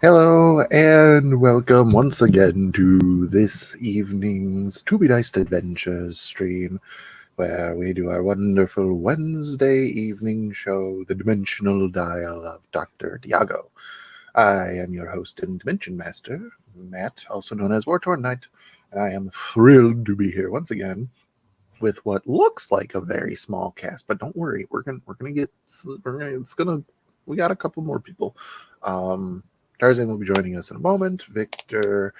Hello and welcome once again to this evening's To Be Diced Adventures stream, where we do our wonderful Wednesday evening show, The Dimensional Dial of Dr. Diago. I am your host and Dimension Master, Matt, also known as War Torn Knight, and I am thrilled to be here once again with what looks like a very small cast, but don't worry, we got a couple more people. Tarzan will be joining us in a moment. Victor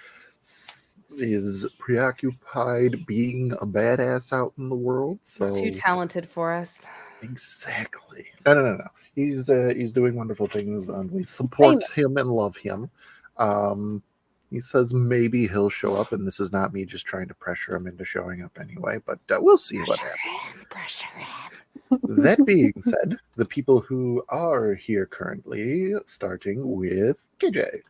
is preoccupied being a badass out in the world, so He's too talented for us. exactly. No. He's doing wonderful things, and we support him and love him. Um, he says maybe he'll show up, and this is not me just trying to pressure him into showing up anyway, but we'll see what happens. Pressure him. That being said, the people who are here currently, starting with KJ.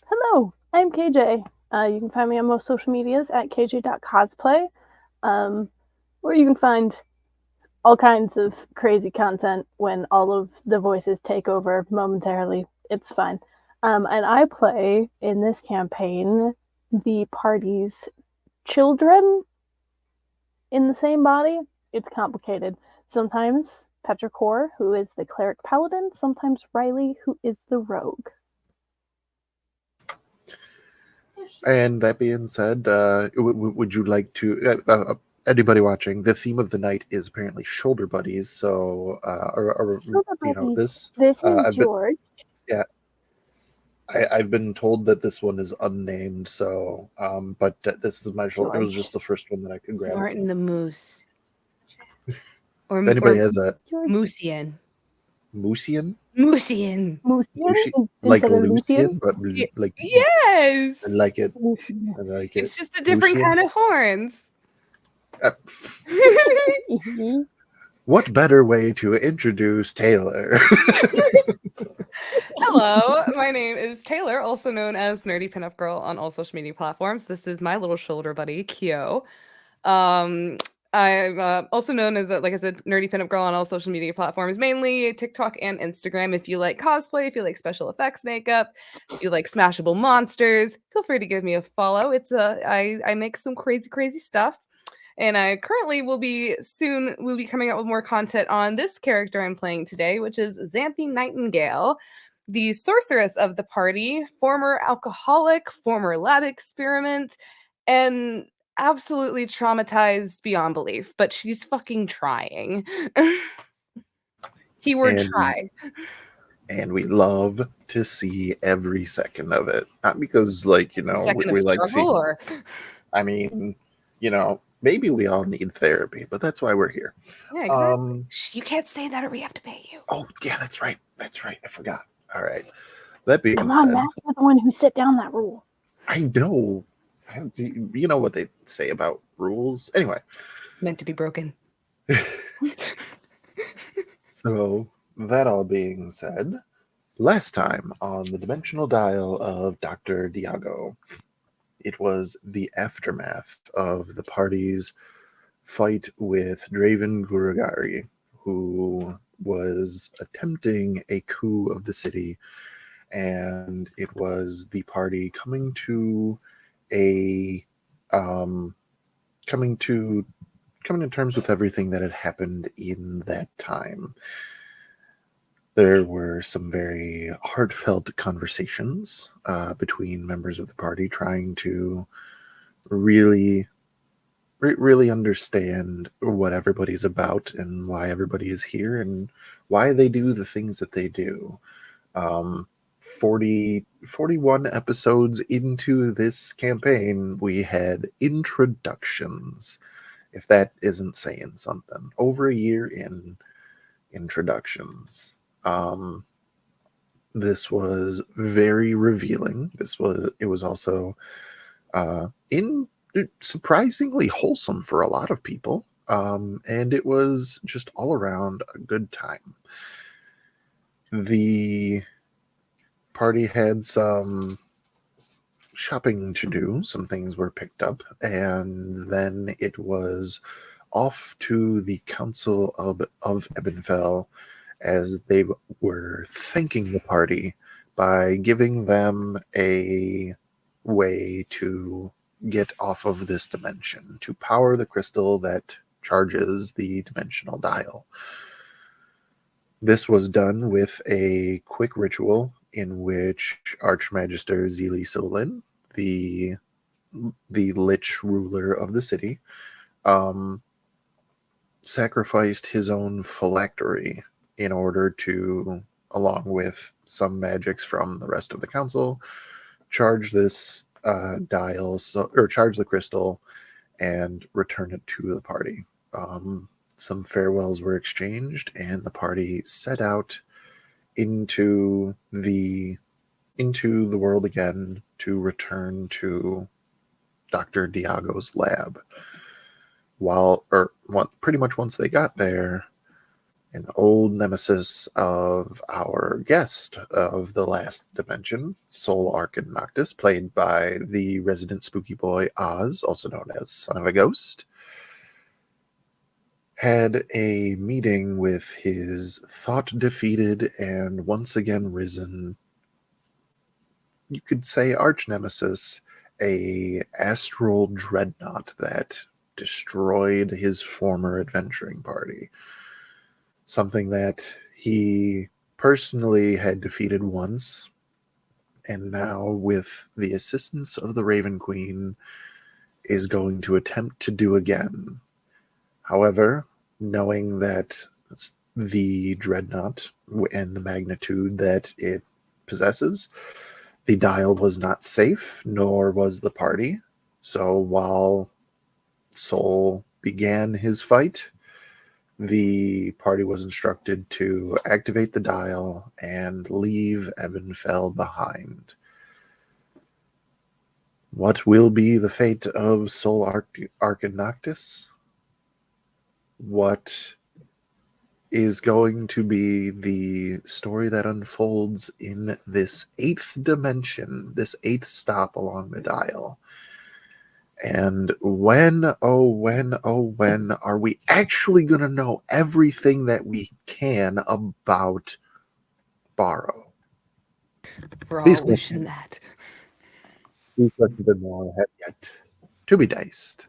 Hello, I'm KJ. You can find me on most social medias at kj.cosplay, where you can find all kinds of crazy content when all of the voices take over momentarily. It's fine. And I play in this campaign the party's children in the same body. It's complicated. Sometimes Petrichor, who is the cleric paladin, sometimes Riley, who is the rogue. And that being said, would you like to? Anybody watching? The theme of the night is apparently shoulder buddies. So, this. This is George. I've been told that this one is unnamed. So, but this is my shoulder. It was just the first one that I could grab. Martin the Moose. Or if anybody has a Moosian. Moosian? Moosian. Like Lucian, but like yes. I like it. I like it. It's just a different kind of horns. What better way to introduce Taylor? Hello, my name is Taylor, also known as Nerdy Pinup Girl on all social media platforms. This is my little shoulder buddy, Kyo. I'm also known as, like I said, Nerdy Pinup Girl on all social media platforms, mainly TikTok and Instagram. If you like cosplay, if you like special effects makeup, if you like smashable monsters, feel free to give me a follow. I make some crazy stuff. And I currently will be coming out with more content on this character I'm playing today, which is Xanthe Nightingale, the sorceress of the party, former alcoholic, former lab experiment, and absolutely traumatized beyond belief, but she's fucking trying. Keyword try. And we love to see every second of it. Not because, we like seeing. Or... I mean, maybe we all need therapy, but that's why we're here. Yeah, exactly. You can't say that or we have to pay you. Oh, yeah, that's right. I forgot. All right. That being Come on, Matt, you're the one who set down that rule. I know. You know what they say about rules. Anyway. Meant to be broken. So, that all being said, last time on the dimensional dial of Dr. Diago, it was the aftermath of the party's fight with Draven Gurugari, who was attempting a coup of the city, and it was the party coming to terms with everything that had happened in that time. There were some very heartfelt conversations between members of the party trying to really understand what everybody's about and why everybody is here and why they do the things that they do. 41 episodes into this campaign, we had introductions. If that isn't saying something. Over a year in introductions. This was very revealing. It was also surprisingly wholesome for a lot of people. And it was just all around a good time. The party had some shopping to do. Some things were picked up, and then it was off to the Council of Ebenfell as they were thanking the party by giving them a way to get off of this dimension, to power the crystal that charges the dimensional dial. This was done with a quick ritual in which Archmagister Zili Solin, the Lich ruler of the city, sacrificed his own phylactery in order to, along with some magics from the rest of the council, charge this dial, or charge the crystal and return it to the party. Some farewells were exchanged, and the party set out into the world again to return to Dr. Diago's lab. Pretty much once they got there, an old nemesis of our guest of the last dimension, Soul Arcan Noctis, played by the resident spooky boy Oz, also known as Son of a Ghost, had a meeting with his thought-defeated and once again risen, you could say, arch-nemesis, a astral dreadnought that destroyed his former adventuring party. Something that he personally had defeated once, and now, with the assistance of the Raven Queen, is going to attempt to do again. However, knowing that the dreadnought and the magnitude that it possesses, the dial was not safe, nor was the party. So while Soul began his fight, the party was instructed to activate the dial and leave Ebenfell behind. What will be the fate of Soul Arcan Noctis? What is going to be the story that unfolds in this 8th dimension, this 8th stop along the dial? And when are we actually going to know everything that we can about Borrow? We're These all wishing that. These questions and more have yet to be diced.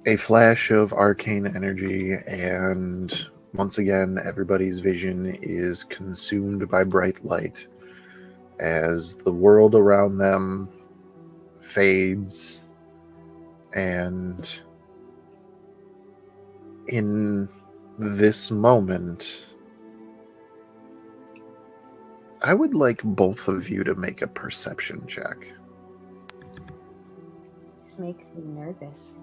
A flash of arcane energy, and once again, everybody's vision is consumed by bright light as the world around them fades, and in this moment, I would like both of you to make a perception check. This makes me nervous.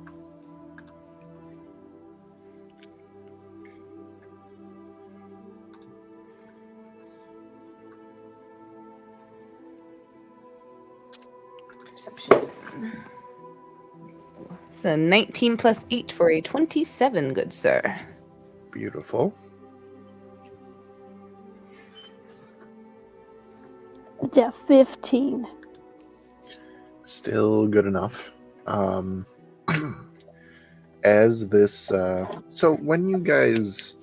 Perception. It's a 19 plus 8 for a 27, good sir. Beautiful. Yeah, 15. Still good enough. As this, so when you guys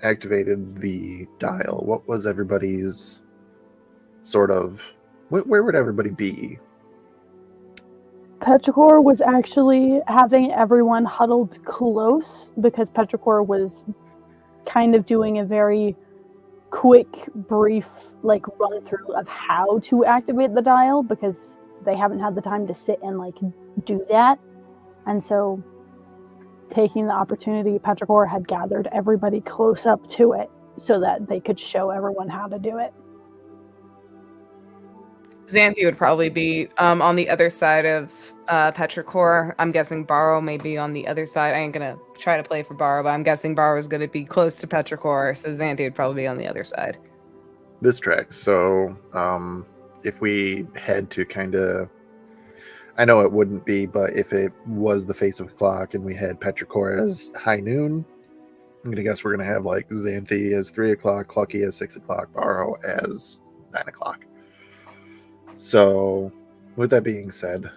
activated the dial, what was everybody's sort of, where would everybody be? Petrichor was actually having everyone huddled close because Petrichor was kind of doing a very quick, brief, run through of how to activate the dial because they haven't had the time to sit and do that. And so taking the opportunity, Petrichor had gathered everybody close up to it so that they could show everyone how to do it. Xanthi would probably be on the other side of Petrichor. I'm guessing Barrow may be on the other side. I ain't gonna try to play for Barrow, but I'm guessing Barrow is gonna be close to Petrichor, so Xanthi would probably be on the other side. This tracks. So, if we had to kind of, I know it wouldn't be, but if it was the face of a clock and we had Petrichor as high noon, I'm gonna guess we're gonna have like Xanthi as 3 o'clock, Clucky as 6 o'clock, Barrow as 9 o'clock. So, with that being said,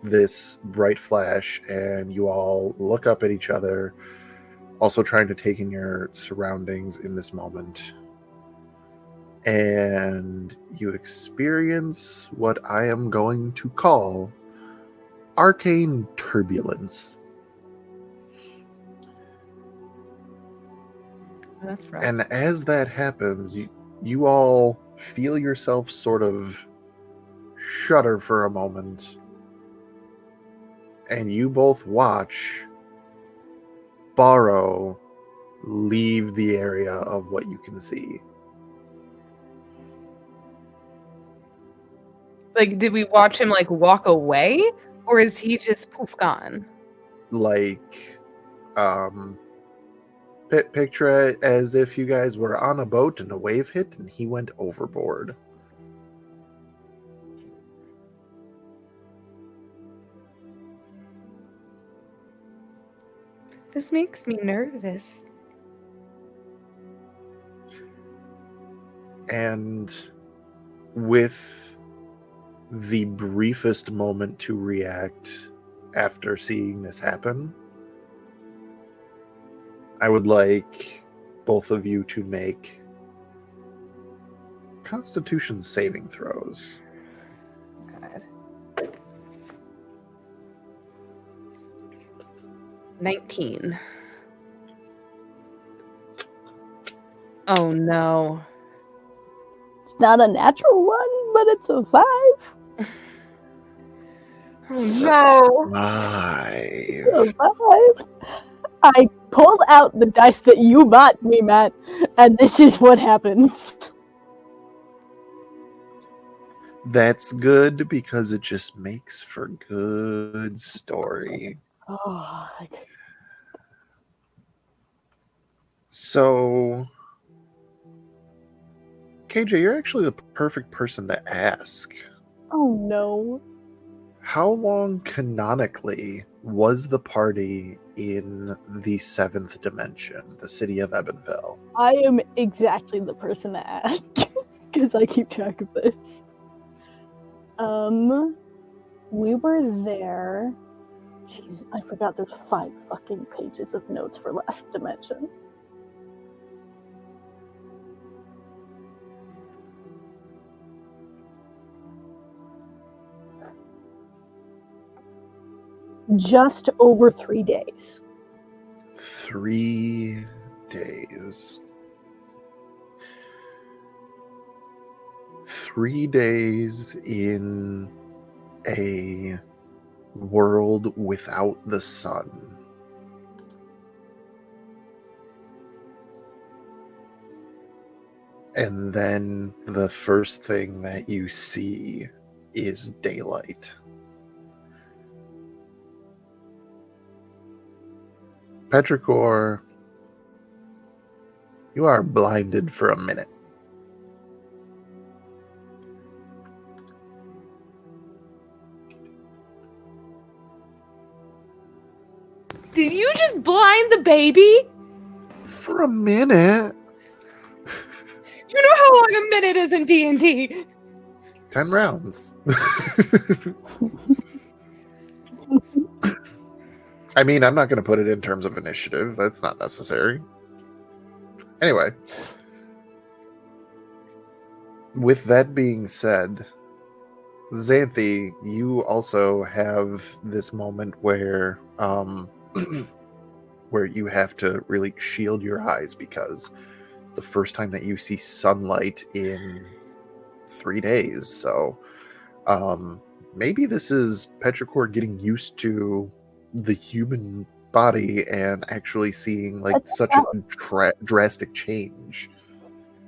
this bright flash, and you all look up at each other, also trying to take in your surroundings in this moment. And you experience what I am going to call arcane turbulence. That's right. And as that happens, you all feel yourself sort of shudder for a moment. And you both watch Barrow leave the area of what you can see. Like, did we watch him like walk away, or is he just poof gone? Like, picture it as if you guys were on a boat and a wave hit and he went overboard. This makes me nervous. And with the briefest moment to react after seeing this happen, I would like both of you to make Constitution saving throws. God. 19. Oh no. It's not a natural one, but it's a 5. Oh no. 5. A 5. I pulled out the dice that you bought me, Matt, and this is what happens. That's good because it just makes for good story. Oh, okay. So, KJ, you're actually the perfect person to ask. Oh no. How long canonically was the party in the 7th dimension, the city of Ebenville? I am exactly the person to ask because I keep track of this. We were there. Jeez, I forgot there's 5 fucking pages of notes for last dimension. Just over 3 days. 3 days. 3 days in a world without the sun. And then the first thing that you see is daylight. Petrichor, you are blinded for a minute. Did you just blind the baby? For a minute? You know how long a minute is in D&D. 10 rounds. I mean, I'm not going to put it in terms of initiative. That's not necessary. Anyway. With that being said, Xanthi, you also have this moment where where you have to really shield your eyes because it's the first time that you see sunlight in 3 days. So maybe this is Petrichor getting used to the human body and actually seeing like such a drastic change.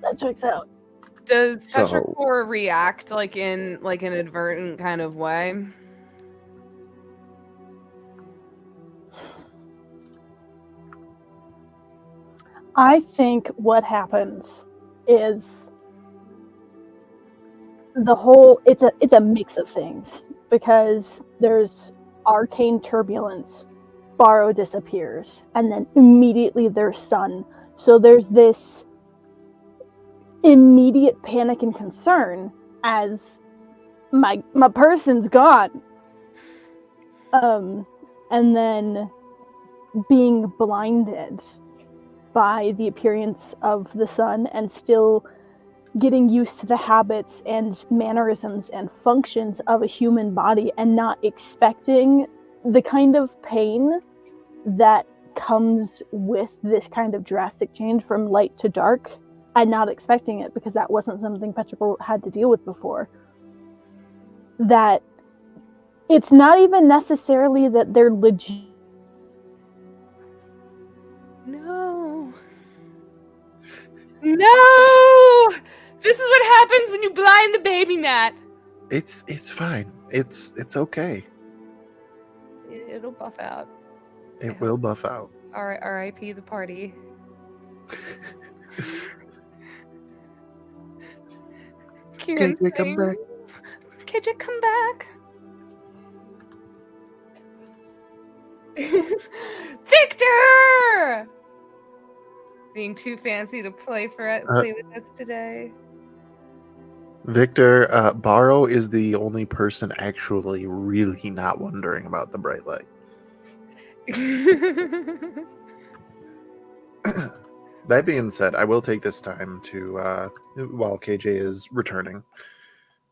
That checks out. Does So- Petrichor react like in an inadvertent kind of way? I think what happens is the whole it's a mix of things, because there's arcane turbulence, Borrow disappears, and then immediately there's Sun. So there's this immediate panic and concern as my person's gone. And then being blinded by the appearance of the sun and still getting used to the habits and mannerisms and functions of a human body, and not expecting the kind of pain that comes with this kind of drastic change from light to dark, and not expecting it because that wasn't something Petrichor had to deal with before. That it's not even necessarily that they're legit. No. No! This is what happens when you blind the baby, Matt. It's fine. It's okay. It'll buff out. It will buff out. R.I.P. the party. Kieran, KJ, come back. KJ, come back. Victor! Being too fancy to play with us today. Victor, Borrow is the only person actually really not wondering about the bright light. That being said, I will take this time to, while KJ is returning,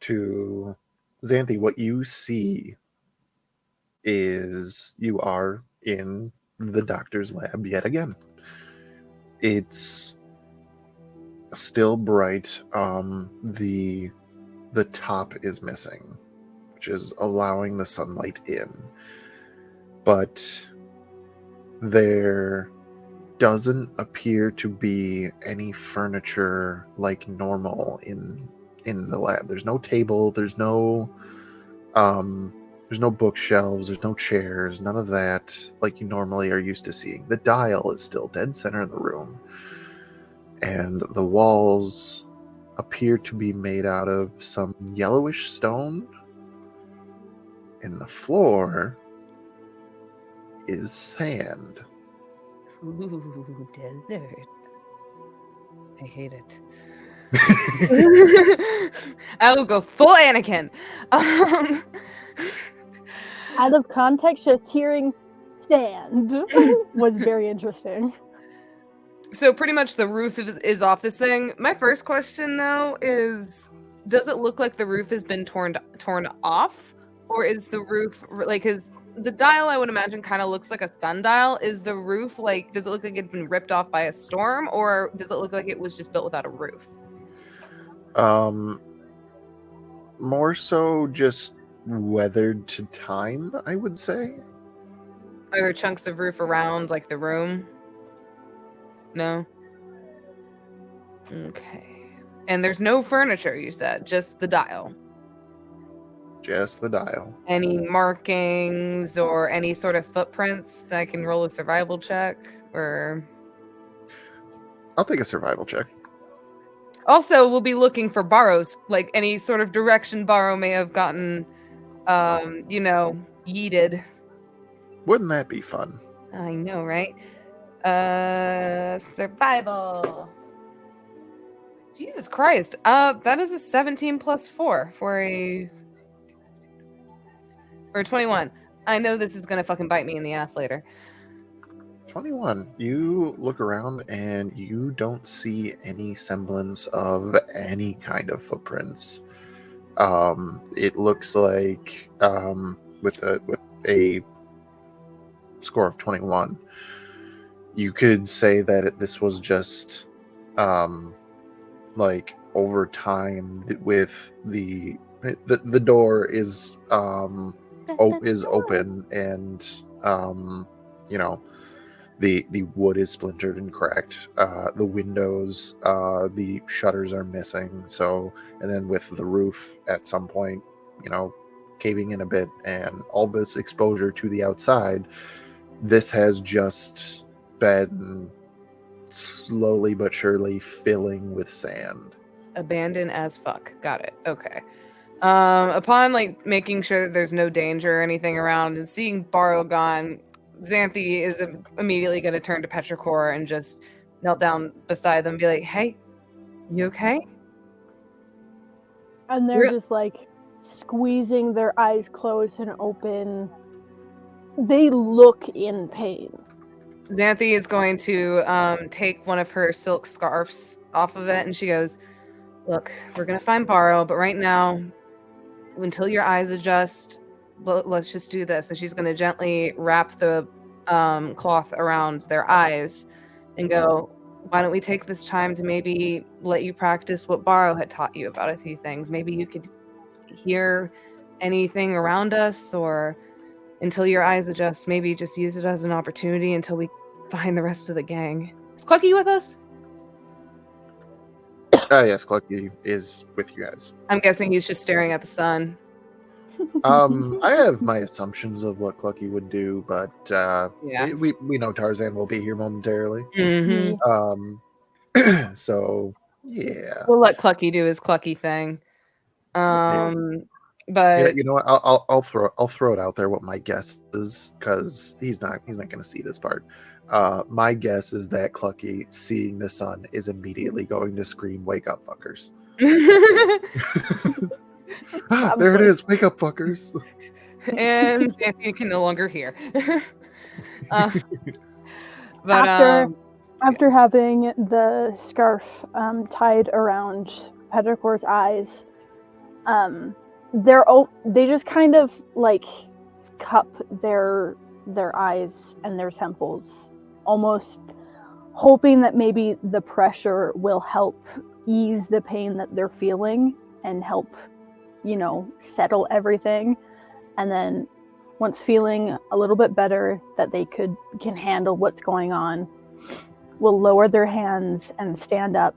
to Xanthi, what you see is you are in the doctor's lab yet again. It's still bright. The top is missing, which is allowing the sunlight in. But there doesn't appear to be any furniture like normal in the lab. There's no table, there's no bookshelves, there's no chairs, none of that like you normally are used to seeing. The dial is still dead center in the room, and the walls appear to be made out of some yellowish stone, and the floor is sand. Ooh, desert. I hate it. I will go full Anakin. Out of context, just hearing sand was very interesting. So pretty much the roof is off this thing. My first question though is, does it look like the roof has been torn off, or is the roof like, because the dial I would imagine kind of looks like a sundial. Is the roof like, does it look like it's been ripped off by a storm, or does it look like it was just built without a roof? More so just weathered to time, I would say. Are there chunks of roof around like the room? No? Okay. And there's no furniture, you said, just the dial. Just the dial. Any markings or any sort of footprints? I can roll a survival check, or... I'll take a survival check. Also, we'll be looking for Borrow's, like any sort of direction Borrow may have gotten, yeeted. Wouldn't that be fun? I know, right? Survival. Jesus Christ. That is a 17 plus 4 for a 21. I know this is gonna fucking bite me in the ass later. 21. You look around and you don't see any semblance of any kind of footprints. It looks like with a score of 21, you could say that this was just like over time with the door is open, and The wood is splintered and cracked. The windows, the shutters are missing. So, and then with the roof at some point, caving in a bit, and all this exposure to the outside, this has just been slowly but surely filling with sand. Abandoned as fuck. Got it. Okay. Upon making sure that there's no danger or anything around and seeing Barrow gone, Xanthi is immediately going to turn to Petrichor and just knelt down beside them and be like, "Hey, you okay?" And they're just squeezing their eyes closed and open. They look in pain. Xanthi is going to take one of her silk scarves off of it, and she goes, "Look, we're going to find Barrow, but right now, until your eyes adjust, let's just do this." And she's going to gently wrap the cloth around their eyes and go, "Why don't we take this time to maybe let you practice what Barrow had taught you about a few things? Maybe you could hear anything around us, or until your eyes adjust, maybe just use it as an opportunity until we find the rest of the gang." Is Clucky with us? Yes, Clucky is with you guys. I'm guessing he's just staring at the sun. I have my assumptions of what Clucky would do, but Yeah. we know Tarzan will be here momentarily. Mm-hmm. So yeah, We'll let Clucky do his Clucky thing. But you know what? I'll throw it out there what my guess is, because he's not going to see this part. My guess is that Clucky, seeing the sun, is immediately going to scream, "Wake up, fuckers!" There it is, "Wake up, fuckers!" And Anthony can no longer hear. But after having the scarf tied around Petrichor's eyes, they just kind of cup their eyes and their temples, almost hoping that maybe the pressure will help ease the pain that they're feeling and help, settle everything. And then once feeling a little bit better that they can handle what's going on, will lower their hands and stand up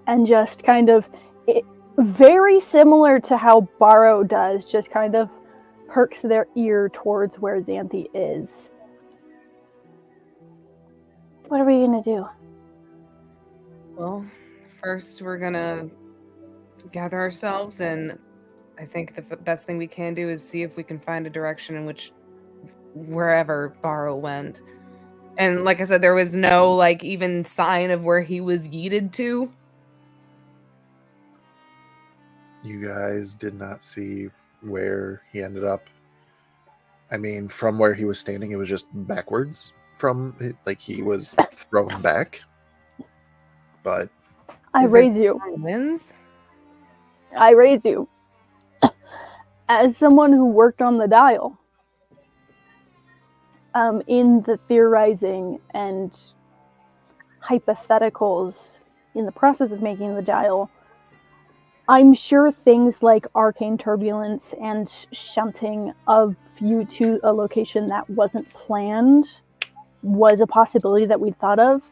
and just kind of, very similar to how Barrow does, just kind of perks their ear towards where Xanthi is. What are we gonna do? Well, first we're gonna gather ourselves, and I think the best thing we can do is see if we can find a direction in which wherever Barrow went. And like I said, there was no even sign of where he was yeeted to. You guys did not see where he ended up. I mean, from where he was standing, it was just backwards. He was thrown back. But I raise you. I raise you. As someone who worked on the dial, in the theorizing and hypotheticals in the process of making the dial, I'm sure things like arcane turbulence and shunting of you to a location that wasn't planned was a possibility that we thought of.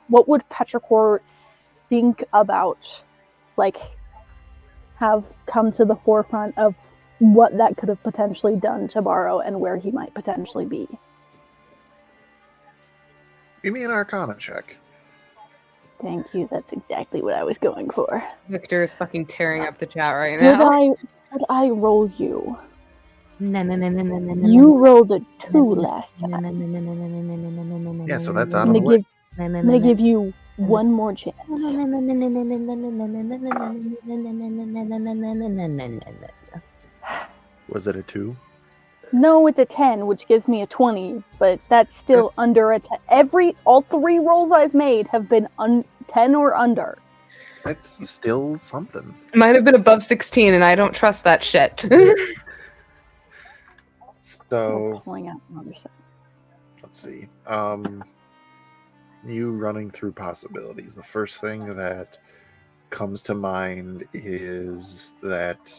What would Petrichor think about, have come to the forefront of what that could have potentially done to Barrow and where he might potentially be? Give me an Arcana check. Thank you. That's exactly what I was going for. Victor is fucking tearing up the chat right now. Would I roll you? No. You rolled a 2 last time. Yeah, so that's out of the way. I'm gonna give you one more chance. Was it a 2? No, it's a 10, which gives me a 20, but that's still under a 10. All 3 rolls I've made have been 10 or under. That's still something. Might have been above 16, and I don't trust that shit. So, pulling out another set. Let's see. You running through possibilities. The first thing that comes to mind is that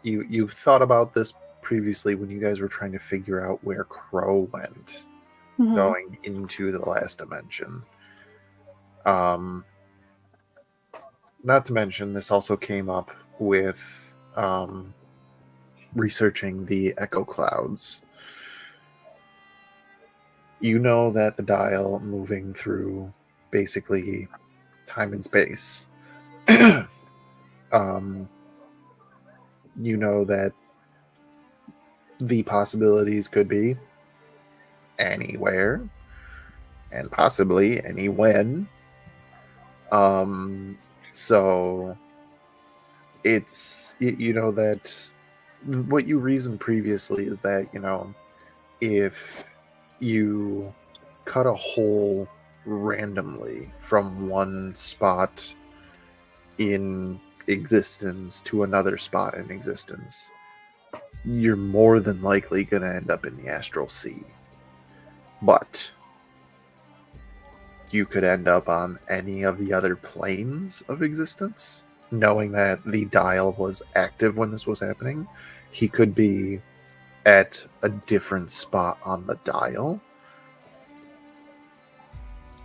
you've thought about this previously when you guys were trying to figure out where Crow went. Mhm. going into the last dimension. Not to mention, this also came up with researching the echo clouds. You know that the dial moving through basically time and space. You know that the possibilities could be anywhere and possibly any when. So it's you know that what you reasoned previously is that if you cut a hole randomly from one spot in existence to another spot in existence, you're more than likely going to end up in the astral sea. But you could end up on any of the other planes of existence. Knowing that the dial was active when this was happening, he could be at a different spot on the dial.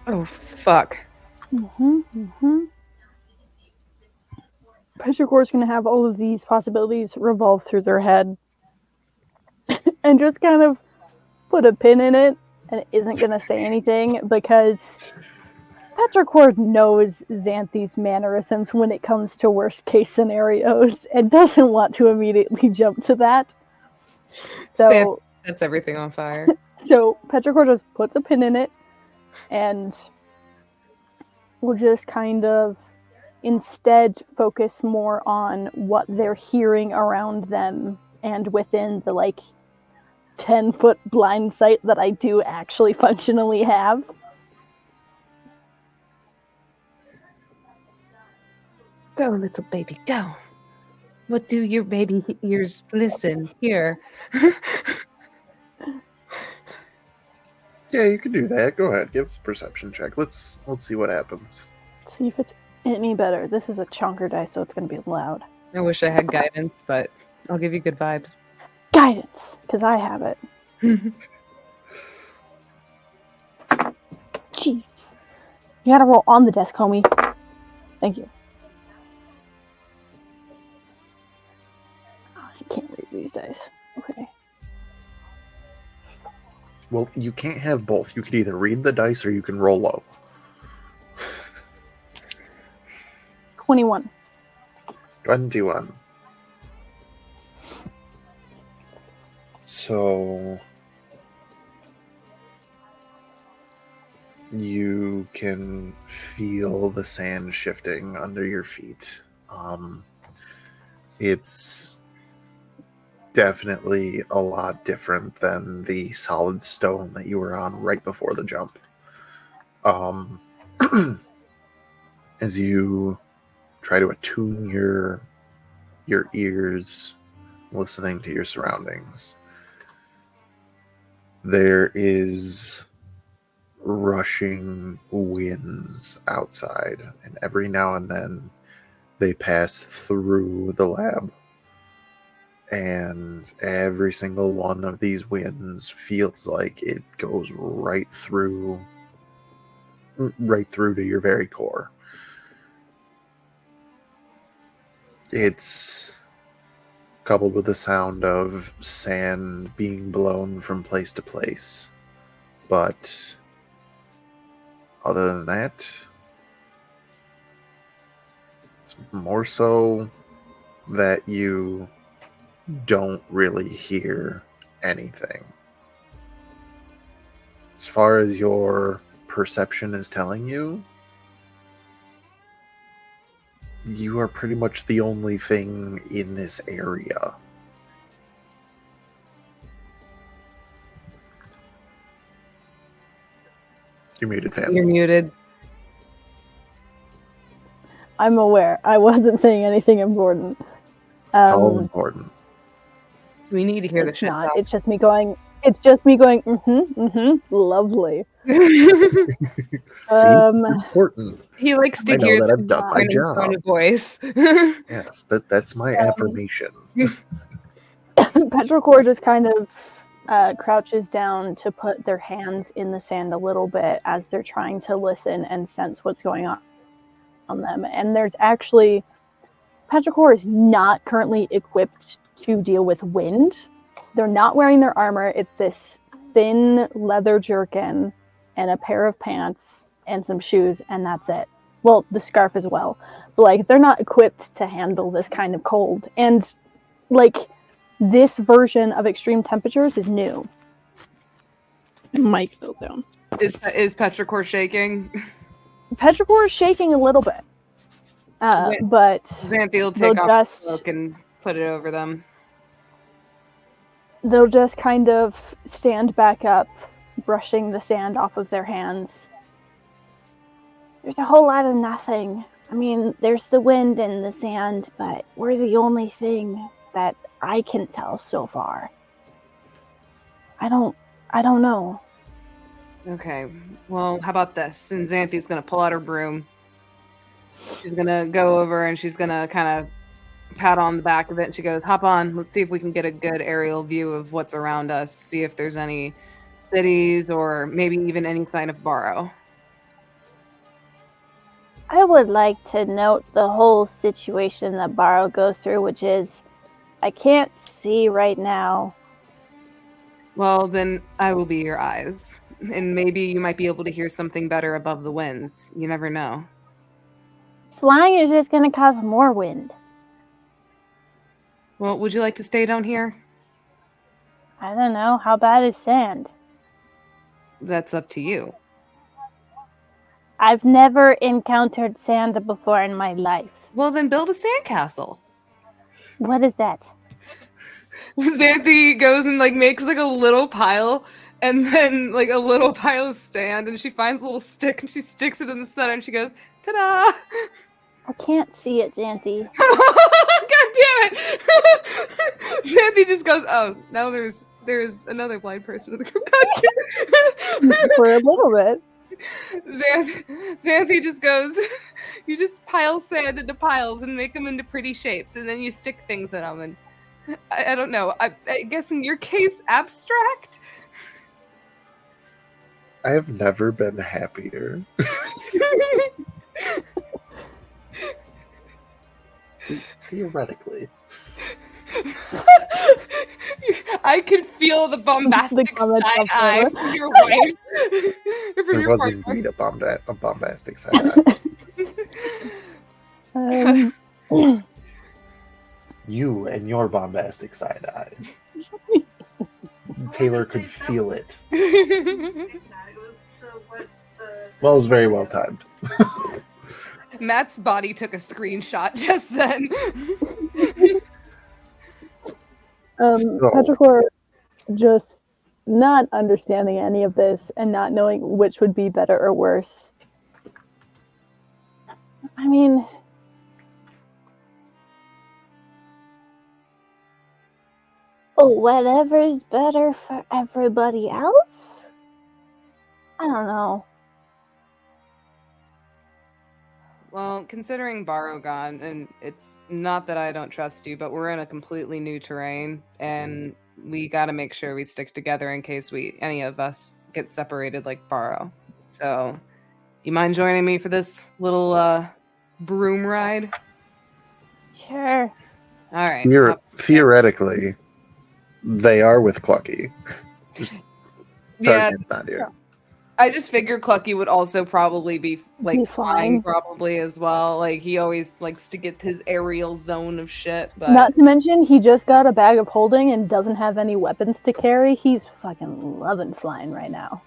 Oh, fuck. Petrichor's going to have all of these possibilities revolve through their head and just kind of put a pin in it and isn't going to say anything because Petrichor knows Xanthi's mannerisms when it comes to worst case scenarios and doesn't want to immediately jump to that. So sets everything on fire. So Petrichor just puts a pin in it and will just kind of instead focus more on what they're hearing around them and within the 10-foot blind sight that I do actually functionally have. Go, little baby, go. What do your baby ears listen here? Yeah, you can do that. Go ahead, give us a perception check. Let's see what happens. See if it's any better. This is a chonker dice, so it's going to be loud. I wish I had guidance, but I'll give you good vibes. Guidance, because I have it. Jeez. You gotta roll on the desk, homie. Thank you. I can't read these dice. Okay. Well, you can't have both. You could either read the dice or you can roll low. 21. 21. So you can feel the sand shifting under your feet. It's definitely a lot different than the solid stone that you were on right before the jump. As you try to attune your ears, listening to your surroundings, there is rushing winds outside, and every now and then they pass through the lab. And every single one of these winds feels like it goes right through to your very core. It's coupled with the sound of sand being blown from place to place. But other than that, it's more so that you don't really hear anything. As far as your perception is telling you, you are pretty much the only thing in this area. You're muted, fam. You're muted. I'm aware. I wasn't saying anything important. It's all important. We need to hear the It's shit not. talk. It's just me going, lovely. See, it's important. He likes to I know hear that the I've done my job. tone of voice. Yes, that's my affirmation. Petrichor just kind of crouches down to put their hands in the sand a little bit as they're trying to listen and sense what's going on them. And there's actually, Petrichor is not currently equipped to deal with wind. They're not wearing their armor. It's this thin leather jerkin and a pair of pants and some shoes, and that's it. Well, the scarf as well. But, like, they're not equipped to handle this kind of cold. And, like, this version of extreme temperatures is new. Mic fell down. Is Petrichor shaking? Petrichor is shaking a little bit. But Xanthi will they'll take off just the cloak and put it over them. they'll just kind of stand back up, brushing the sand off of their hands. There's a whole lot of nothing. I mean, there's the wind and the sand, but we're the only thing that I can tell so far. I don't know. Okay, well, how about this? And Xanthi's gonna pull out her broom. She's gonna go over and she's gonna kind of pat on the back of it. And she goes, hop on. Let's see if we can get a good aerial view of what's around us. See if there's any cities or maybe even any sign of Barrow. I would like to note the whole situation that Barrow goes through, which is I can't see right now. Well, then I will be your eyes. And maybe you might be able to hear something better above the winds. You never know. Flying is just going to cause more wind. Well, would you like to stay down here? I don't know. How bad is sand? That's up to you. I've never encountered sand before in my life. Well, then build a sandcastle. What is that? Xanthi goes and makes a little pile and then a little pile of sand, and she finds a little stick and she sticks it in the center and she goes, ta-da! I can't see it, Xanthi. God damn it! Xanthi just goes, oh, now there's another blind person in the group. God damn it. For a little bit. Xanthi just goes, you just pile sand into piles and make them into pretty shapes, and then you stick things in them. And I don't know. I guess in your case, abstract? I have never been happier. Theoretically. I could feel the bombastic comment side of eye Barbara. from your wife. From It your was partner. indeed a bombastic side eye. You and your bombastic side eye. Taylor could feel it. Well, it was very well timed. Matt's body took a screenshot just then. Petrichor just not understanding any of this and not knowing which would be better or worse. I mean, Whatever's better for everybody else? I don't know. Well, considering Barogon, and it's not that I don't trust you, but we're in a completely new terrain, and we got to make sure we stick together in case any of us get separated like Barrow. So, you mind joining me for this little broom ride? Sure. All right. Theoretically, they are with Clucky. Just Yeah, Tarzan's not here. I just figured Clucky would also probably be Be flying flying. probably as well. He always likes to get his aerial zone of shit, but not to mention he just got a bag of holding and doesn't have any weapons to carry. He's fucking loving flying right now.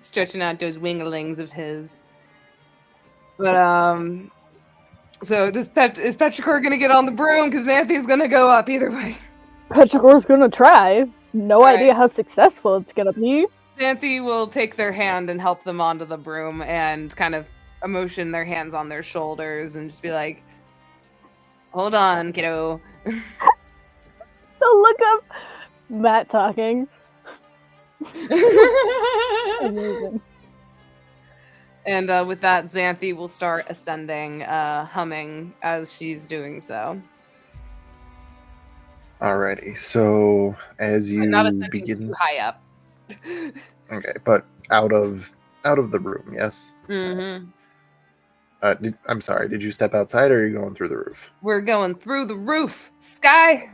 stretching out those winglings of his. But so is Petrichor gonna get on the broom? Because Xanthi's gonna go up either way. Petrichor's gonna try. No All idea how successful it's gonna be. Xanthi will take their hand and help them onto the broom and kind of motion their hands on their shoulders and just be like, hold on, kiddo. The look of Matt talking. Amazing. And with that, Xanthi will start ascending, humming as she's doing so. Alrighty. So as But not a you second begin, too high up. okay, but out of the room, yes. Mm-hmm. I'm sorry. Did you step outside, or are you going through the roof? We're going through the roof. Sky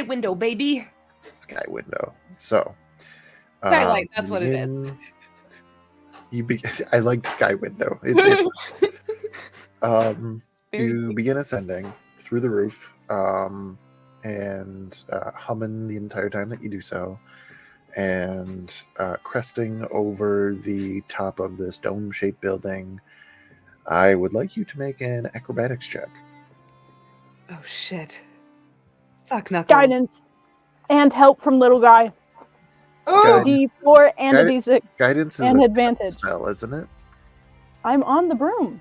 window, baby. Sky window. So Skylight, you that's what it is. begin. You begin. I liked sky window. You begin ascending through the roof, and humming the entire time that you do so, and cresting over the top of this dome-shaped building. I would like you to make an acrobatics check. Oh shit. Fuck Knuckles. Guidance and help from little guy. Oh, D4 and a D6 Guidance is and a advantage. spell, isn't it? I'm on the broom.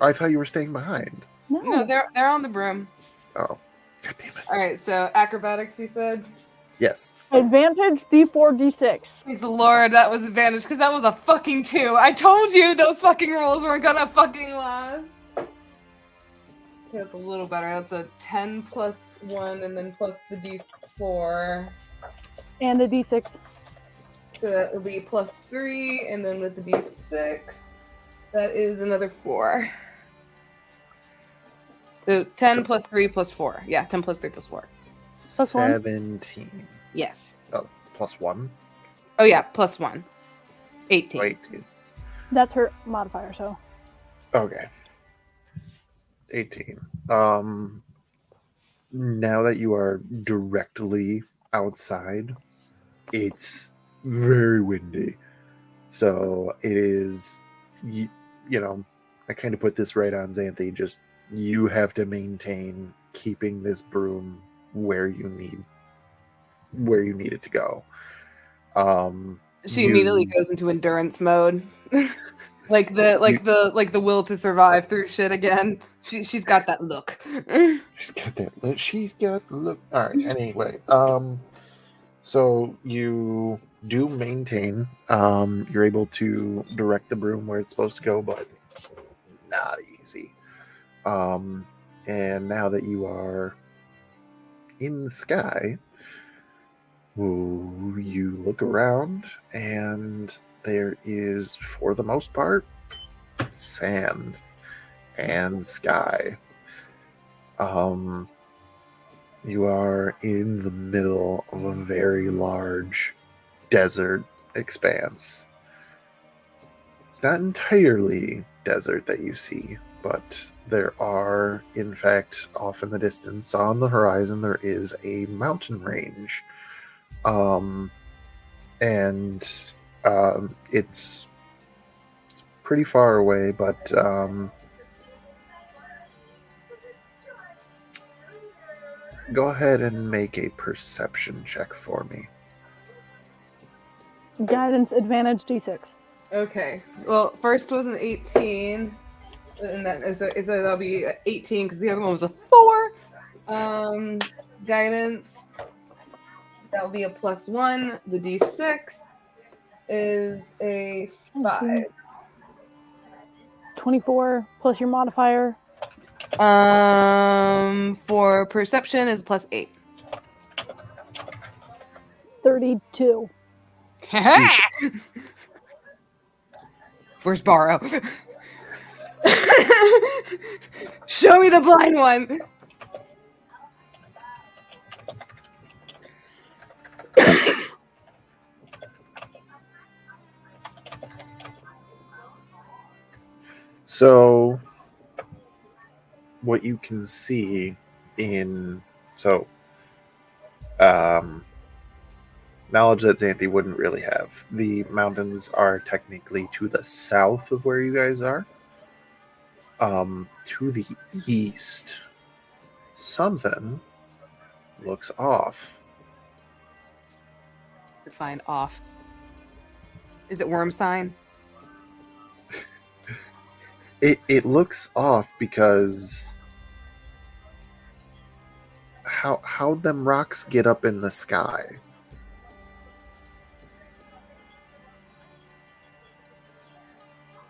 I thought you were staying behind. no, they're on the broom. Oh, god damn it! All right, so acrobatics, you said. Yes. Advantage D4 D6. Thank the Lord, that was advantage because that was a fucking 2. I told you those fucking rules weren't gonna fucking last. That's a little better. That's a 10 plus 1 and then plus the D4. And a D6. So that will be plus 3, and then with the D6, that is another 4. So 10 plus 3 plus 4. Yeah, 10 plus 3 plus 4. Plus one? 17. Yes. Oh, plus 1. Oh yeah, plus 1. 18. 18. That's her modifier, so. Okay. 18. Now that you are directly outside, it's very windy. So it is, you know, I kind of put this right on Xanthi. Just you have to maintain keeping this broom where you need it to go. She immediately goes into endurance mode. like the will to survive through shit again. She's got that look. She's got that look. She's got the look. All right. Anyway, so you do maintain. You're able to direct the broom where it's supposed to go, but it's not easy. And now that you are in the sky, you look around, and there is, for the most part, sand and sky. You are in the middle of a very large desert expanse. It's not entirely desert that you see, but there are, in fact, off in the distance on the horizon, there is a mountain range. It's pretty far away, but go ahead and make a perception check for me. Guidance advantage D6. Okay. Well, first was an 18. And so that'll be 18 because the other one was a 4. Guidance. That'll be a plus 1. The D6 is a 5. 24 plus your modifier. For perception is plus 8. 32. Where's Borrow? Show me the blind one. So, what you can see knowledge that Xanthi wouldn't really have. The mountains are technically to the south of where you guys are. To the east, something looks off. Define off. Is it worm sign? It looks off because how them rocks get up in the sky?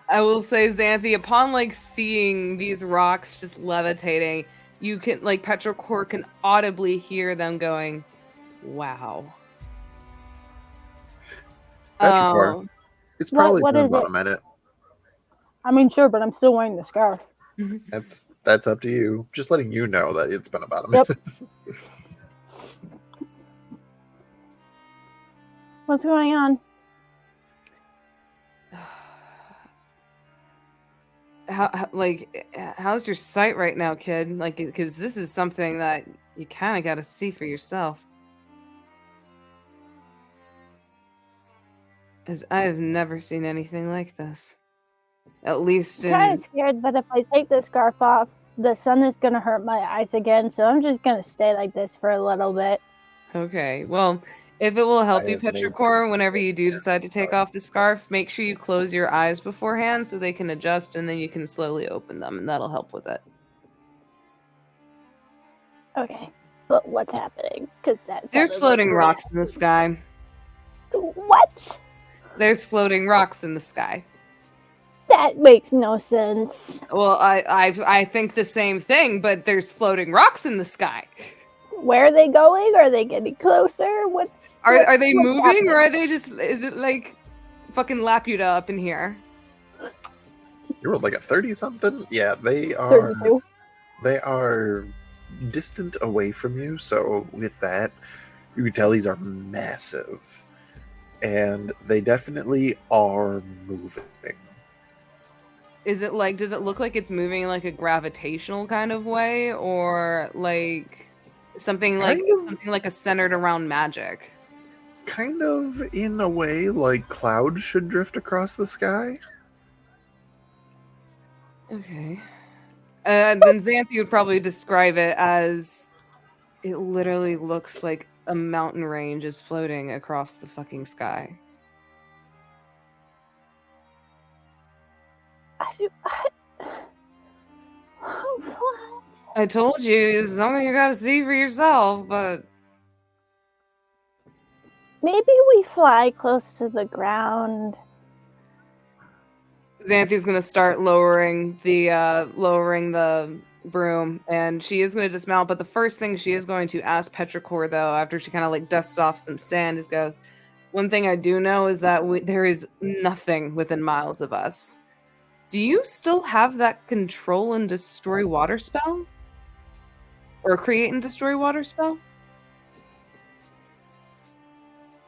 I will say, Xanthi, upon seeing these rocks just levitating, you can, like, Petrichor can audibly hear them going, wow. Petrichor, it's probably what been is about it? a minute. I mean, sure, but I'm still wearing the scarf. That's up to you. Just letting you know that it's been about a Yep. minute. What's going on? How's your sight right now, kid? Like, because this is something that you kind of got to see for yourself. As I have never seen anything like this. At least I'm kind in... of scared that if I take the scarf off, the sun is going to hurt my eyes again, so I'm just going to stay like this for a little bit. Okay, well, if it will help I you, have made Petrichor, whenever you do decide to take off the scarf, make sure you close your eyes beforehand so they can adjust, and then you can slowly open them, and that'll help with it. Okay, but what's happening? Because There's floating rocks in the sky. What? There's floating rocks in the sky. That makes no sense. Well, I think the same thing, but there's floating rocks in the sky. Where are they going? Are they getting closer? Are they what's moving, happening? or are they just... Is it like fucking Laputa up in here? You rolled like a 30-something? Yeah, they are. 32. They are distant away from you, so with that, you can tell these are massive. And they definitely are moving. Is it like... Does it look like it's moving in like a gravitational kind of way, or like something like something like a centered around magic? Kind of in a way like clouds should drift across the sky. Okay. Then Xanthi would probably describe it as it literally looks like a mountain range is floating across the fucking sky. What? I told you, it's something you gotta see for yourself, but... Maybe we fly close to the ground. Xanthi's gonna start lowering the broom, and she is gonna dismount, but the first thing she is going to ask Petrichor, though, after she kind of like dusts off some sand, is goes, one thing I do know is that there is nothing within miles of us. Do you still have that control and destroy water spell? Or create and destroy water spell?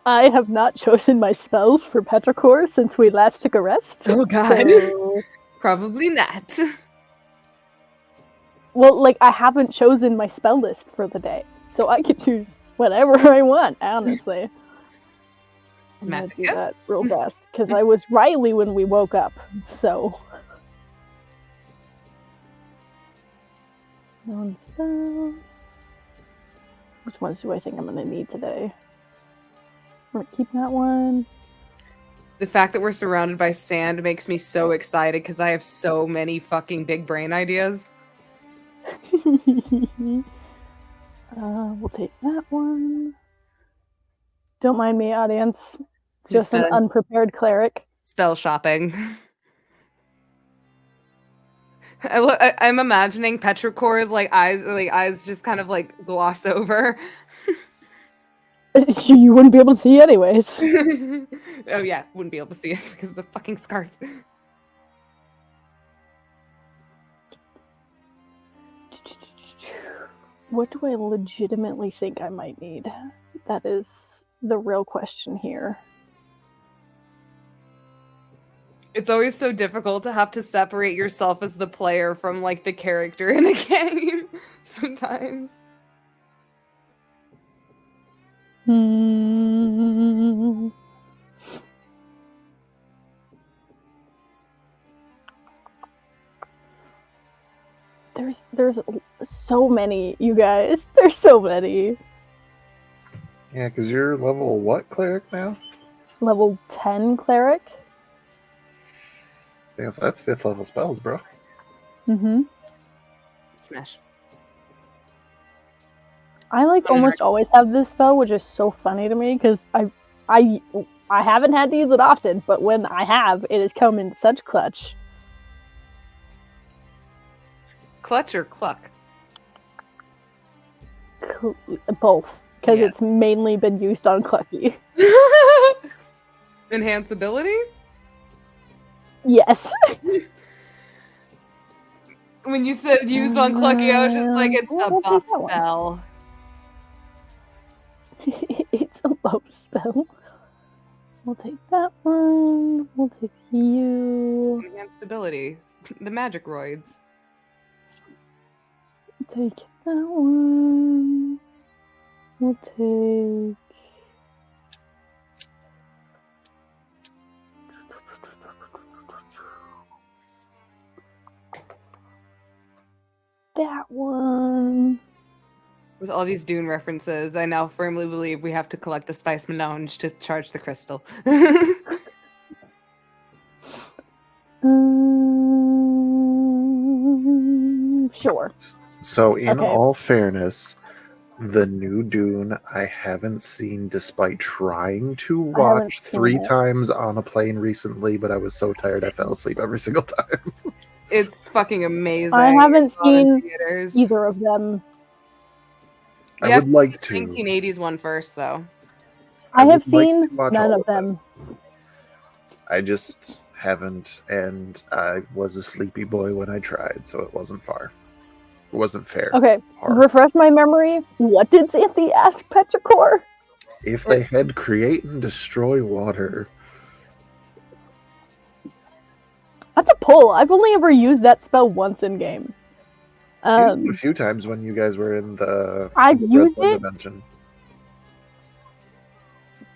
I have not chosen my spells for Petrichor since we last took a rest. Oh god. So... Probably not. Well, like, I haven't chosen my spell list for the day, so I could choose whatever I want, honestly. I'm gonna do Mathicus? that real fast, because I was Riley when we woke up, so... Known spells... Which ones do I think I'm gonna need today? I'm gonna keep that one. The fact that we're surrounded by sand makes me so excited because I have so many fucking big brain ideas. We'll take that one. Don't mind me, audience. Just an a unprepared cleric. spell shopping. I'm imagining Petrichor's eyes just kind of like gloss over. You wouldn't be able to see anyways. Oh yeah, wouldn't be able to see it because of the fucking scarf. What do I legitimately think I might need? That is the real question here. It's always so difficult to have to separate yourself as the player from like the character in a game sometimes. There's so many, you guys. There's so many. Yeah, because you're level what cleric now? Level 10 cleric. Yeah, so that's 5th level spells, bro. Mm-hmm. Smash. I almost always have this spell, which is so funny to me because I haven't had to use it often, but when I have, it has come in such clutch. Clutch or cluck? both, because Yeah. it's mainly been used on Clucky. Enhanceability? Yes. When you said used on Clucky, I was just like, it's We'll a take buff that one. spell. It's a buff spell. We'll take that one. We'll take you. Enhanced ability. The magic roids. Take that one. We'll take. That one. With all these Dune references, I now firmly believe we have to collect the Spice Melange to charge the crystal. Sure. So, in Okay. all fairness, the new Dune I haven't seen despite trying to I haven't watch seen 3 it. times on a plane recently, but I was so tired I fell asleep every single time. It's fucking amazing. I haven't It's not in seen theaters. either of them. I You have would to like see the to. 1980s one first, though. I have would like seen to watch none all of them. I just haven't, and I was a sleepy boy when I tried, so it wasn't far. It wasn't fair. Okay, Hard. refresh my memory. What did Xanthi ask Petrichor? If they had create and destroy water, That's a pull. I've only ever used that spell once in game. I used it a few times when you guys were in I've the used Red Zone it. Dimension.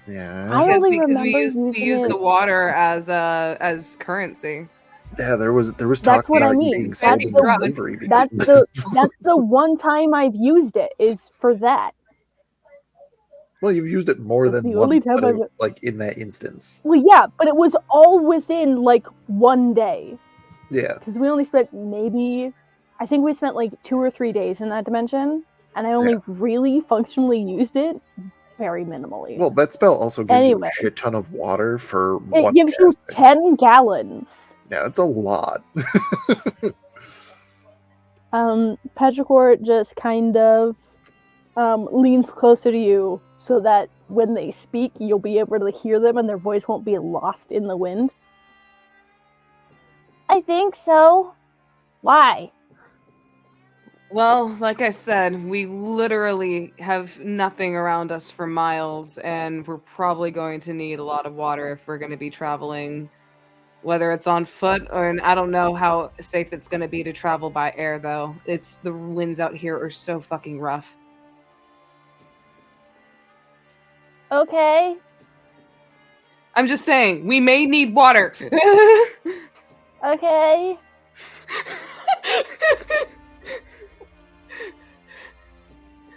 Yeah. I Because only we remember used using the it. water as currency. Yeah, there was talk That's what about I you mean. being sold That's into the- slavery because That's of the this. that's the one time I've used it is for that. Well, you've used it more That's than the only once, time but I've- like in that instance. Well, yeah, but it was all within like one day Yeah. because we only spent I think we spent like 2 or 3 days in that dimension, and I only really functionally used it very minimally. Well, that spell also gives you Anyway. a shit ton of water for It one gives you casting. 10 gallons. Yeah, that's a lot. Petrichor just kind of leans closer to you so that when they speak, you'll be able to hear them and their voice won't be lost in the wind. I think so. Why? Well, like I said, we literally have nothing around us for miles, and we're probably going to need a lot of water if we're going to be traveling, whether it's on foot or, and I don't know how safe it's going to be to travel by air, though. The winds out here are so fucking rough. Okay. I'm just saying, we may need water. Okay.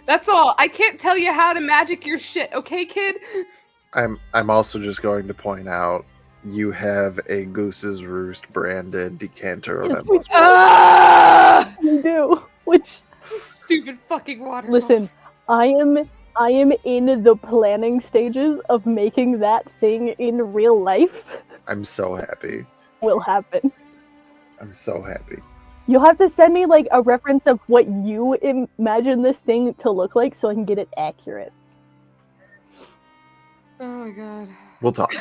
That's all. I can't tell you how to magic your shit, okay, kid? I'm also just going to point out you have a Goose's Roost branded decanter of Yes, endless water. Ah! You do. Which, Stupid fucking water. listen, I am in the planning stages of making that thing in real life I'm so happy. will happen. I'm so happy. You'll have to send me like a reference of what you imagine this thing to look like so I can get it accurate. Oh my god. We'll talk.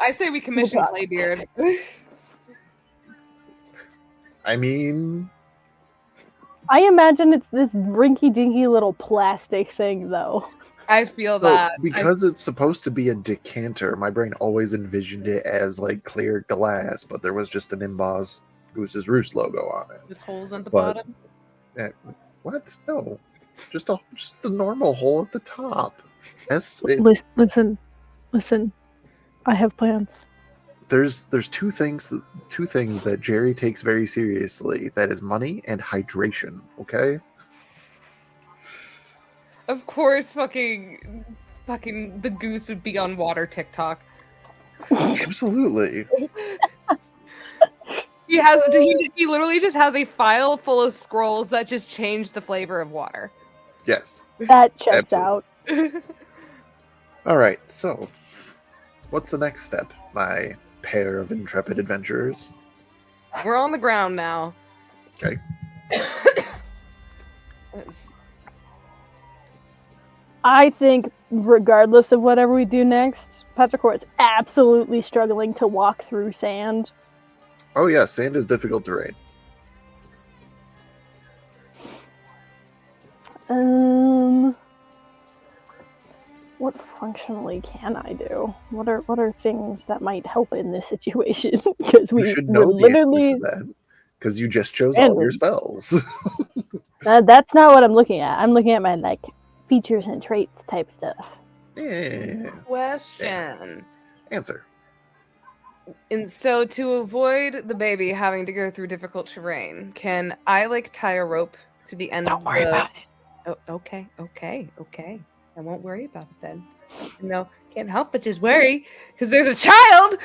I say we commission talk. Claybeard. I mean, I imagine it's this rinky-dinky little plastic thing, though. I feel so that. because it's supposed to be a decanter, my brain always envisioned it as like clear glass, but there was just an embossed Goose's Roost logo on it. With holes on the But- bottom. What? No, just a normal hole at the top. Listen. I have plans. There's two things that Jerry takes very seriously. That is money and hydration. Okay. Of course, fucking the goose would be on water TikTok. Absolutely. He literally just has a file full of scrolls that just change the flavor of water. Yes. That checks Absolutely. out. All right. So, what's the next step, my pair of intrepid adventurers? We're on the ground now. Okay. I think, regardless of whatever we do next, Petrichor is absolutely struggling to walk through sand. Oh yeah, sand is difficult terrain. What functionally can I do? What are things that might help in this situation? Because You should know the literally answer to that because you just chose all your spells. that's not what I'm looking at. I'm looking at my like features and traits type stuff. Yeah. Question. Answer. And so to avoid the baby having to go through difficult terrain, can I like tie a rope to the end of the Oh, okay. I won't worry about it then. No, can't help but just worry because there's a child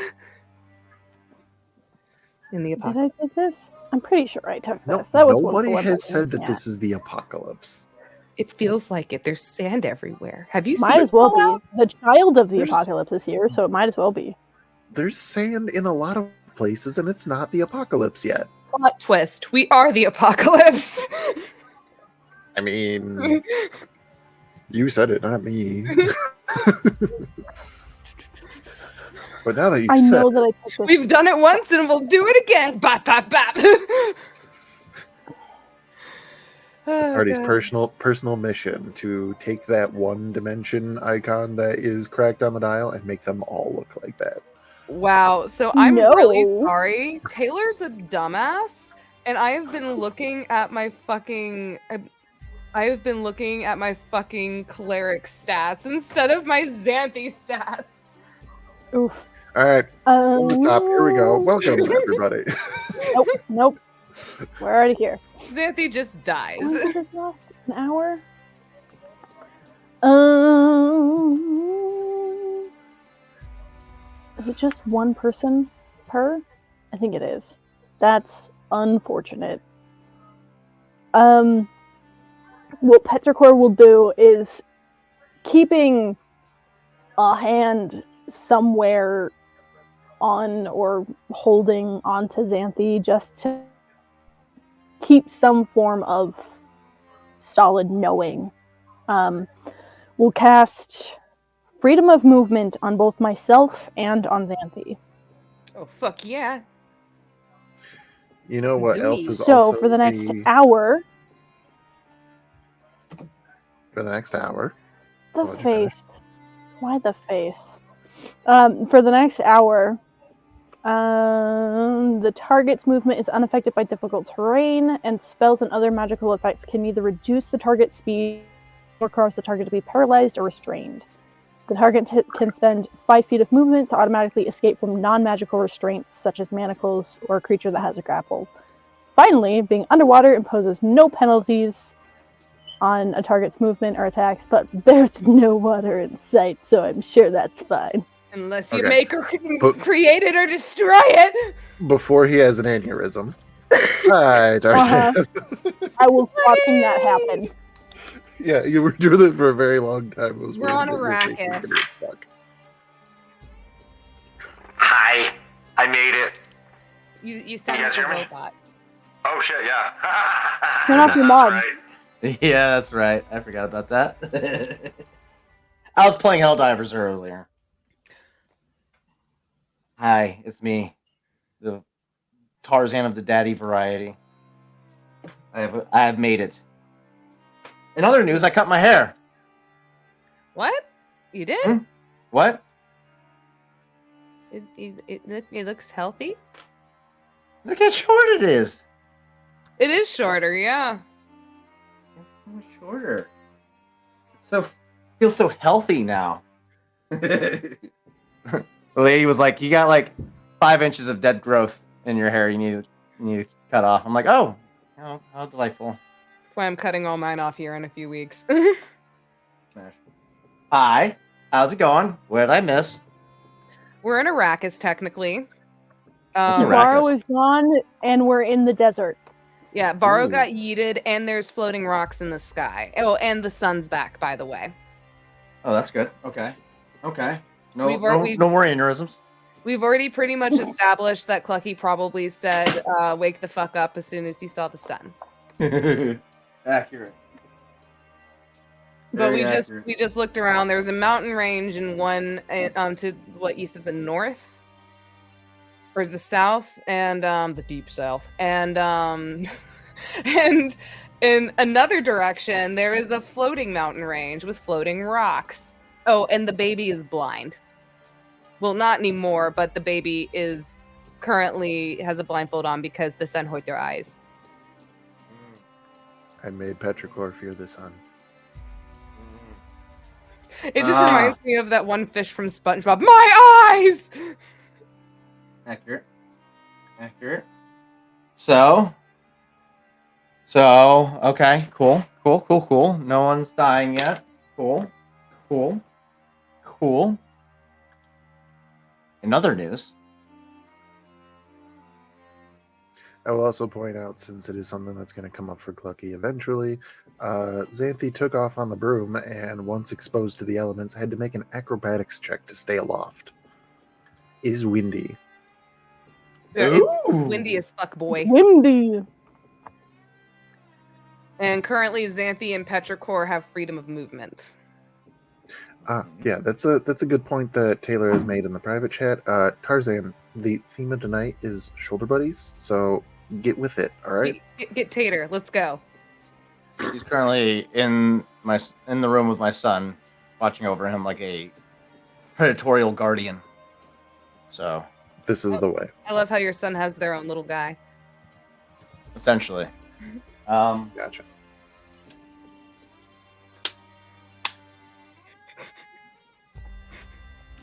in the Did apocalypse. I take this? I'm pretty sure I took No, this. That was nobody one has said that this is the apocalypse. It feels like it. There's sand everywhere. Have you Might seen as well it fall out? be. The child of the There's- apocalypse is here, so it might as well be. There's sand in a lot of places, and it's not the apocalypse yet. Plot twist. We are the apocalypse. I mean, you said it, not me. But now that you've I said know it, that I took this. We've done it once and we'll do it again. Bap, bap, bap. Oh, Artie's God. personal mission to take that one dimension icon that is cracked on the dial and make them all look like that. Wow. So I'm really No. sorry. Taylor's a dumbass, and I have been looking at my fucking. I have been looking at my fucking cleric stats instead of my Xanthi stats. Oof. All right, from the top, here we go. Welcome, everybody. Nope. We're already here. Xanthi just dies. How long has it last? An hour? Is it just one person per? I think it is. That's unfortunate. What Petrichor will do is keeping a hand somewhere on or holding onto Xanthi just to keep some form of solid knowing. We'll cast freedom of movement on both myself and on Xanthi. Oh fuck yeah! You know what else is So also for the next hour, the What'd you face. Why the face? For the next hour, the target's movement is unaffected by difficult terrain, and spells and other magical effects can neither reduce the target's speed or cause the target to be paralyzed or restrained. The target can spend 5 feet of movement to automatically escape from non-magical restraints, such as manacles or a creature that has a grapple. Finally, being underwater imposes no penalties on a target's movement or attacks, but there's no water in sight, so I'm sure that's fine. Unless you Okay. make or create it or destroy it. Before he has an aneurysm. Hi, Darcy. I will fucking that happen. Yeah, you were doing it for a very long time. I was We're on worried that your face was Arrakis. gonna get stuck. Hi, I made it. You sound You like guys a hear me? robot. Oh shit, yeah. Turn off your That's mod. right. Yeah, that's right. I forgot about that. I was playing Helldivers earlier. Hi, it's me, the Tarzan of the Daddy variety. I have made it. In other news, I cut my hair. What? You did? Hmm? What? It looks healthy. Look how short it is. It is shorter, yeah. It's so much shorter. Feels so healthy now. The lady was like, "You got like 5 inches of dead growth in your hair. You need to cut off." I'm like, "Oh, how delightful." That's why I'm cutting all mine off here in a few weeks. Smash. Hi, how's it going? What did I miss? We're in Arrakis, technically. What's Um, Arrakis? Tomorrow is gone, and we're in the desert. yeah, Varro Ooh. got yeeted, and there's floating rocks in the sky. Oh, and the sun's back, by the way. Oh, that's good. Okay. No, We've no more aneurysms. We've already pretty much established that Clucky probably said, wake the fuck up as soon as he saw the sun. Accurate. But Very we accurate. just looked around. There was a mountain range in one to what you said, the north or the south, and the deep south, and and in another direction there is a floating mountain range with floating rocks. Oh, and the baby is blind. Well, not anymore, but the baby is currently has a blindfold on because the sun hurt their eyes. I made Petrichor fear the sun. It just reminds me of that one fish from SpongeBob. My eyes! Accurate. So, okay, cool. No one's dying yet. Cool. In other news, I will also point out, since it is something that's going to come up for Clucky eventually, Xanthi took off on the broom and, once exposed to the elements, had to make an acrobatics check to stay aloft. Is windy. It's windy as fuck, boy. Windy. And currently, Xanthi and Petrichor have freedom of movement. Yeah, that's a good point that Taylor has made in the private chat. Tarzan, the theme of tonight is shoulder buddies, so get with it, all right? Get Tater. Let's go. he's currently in the room with my son, watching over him like a predatorial guardian. So This is the way. I love how your son has their own little guy. essentially, Gotcha.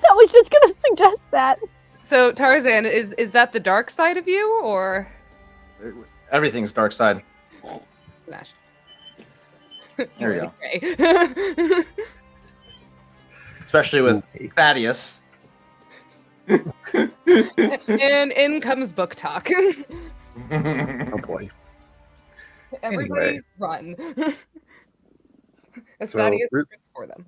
I was just gonna suggest that. So Tarzan, is that the dark side of you, or everything's dark side. smash? There you go. Gray. Especially with Okay. Thaddeus. And in comes book talk. Oh boy. Everybody Anyway. run. As So, Thaddeus scripts for them.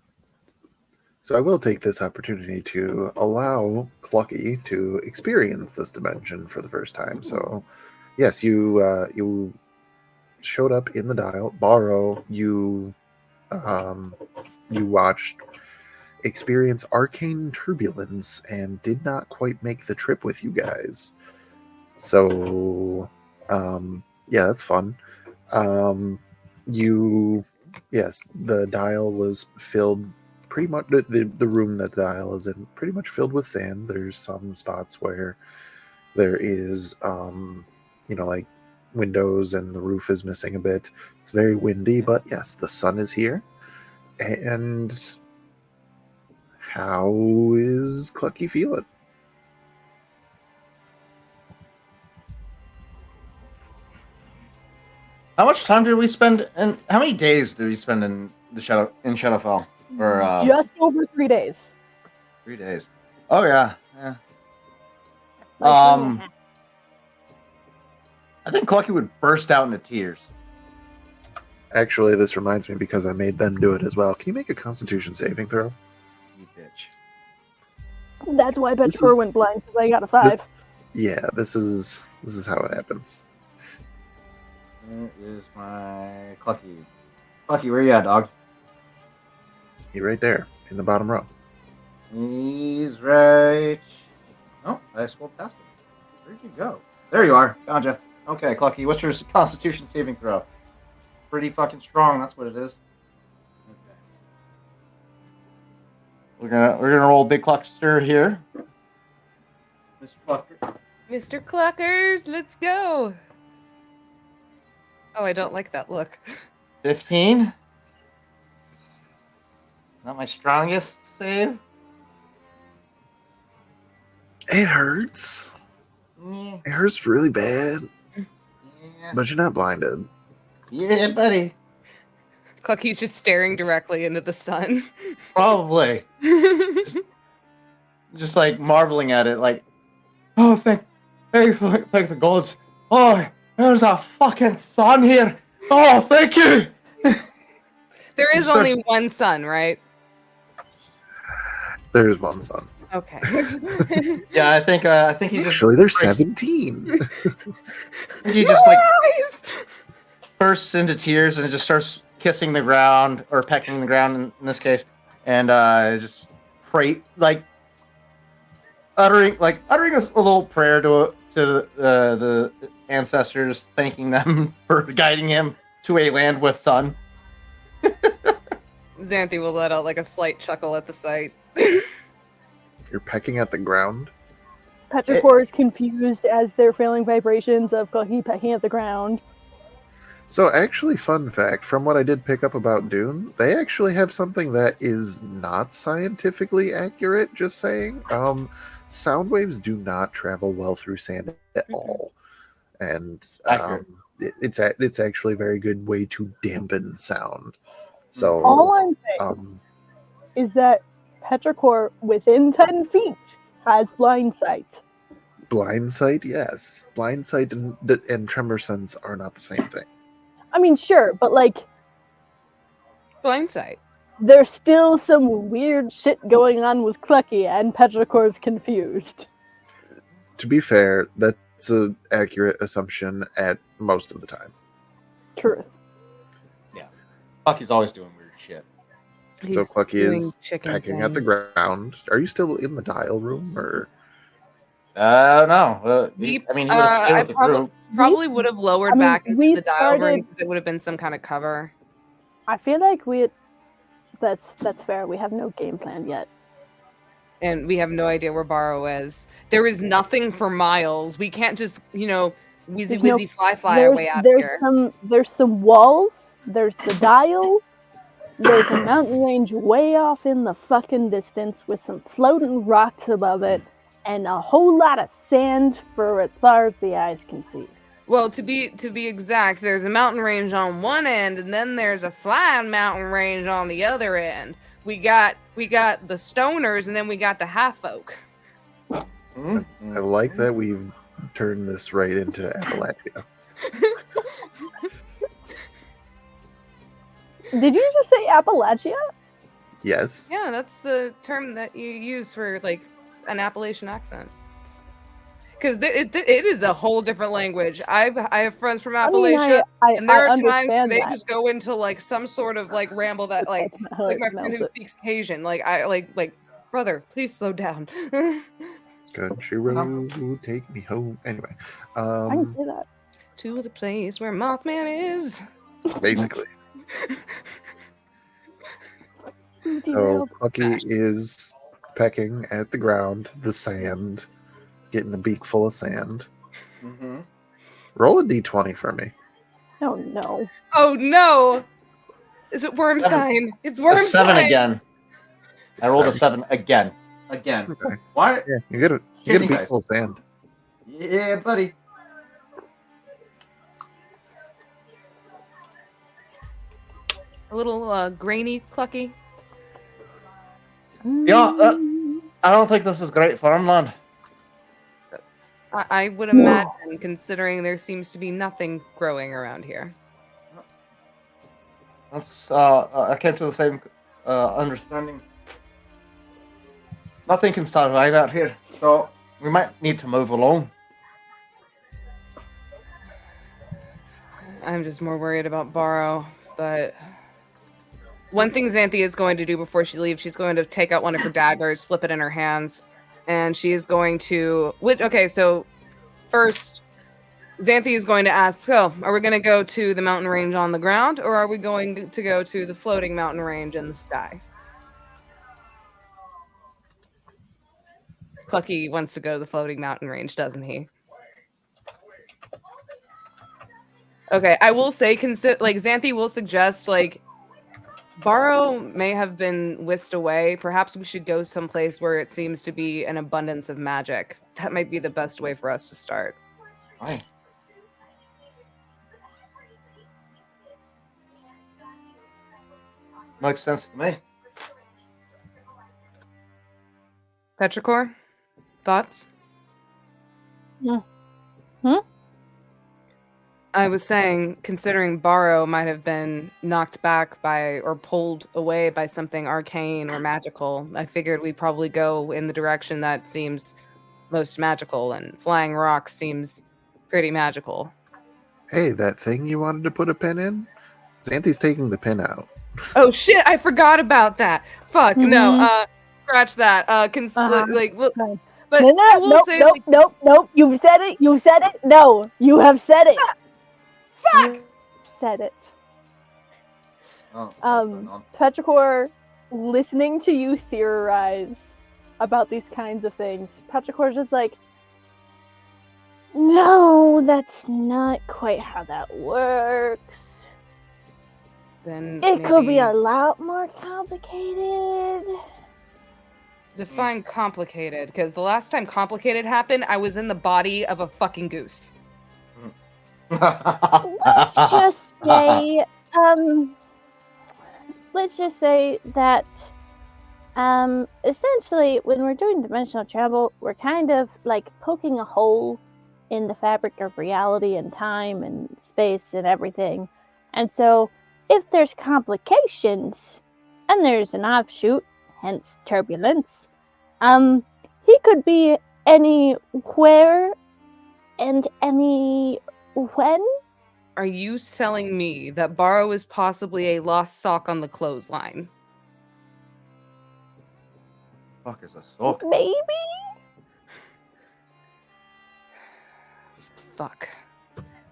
So I will take this opportunity to allow Clucky to experience this dimension for the first time. So, yes, you showed up in the dial. Borrow, you watched experience arcane turbulence and did not quite make the trip with you guys. So, yeah, that's fun. Yes, the dial was filled. Pretty much the room that the dial is in, pretty much filled with sand. There's some spots where there is, like windows and the roof is missing a bit. It's very windy, but yes, the sun is here. And how is Clucky feeling? How much time did we spend, and how many days did we spend in Shadowfell? Or Just over 3 days. 3 days. Oh yeah. Like, I think Clucky would burst out into tears. Actually, this reminds me because I made them do it as well. Can you make a Constitution saving throw? You bitch. that's why This Petrichor is- went blind, because I got a 5. Yeah, this is how it happens. Where is my Clucky? Clucky, where you at, dog? You're right there in the bottom row. He's right. Oh, I scrolled past him. Where'd you go? There you are. Gotcha. Okay, Clucky, what's your Constitution saving throw? Pretty fucking strong. That's what it is. Okay. We're gonna roll big cluster here. Mr. Clucker. Mr. Cluckers, let's go. Oh, I don't like that look. 15. Not my strongest save. It hurts. Yeah, It hurts really bad, yeah, but you're not blinded. yeah, buddy. Clucky's just staring directly into the sun. Probably. Just like marveling at it, like, oh, thank the gods. Oh, there's a fucking sun here. Oh, thank you. There is Sir- only one sun, right? There's one son. Okay. Yeah, I think he just Actually, there's breaks- 17. he just like Guys! bursts into tears and just starts kissing the ground or pecking the ground in this case, and just pray uttering a little prayer to the ancestors, thanking them for guiding him to a land with sun. Xanthi will let out like a slight chuckle at the sight. You're pecking at the ground? Petrichor is confused as they're feeling vibrations of Clucky pecking at the ground. So actually, fun fact, from what I did pick up about Dune, they actually have something that is not scientifically accurate, just saying. Sound waves do not travel well through sand at all. And it's actually a very good way to dampen sound. So All I'm saying is that Petrichor within 10 feet has blind sight. blind sight, yes. Blind sight and tremor sense are not the same thing. I mean, sure, but like, Blind sight. there's still some weird shit going on with Clucky, and Petrichor's confused. To be fair, that's an accurate assumption at most of the time. Truth. Clucky's always doing weird shit. So Clucky doing is chicken pecking at the things. ground. Are you still in the dial room, or No. We- he would have stayed I with the group. Probably would have lowered I mean, back into we the dial room started- because it would have been some kind of cover. I feel like that's fair. We have no game plan yet. And we have no idea where Barrow is. There is nothing for miles. We can't just, wheezy There's no- wizzy fly our way out of here. There's some walls. There's the dial. There's a mountain range way off in the fucking distance with some floating rocks above it, and a whole lot of sand for as far as the eyes can see. Well, to be exact, there's a mountain range on one end, and then there's a flying mountain range on the other end. We got the stoners, and then we got the half folk. Mhm. I like that we've turned this right into Appalachia. Did you just say Appalachia? Yes. Yeah, that's the term that you use for like an Appalachian accent. Because it is a whole different language. I have friends from Appalachia, and there are times where understand they that. just go into like some sort of like ramble that like That's not it's how like it my friend smells who it. speaks Cajun. Like I like brother, please slow down. Country road, take me home. Anyway, I can say that. To the place where Mothman is. basically. So Derailed. Clucky is pecking at the ground, the sand, getting a beak full of sand. Mhm. Roll a d20 for me. Oh no. Oh no! Is it worm 7. sign? It's worm A 7 sign. again. It's I rolled a seven. 7 again. Again. Okay. Why? Yeah, you get a Kidney beak guys. full of sand. Yeah, buddy. A little grainy, clucky. Yeah, I don't think this is great farmland. I would No. imagine, considering there seems to be nothing growing around here. That's I came to the same understanding. Nothing can survive out here, so we might need to move along. I'm just more worried about Barrow, but one thing Xanthi is going to do before she leaves, she's going to take out one of her daggers, flip it in her hands, and she is going to. Okay, so first, Xanthi is going to ask, so are we going to go to the mountain range on the ground, or are we going to go to the floating mountain range in the sky? Clucky wants to go to the floating mountain range, doesn't he? Okay, I will say, Xanthi will suggest, Barrow may have been whisked away. Perhaps we should go someplace where it seems to be an abundance of magic. That might be the best way for us to start. Fine. Makes sense to me. Petrichor, thoughts? Hmm? I was saying, considering Barrow might have been knocked back by or pulled away by something arcane or magical, I figured we'd probably go in the direction that seems most magical, and flying rocks seems pretty magical. Hey, that thing you wanted to put a pin in? Xanthi's taking the pin out. Oh shit! I forgot about that. Fuck no. Scratch that. Like, well, Fine. but No, I will say, like, nope. You've said it. You said it. No, you have said it. fuck. You said it. Oh, what's going on? Petrichor, listening to you theorize about these kinds of things, Petrichor's just like, no, that's not quite how that works. Then It could be maybe a lot more complicated. define complicated, because the last time complicated happened, I was in the body of a fucking goose. Let's just say, let's just say that, essentially, when we're doing dimensional travel, we're kind of like poking a hole in the fabric of reality and time and space and everything. And so, if there's complications, and there's an offshoot, hence turbulence, he could be anywhere and any when. Are you telling me that Barrow is possibly a lost sock on the clothesline? Fuck is a sock? Maybe. Fuck.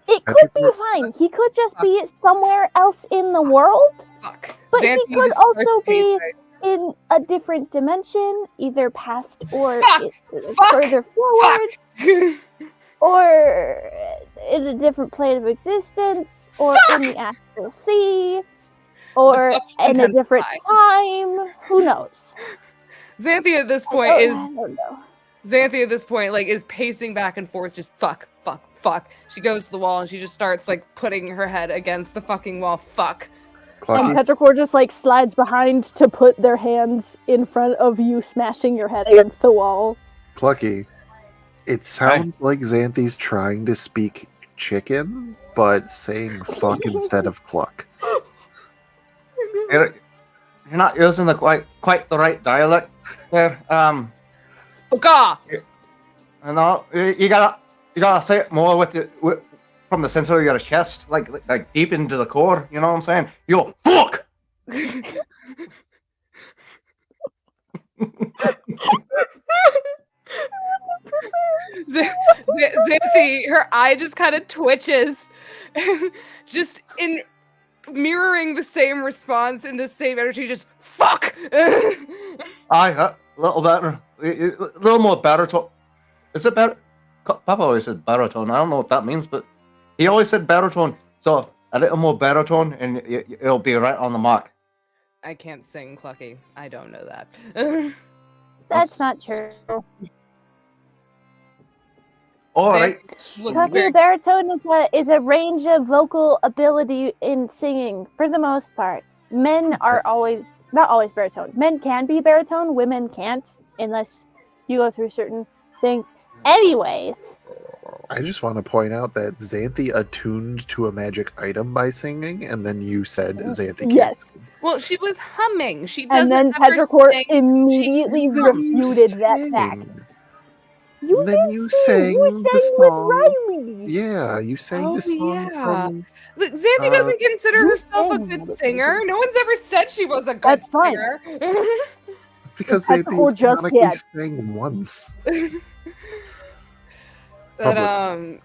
It could be fine. He could just be somewhere else in the world, Fuck. but Xanthi he could just starts also be pacing. in a different dimension, either past or Fuck! Fuck! further forward, Fuck! or in a different plane of existence, or in the astral sea, or fuck's in a different intensifying? time. Who knows? Xanthi at this I point don't know. Xanthi at this point, like, is pacing back and forth, just fuck. She goes to the wall and she just starts, like, putting her head against the fucking wall. Fuck. And Clucky, Petrichor just like slides behind to put their hands in front of you, smashing your head against the wall. Clucky. It sounds like Xanthi's trying to speak chicken, but saying fuck instead of cluck. You're not using the quite the right dialect there. Oka! I know you gotta say it more with from the center of your chest, like deep into the core. You know what I'm saying? You go, fuck. Xanthi, her eye just kind of twitches, just in mirroring the same response in the same energy. Just fuck. Aye, a little better, a little more baritone. Is it better? Papa always said baritone. I don't know what that means, but he always said baritone. So a little more baritone, and it'll be right on the mark. I can't sing, Clucky. I don't know that. That's not true. All right. Looks Clucky very- baritone is a range of vocal ability in singing, for the most part. Men are not always baritone. Men can be baritone, women can't, unless you go through certain things. Anyways. I just want to point out that Xanthi attuned to a magic item by singing, and then you said Xanthi can't Yes. sing. Well, she was humming. She doesn't And then ever Petrichor sing. immediately She- refuted that sang. fact. And then you sang You the sang song. with Riley. Yeah, you sang Oh, the song yeah. from. Look, Xanthi doesn't consider you herself a sang good with singer. No one's ever said she was a good That's fine. singer. It's because Petrichor Xanthi's just canonically did. sang once. But Public.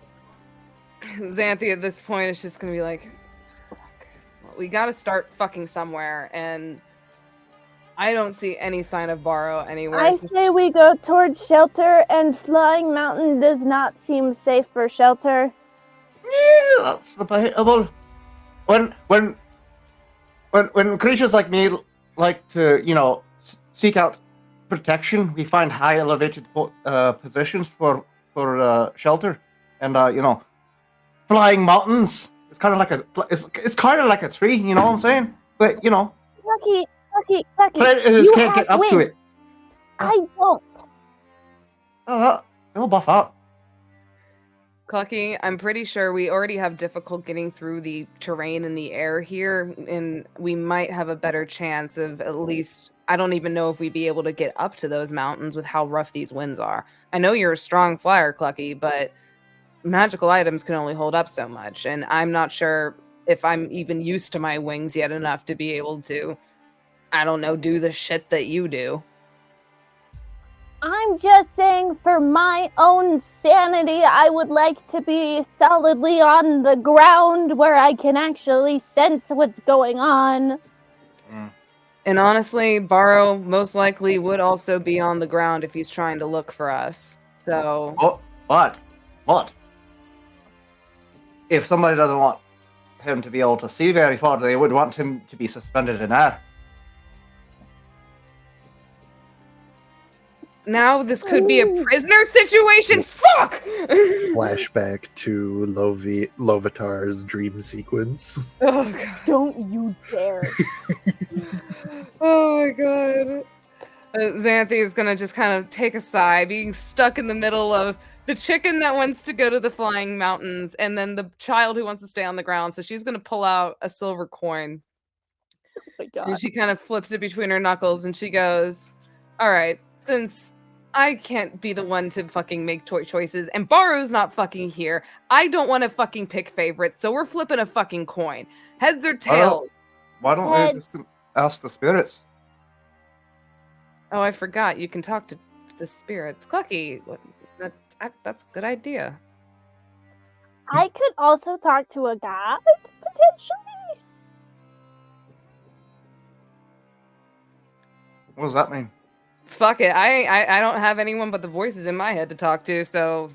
Xanthi at this point is just gonna be like, fuck. Well, we gotta start fucking somewhere, and I don't see any sign of Barrow anywhere. I so say we go towards shelter, and Flying Mountain does not seem safe for shelter. Yeah, that's debatable. When creatures like me like to, seek out protection, we find high elevated positions for shelter, and flying mountains. It's kind of like it's kind of like a tree. You know what I'm saying? But Lucky, predators you can't have get up to wings. it. I don't. They'll buff out. Clucky, I'm pretty sure we already have difficult getting through the terrain in the air here, and we might have a better chance of at least. I don't even know if we'd be able to get up to those mountains with how rough these winds are. I know you're a strong flyer, Clucky, but magical items can only hold up so much, and I'm not sure if I'm even used to my wings yet enough to be able to, I don't know, do the shit that you do. I'm just saying, for my own sanity, I would like to be solidly on the ground where I can actually sense what's going on. And honestly, Barrow most likely would also be on the ground if he's trying to look for us. So, Oh, what? If somebody doesn't want him to be able to see very far, they would want him to be suspended in air. now this could be a prisoner situation. Fuck! Flashback to Lovitar's dream sequence. Oh god. Don't you dare. Oh my god. Xanthi is gonna just kind of take a sigh, being stuck in the middle of the chicken that wants to go to the flying mountains and then the child who wants to stay on the ground. So she's gonna pull out a silver coin. Oh my god. And she kind of flips it between her knuckles and she goes, all right, since I can't be the one to fucking make choices and Barrow's not fucking here, I don't want to fucking pick favorites, so we're flipping a fucking coin. Heads or tails? Why don't we just ask the spirits? Oh, I forgot. You can talk to the spirits. Clucky, that's a good idea. I could also talk to a god, potentially. What does that mean? Fuck it. I don't have anyone but the voices in my head to talk to, so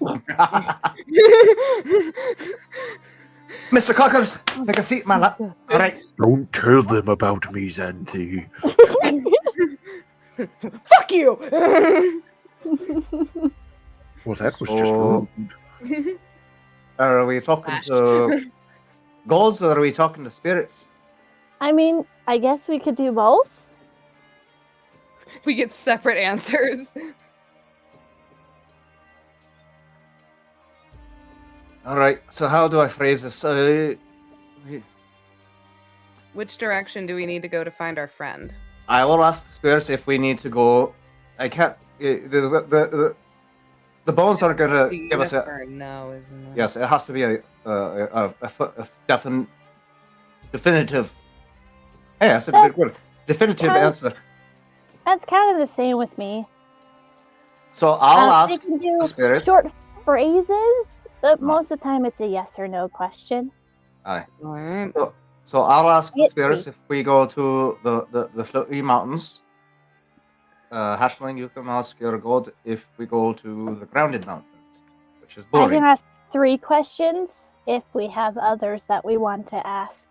Mr. Cockers, take a seat, man. All right. Don't tell them about me, Xanthi. fuck you. Well, that was just rude. Are we talking to gods or are we talking to spirits? I mean, I guess we could do both. We get separate answers. All right. So how do I phrase this? Which direction do we need to go to find our friend? I will ask the spirits if we need to go. I can't. The bones aren't going to give us yes a or no, isn't it? Yes, it has to be a definitive. Hey, that's a big word. Definitive answer. That's kind of the same with me. So I'll They ask can do the spirits. short phrases, but most of the time it's a yes or no question. Aye. All right. So I'll ask the Yes, spirits please. if we go to the floaty mountains. Hatchling, you can ask your god if we go to the grounded mountains, which is I boring. can ask 3 questions if we have others that we want to ask.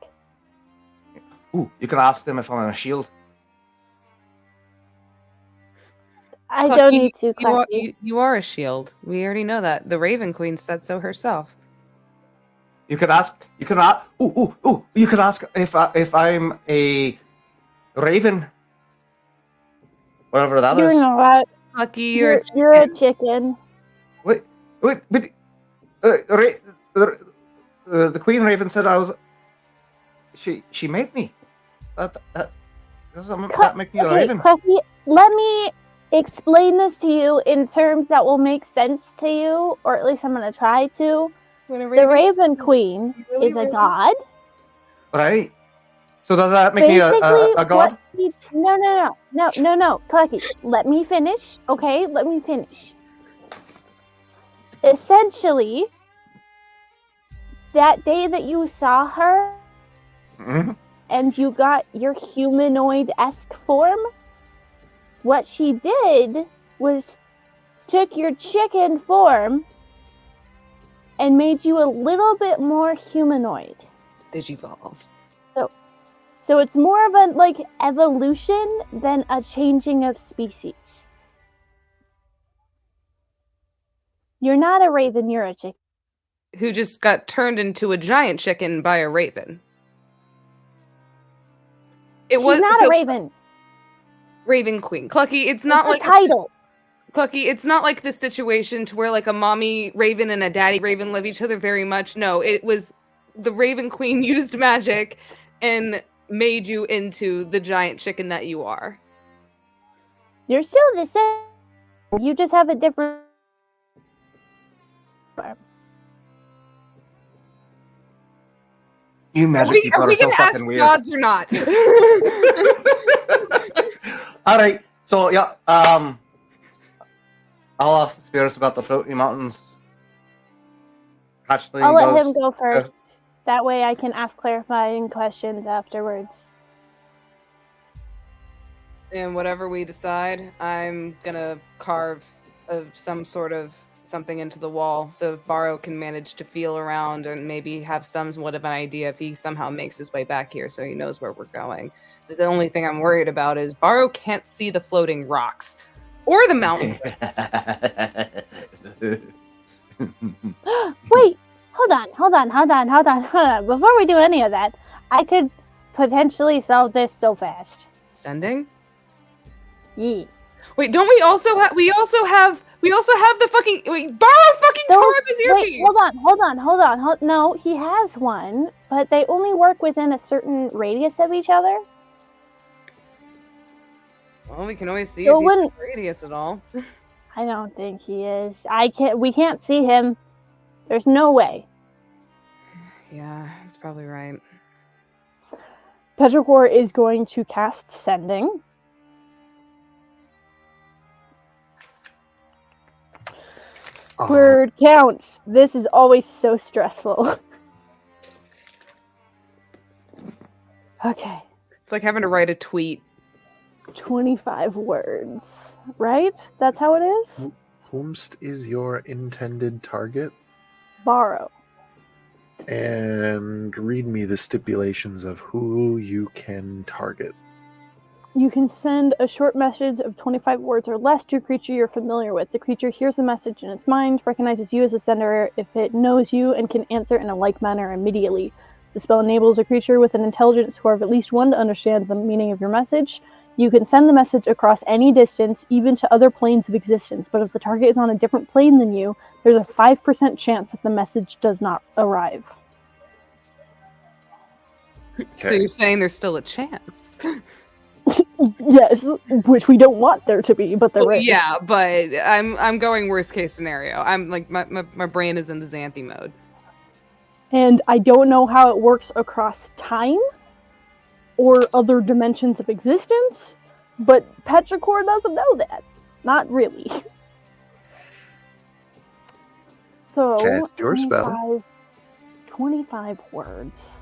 Ooh, you can ask them if I'm a shield. I Clucky, don't need to, Clucky. you are a shield. We already know that. The Raven Queen said so herself. You can ask. You can ask. Ooh. You can ask if I'm a raven. Whatever that You're is. not. Lucky You're a chicken. Wait. The Queen Raven said I was. She made me. That make me a Okay, raven. Clucky, let me explain this to you in terms that will make sense to you, or at least I'm going to try to. The Raven Queen is a god. Right. So does that make me a god? No, Clucky, let me finish. Okay, let me finish. Essentially, that day that you saw her Mhm. and you got your humanoid-esque form, what she did was took your chicken form and made you a little bit more humanoid. Digivolve. So it's more of a evolution than a changing of species. You're not a raven, you're a chicken. Who just got turned into a giant chicken by a raven. She's not a raven. Raven Queen. Clucky, it's not It's like a title. Clucky, it's not like this situation to where like a mommy raven and a daddy raven love each other very much. No, it was the Raven Queen used magic and made you into the giant chicken that you are. You're still the same. You just have a different form. You Are magic we people are so gonna ask fucking weird. gods or not? All right, so yeah, I'll ask the spirits about the floating mountains. Hatchling I'll let does. him go first. That way I can ask clarifying questions afterwards. And whatever we decide, I'm gonna carve some sort of something into the wall, so if Barrow can manage to feel around and maybe have somewhat of an idea if he somehow makes his way back here, so he knows where we're going. The only thing I'm worried about is Barrow can't see the floating rocks or the mountain. Wait, hold on. Before we do any of that, I could potentially solve this so fast. Sending? Yeah. Wait, don't we also have the fucking Barrow fucking tore up his earpiece. Wait, hold on. No, he has one, but they only work within a certain radius of each other. Well, we can always see So if he's in radius at all. I don't think he is. We can't see him. There's no way. Yeah, that's probably right. Petrichor is going to cast Sending. Word count. This is always so stressful. Okay. It's like having to write a tweet. 25 words, right? That's how it is? Whomst is your intended target? Borrow. And read me the stipulations of who you can target. You can send a short message of 25 words or less to a creature you're familiar with. The creature hears the message in its mind, recognizes you as a sender if it knows you, and can answer in a like manner immediately. The spell enables a creature with an intelligence score of at least 1 to understand the meaning of your message. You can send the message across any distance, even to other planes of existence, but if the target is on a different plane than you, there's a 5% chance that the message does not arrive. So you're saying there's still a chance? Yes, which we don't want there to be, but there is. Yeah, but I'm going worst case scenario. I'm like my brain is in the Xanthi mode. And I don't know how it works across time or other dimensions of existence, but Petrichor doesn't know that. Not really. So, Cast your spell. 25 words.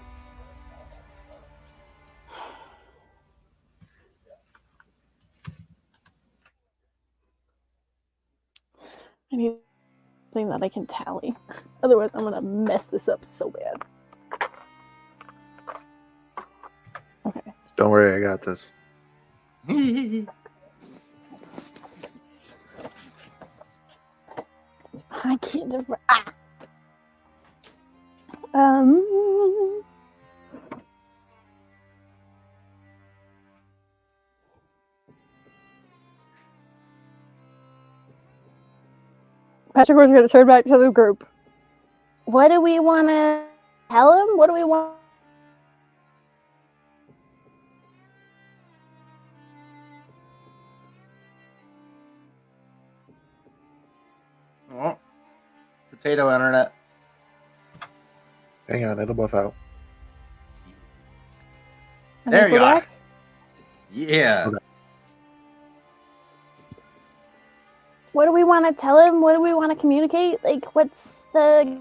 I need something that I can tally. Otherwise, I'm gonna mess this up so bad. Okay. Don't worry, I got this. I can't. Um. Patrick was going to turn back to the group. What do we want to tell him? What do we want? Oh, potato internet. Hang on, it'll buff out. There you are. Back? Yeah. Okay. What do we want to tell him? What do we want to communicate? Like, what's the...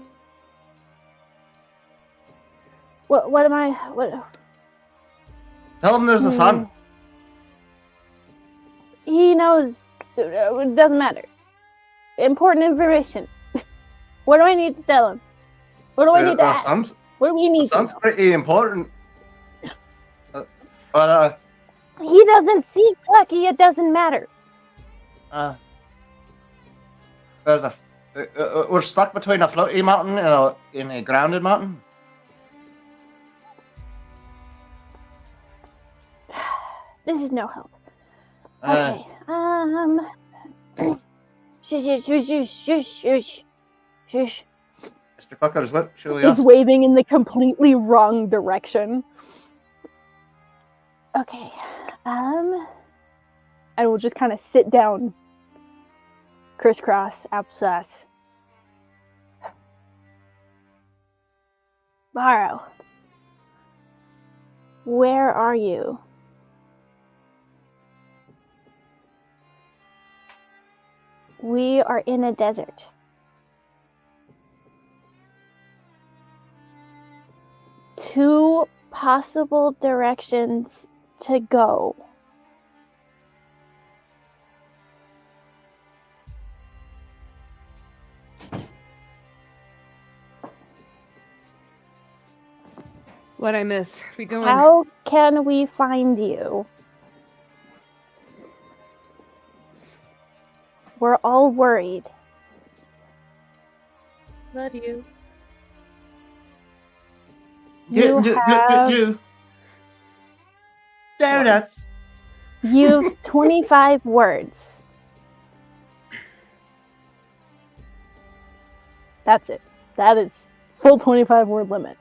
What am I... What... Tell him there's a sun. He knows. It doesn't matter. Important information. What do I need to tell him? What do I need to ask? What do we need The sun's to know? pretty important. But, He doesn't see Clucky. It doesn't matter. there's a... we're stuck between a floaty mountain and a grounded mountain. This is no help. Okay. Shush. Mr. Clucker's what? Surely He's us. waving in the completely wrong direction. Okay. And we'll just kind of sit down, crisscross, abscess. Borrow. Where are you? We are in a desert. Two possible directions to go. What I miss? We going? How can we find you? We're all worried. Love you. You have Donuts. you've 25 words. That's it. That is full 25 word limit.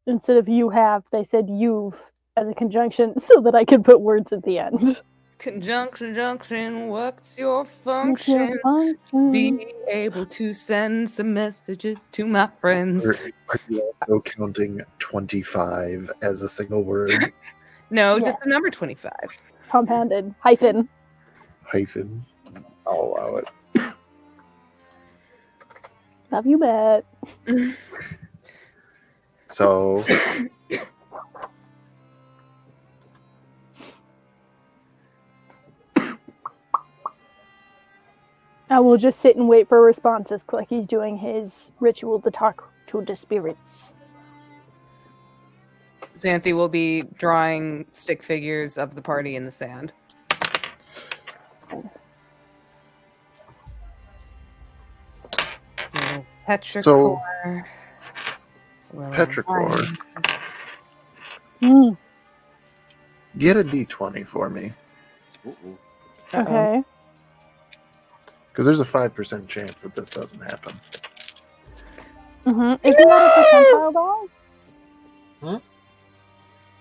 Instead of you have, they said you've as a conjunction so that I could put words at the end. Conjunction, what's your function? Be able to send some messages to my friends. Are you also counting 25 as a single word? No, Yeah. just the number 25. Compounded. Hyphen. Hyphen. I'll allow it. Love you, Matt. So I will just sit and wait for responses. Clecky's doing his ritual to talk to the spirits. Xanthi will be drawing stick figures of the party in the sand. Petrichor. Petrichor, Mm, get a d20 for me, Ooh. okay. because there's a 5% chance that this doesn't happen. Mm-hmm. Isn't that a percentile die? Hmm?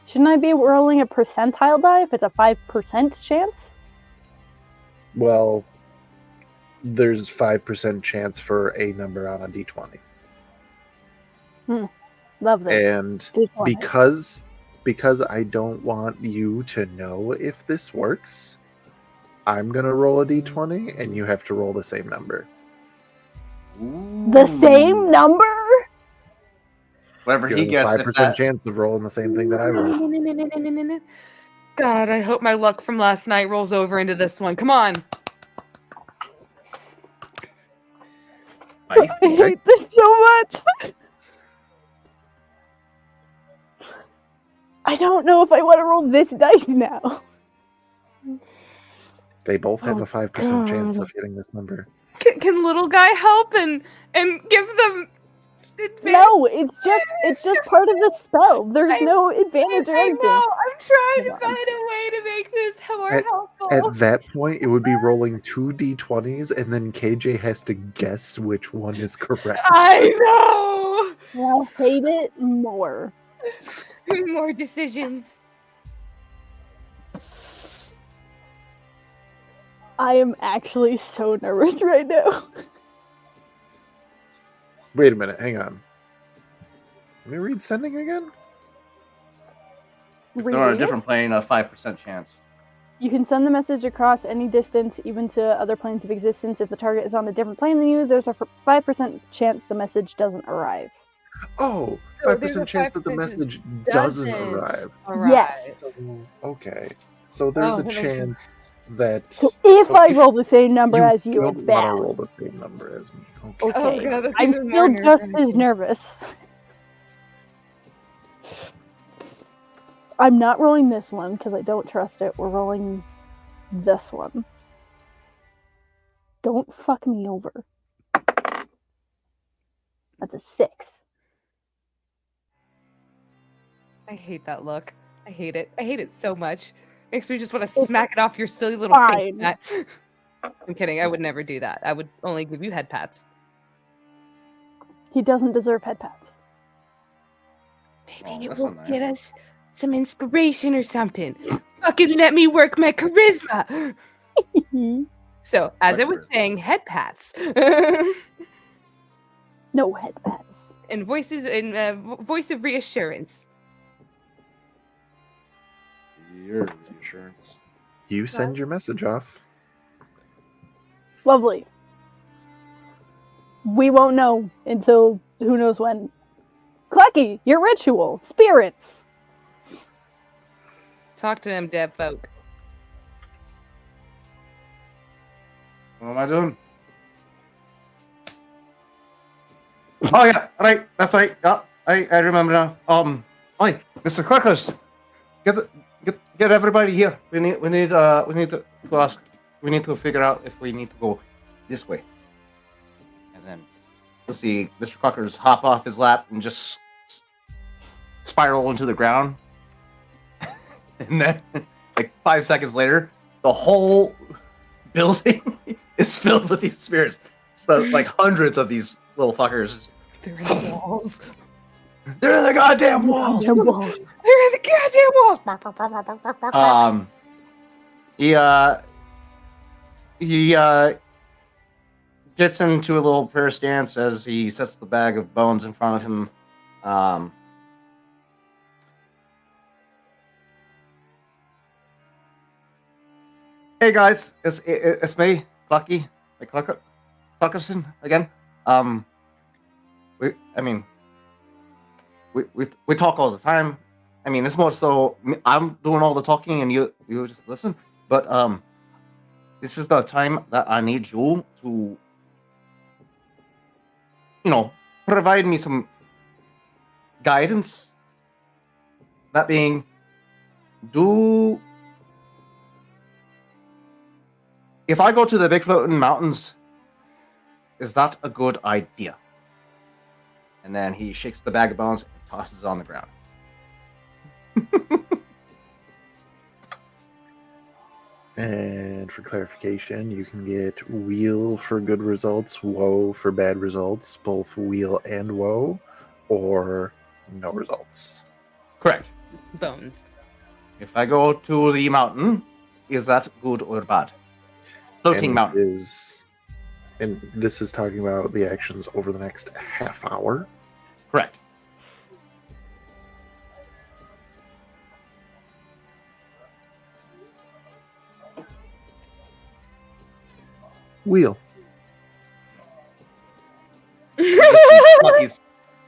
Shouldn't I be rolling a percentile die if it's a 5% chance? Well, there's 5% chance for a number on a d20. Love this. And D20. because I don't want you to know if this works, I'm gonna roll a d20 and you have to roll the same number. The same number? Whatever You he have a gets, 5% chance of rolling the same thing that I rolled. God, I hope my luck from last night rolls over into this one. Come on. I hate this so much. I don't know if I want to roll this dice now. They both have Oh, a 5% chance God. of hitting this number. Can little guy help and give them advantage? No, it's just part of the spell. There's no advantage or I anything. know. I'm trying to Hold on. find a way to make this more helpful. At that point, it would be rolling 2 d20s, and then KJ has to guess which one is correct. I know. I hate it more. More decisions. I am actually so nervous right now. Wait a minute, hang on. Let me read sending again? If they're on a different plane, a 5% chance. You can send the message across any distance, even to other planes of existence. If the target is on a different plane than you, there's a 5% chance the message doesn't arrive. Oh, So there's a 5% chance that the 5% message doesn't arrive. Yes. So, okay. So there's a that makes chance that... So if I roll the same number as you, don't it's want bad. to roll the same number as me. Okay. Okay. Oh, God, that's I'm even more still just nerve-wracking. as nervous. I'm not rolling this one because I don't trust it. We're rolling this one. Don't fuck me over. That's a 6. I hate that look. I hate it. I hate it so much. Makes me just want to It's smack it off your silly little face. fine. Matt. I'm kidding. I would never do that. I would only give you head pats. He doesn't deserve head pats. Maybe it that's will not get nice. us some inspiration or something. Fucking let me work my charisma. So, as I was Charisma. saying, head pats. No headpats. And voices and voice of reassurance. Your reassurance. You send your message off. Lovely. We won't know until who knows when. Clucky, your ritual. Spirits. Talk to them, dead folk. What am I doing? Oh yeah, right. That's right. Yeah, I remember now. Mike, Mr. Clickers, get everybody here. We need to ask. We need to figure out if we need to go this way. And then you'll see Mr. Clickers hop off his lap and just spiral into the ground. And then, like 5 seconds later, the whole building is filled with these spirits. So, like hundreds of these little fuckers. They're in the walls. They're in the goddamn walls. They're in the goddamn walls. He gets into a little prayer stance as he sets the bag of bones in front of him. Hey guys, it's me, Clucky, Cluckerson again. We talk all the time. I mean, it's more so I'm doing all the talking and you just listen. But this is the time that I need you to, provide me some guidance. That being, if I go to the Big Floating Mountains, is that a good idea? And then he shakes the bag of bones and tosses it on the ground. And for clarification, you can get wheel for good results, woe for bad results, both wheel and woe, or no results. Correct. Bones. If I go to the mountain, is that good or bad? Floating mountain. This is talking about the actions over the next half hour. Correct. Wheel. You just see Lucky's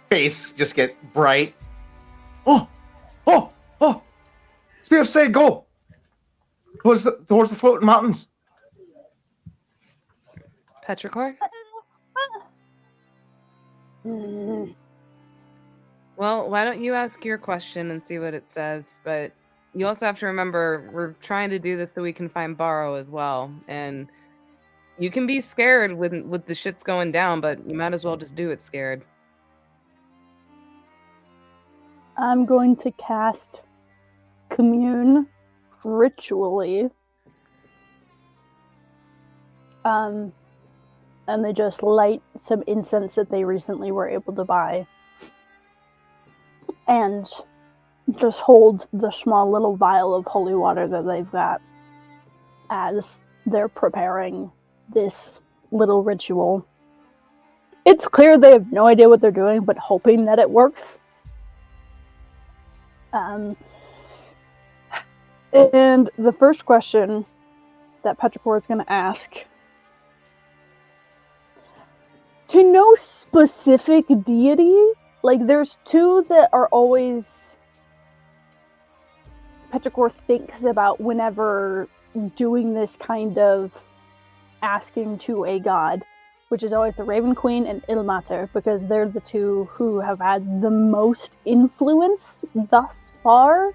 face just get bright. Oh! Spirit say go! Towards the floating mountains. Petrichor? Well, why don't you ask your question and see what it says? But you also have to remember we're trying to do this so we can find Borrow as well. And you can be scared with the shit's going down, but you might as well just do it scared. I'm going to cast Commune ritually. And they just light some incense that they recently were able to buy. And just hold the small little vial of holy water that they've got as they're preparing this little ritual. It's clear they have no idea what they're doing, but hoping that it works. And the first question that Petrichor is going to ask, to no specific deity, like there's two that are always Petrichor thinks about whenever doing this kind of asking to a god, which is always the Raven Queen and Ilmater, because they're the two who have had the most influence thus far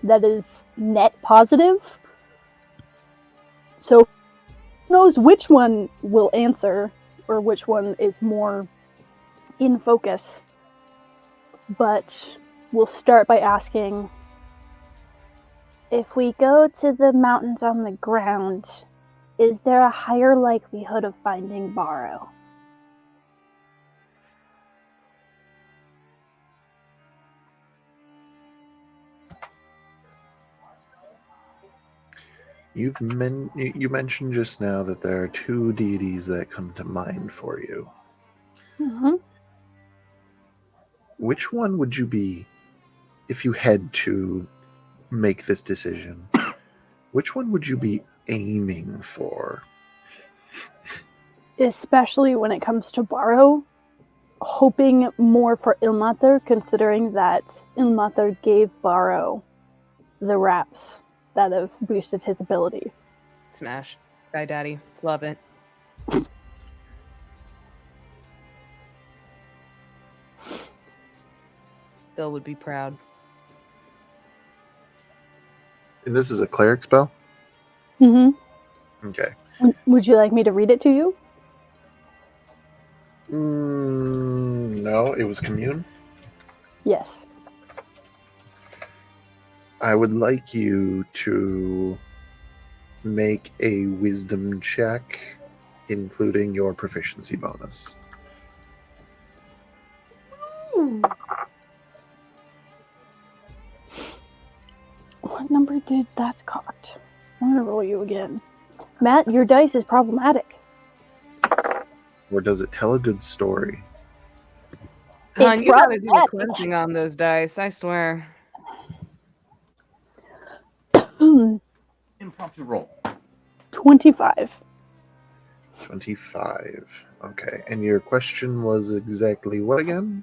that is net positive. So who knows which one will answer or which one is more in focus. But we'll start by asking, if we go to the mountains on the ground, is there a higher likelihood of finding Borrow? You mentioned just now that there are two deities that come to mind for you. Mm-hmm. Which one would you be, if you had to make this decision, which one would you be aiming for? Especially when it comes to Baro, hoping more for Ilmater, considering that Ilmater gave Baro the raps that have boosted his ability. Smash. Sky Daddy. Love it. Bill would be proud. And this is a cleric spell? Mm-hmm. Okay. Would you like me to read it to you? No, it was commune. Yes. I would like you to make a wisdom check, including your proficiency bonus. What number did that's cocked? I'm gonna roll you again. Matt, your dice is problematic. Or does it tell a good story? Hun, It's you gotta do a problematic. cleansing on those dice, I swear. Impromptu roll. 25. 25. Okay. And your question was exactly what again?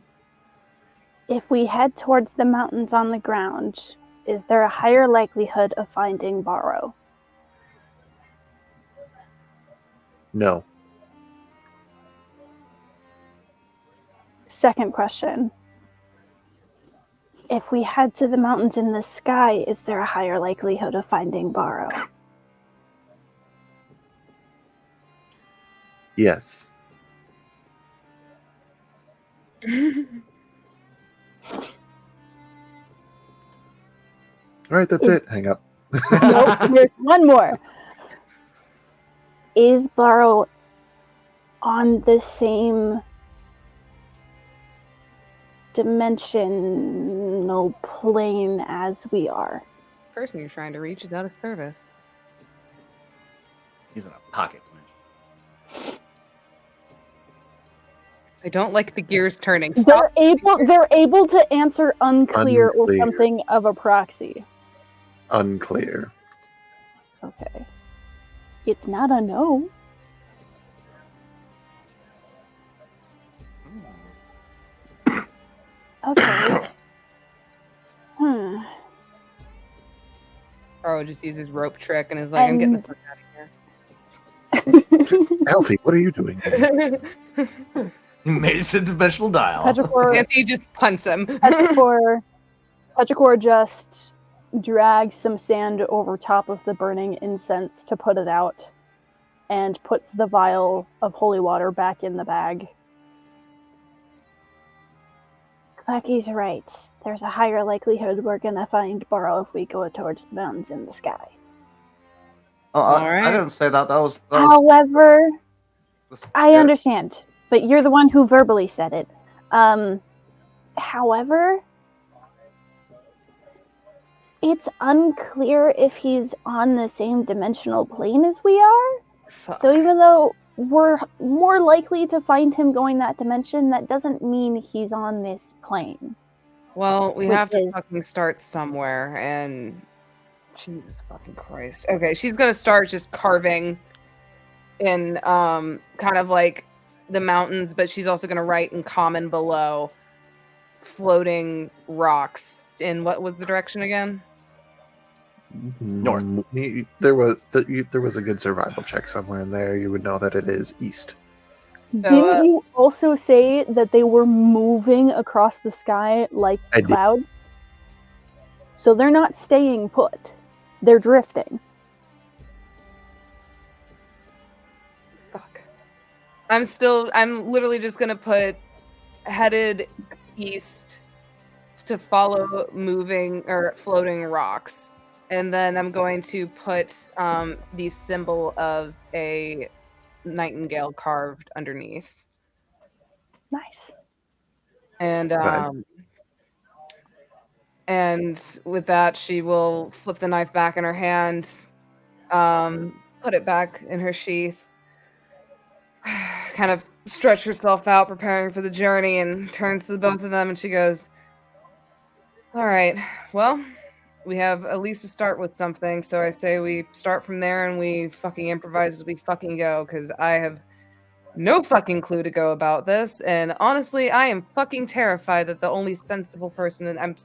If we head towards the mountains on the ground, is there a higher likelihood of finding Baro? No. Second question. If we head to the mountains in the sky, is there a higher likelihood of finding Baro? Yes. All right, that's it. Hang up. Nope, there's one more. Is Baro on the same dimensional plane as we are? Person you're trying to reach is out of service. He's in a pocket winch. I don't like the gears turning. Stop. They're able to answer unclear or Unclear. something of a proxy. Unclear. Okay. It's not a no. Okay. Bro just uses rope trick and is like, I'm getting the fuck out of here. Alfie, what are you doing here? He made it to dimensional dial. Anthony just punts him. Petrichor just drags some sand over top of the burning incense to put it out and puts the vial of holy water back in the bag. Clacky's right. There's a higher likelihood we're gonna find Baro if we go towards the mountains in the sky. Oh, All right. I didn't say that. That was However, I yeah. understand, but you're the one who verbally said it. However, it's unclear if he's on the same dimensional plane as we are. Fuck. So even though we're more likely to find him going that dimension, that doesn't mean he's on this plane. Well, we Which have to is- fucking start somewhere, and Jesus fucking Christ. Okay, she's gonna start just carving in kind of like the mountains, but she's also gonna write in common below floating rocks. In what was the direction again? North. There was a good survival check somewhere in there. You would know that it is east. So, Didn't you also say that they were moving across the sky like I did. clouds? So they're not staying put. They're drifting. Fuck. I'm literally just gonna put headed east to follow moving or floating rocks. And then I'm going to put the symbol of a nightingale carved underneath. Nice. And with that, she will flip the knife back in her hand, put it back in her sheath, kind of stretch herself out, preparing for the journey, and turns to the both of them and she goes, all right, well, we have at least to start with something, so I say we start from there and we fucking improvise as we fucking go, because I have no fucking clue to go about this, and honestly, I am fucking terrified that the only sensible person, and I'm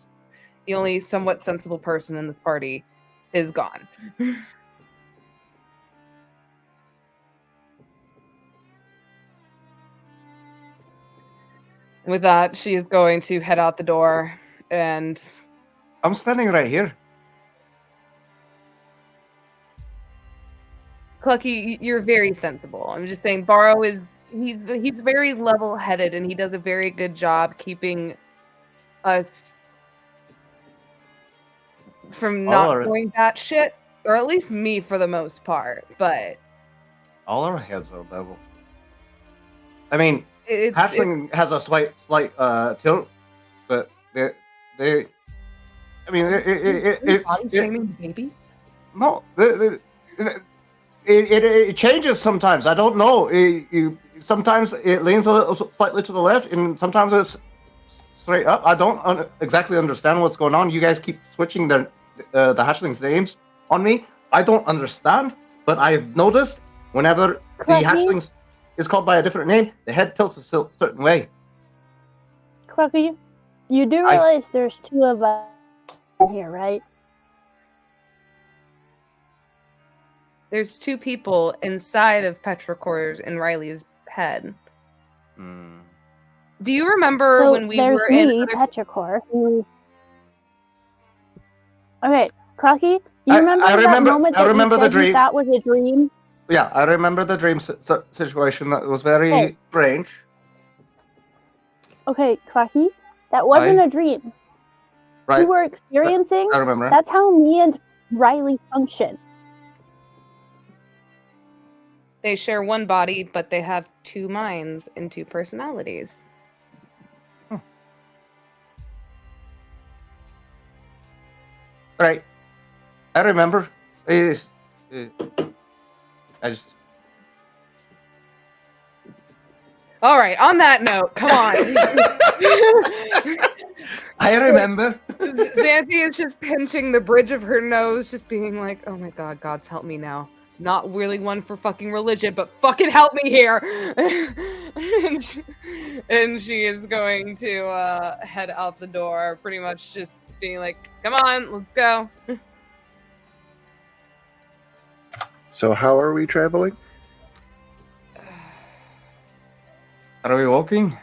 the only somewhat sensible person in this party, is gone. With that, she is going to head out the door, and I'm standing right here. Clucky, you're very sensible. I'm just saying, Borrow he's very level-headed, and he does a very good job keeping us from not going batshit, or at least me for the most part. But all our heads are level. I mean, it's Hatchling has a slight tilt, but they. I mean, it's body shaming the baby. No, it changes sometimes. I don't know. Sometimes it leans a little slightly to the left, and sometimes it's straight up. I don't exactly understand what's going on. You guys keep switching the hatchlings' names on me. I don't understand, but I've noticed whenever the hatchlings is called by a different name, the head tilts a certain way. Clucky, you do realize there's two of us here, right? There's two people inside of Petrichor's and Riley's head. Do you remember when we were in Petrichor, who... Okay, Clucky, you remember that moment that you said you thought was a dream? Yeah, I remember the dream situation. That was very strange. Okay, Clucky, that wasn't a dream. Right. You were experiencing. I remember. That's how me and Riley function. They share one body, but they have two minds and two personalities. Right. I remember. I just... All right, on that note, come on. I remember. Xanthi is just pinching the bridge of her nose, just being like, oh my god, God's help me now. Not really one for fucking religion, but fucking help me here. and she is going to head out the door, pretty much just being like, come on, let's go. So how are we traveling? Are we walking?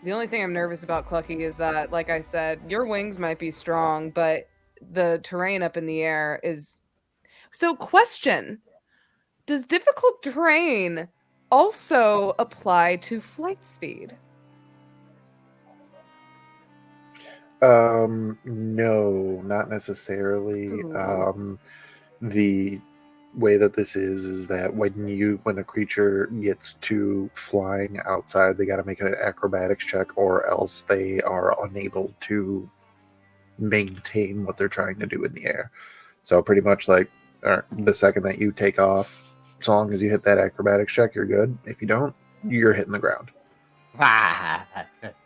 The only thing I'm nervous about, Clucky, is that, like I said, your wings might be strong, but the terrain up in the air is... So, question. Does difficult terrain also apply to flight speed? No, not necessarily. The way that this is that when a creature gets to flying outside, they got to make an acrobatics check, or else they are unable to maintain what they're trying to do in the air. So pretty much like the second that you take off, as long as you hit that acrobatics check, you're good. If you don't, you're hitting the ground.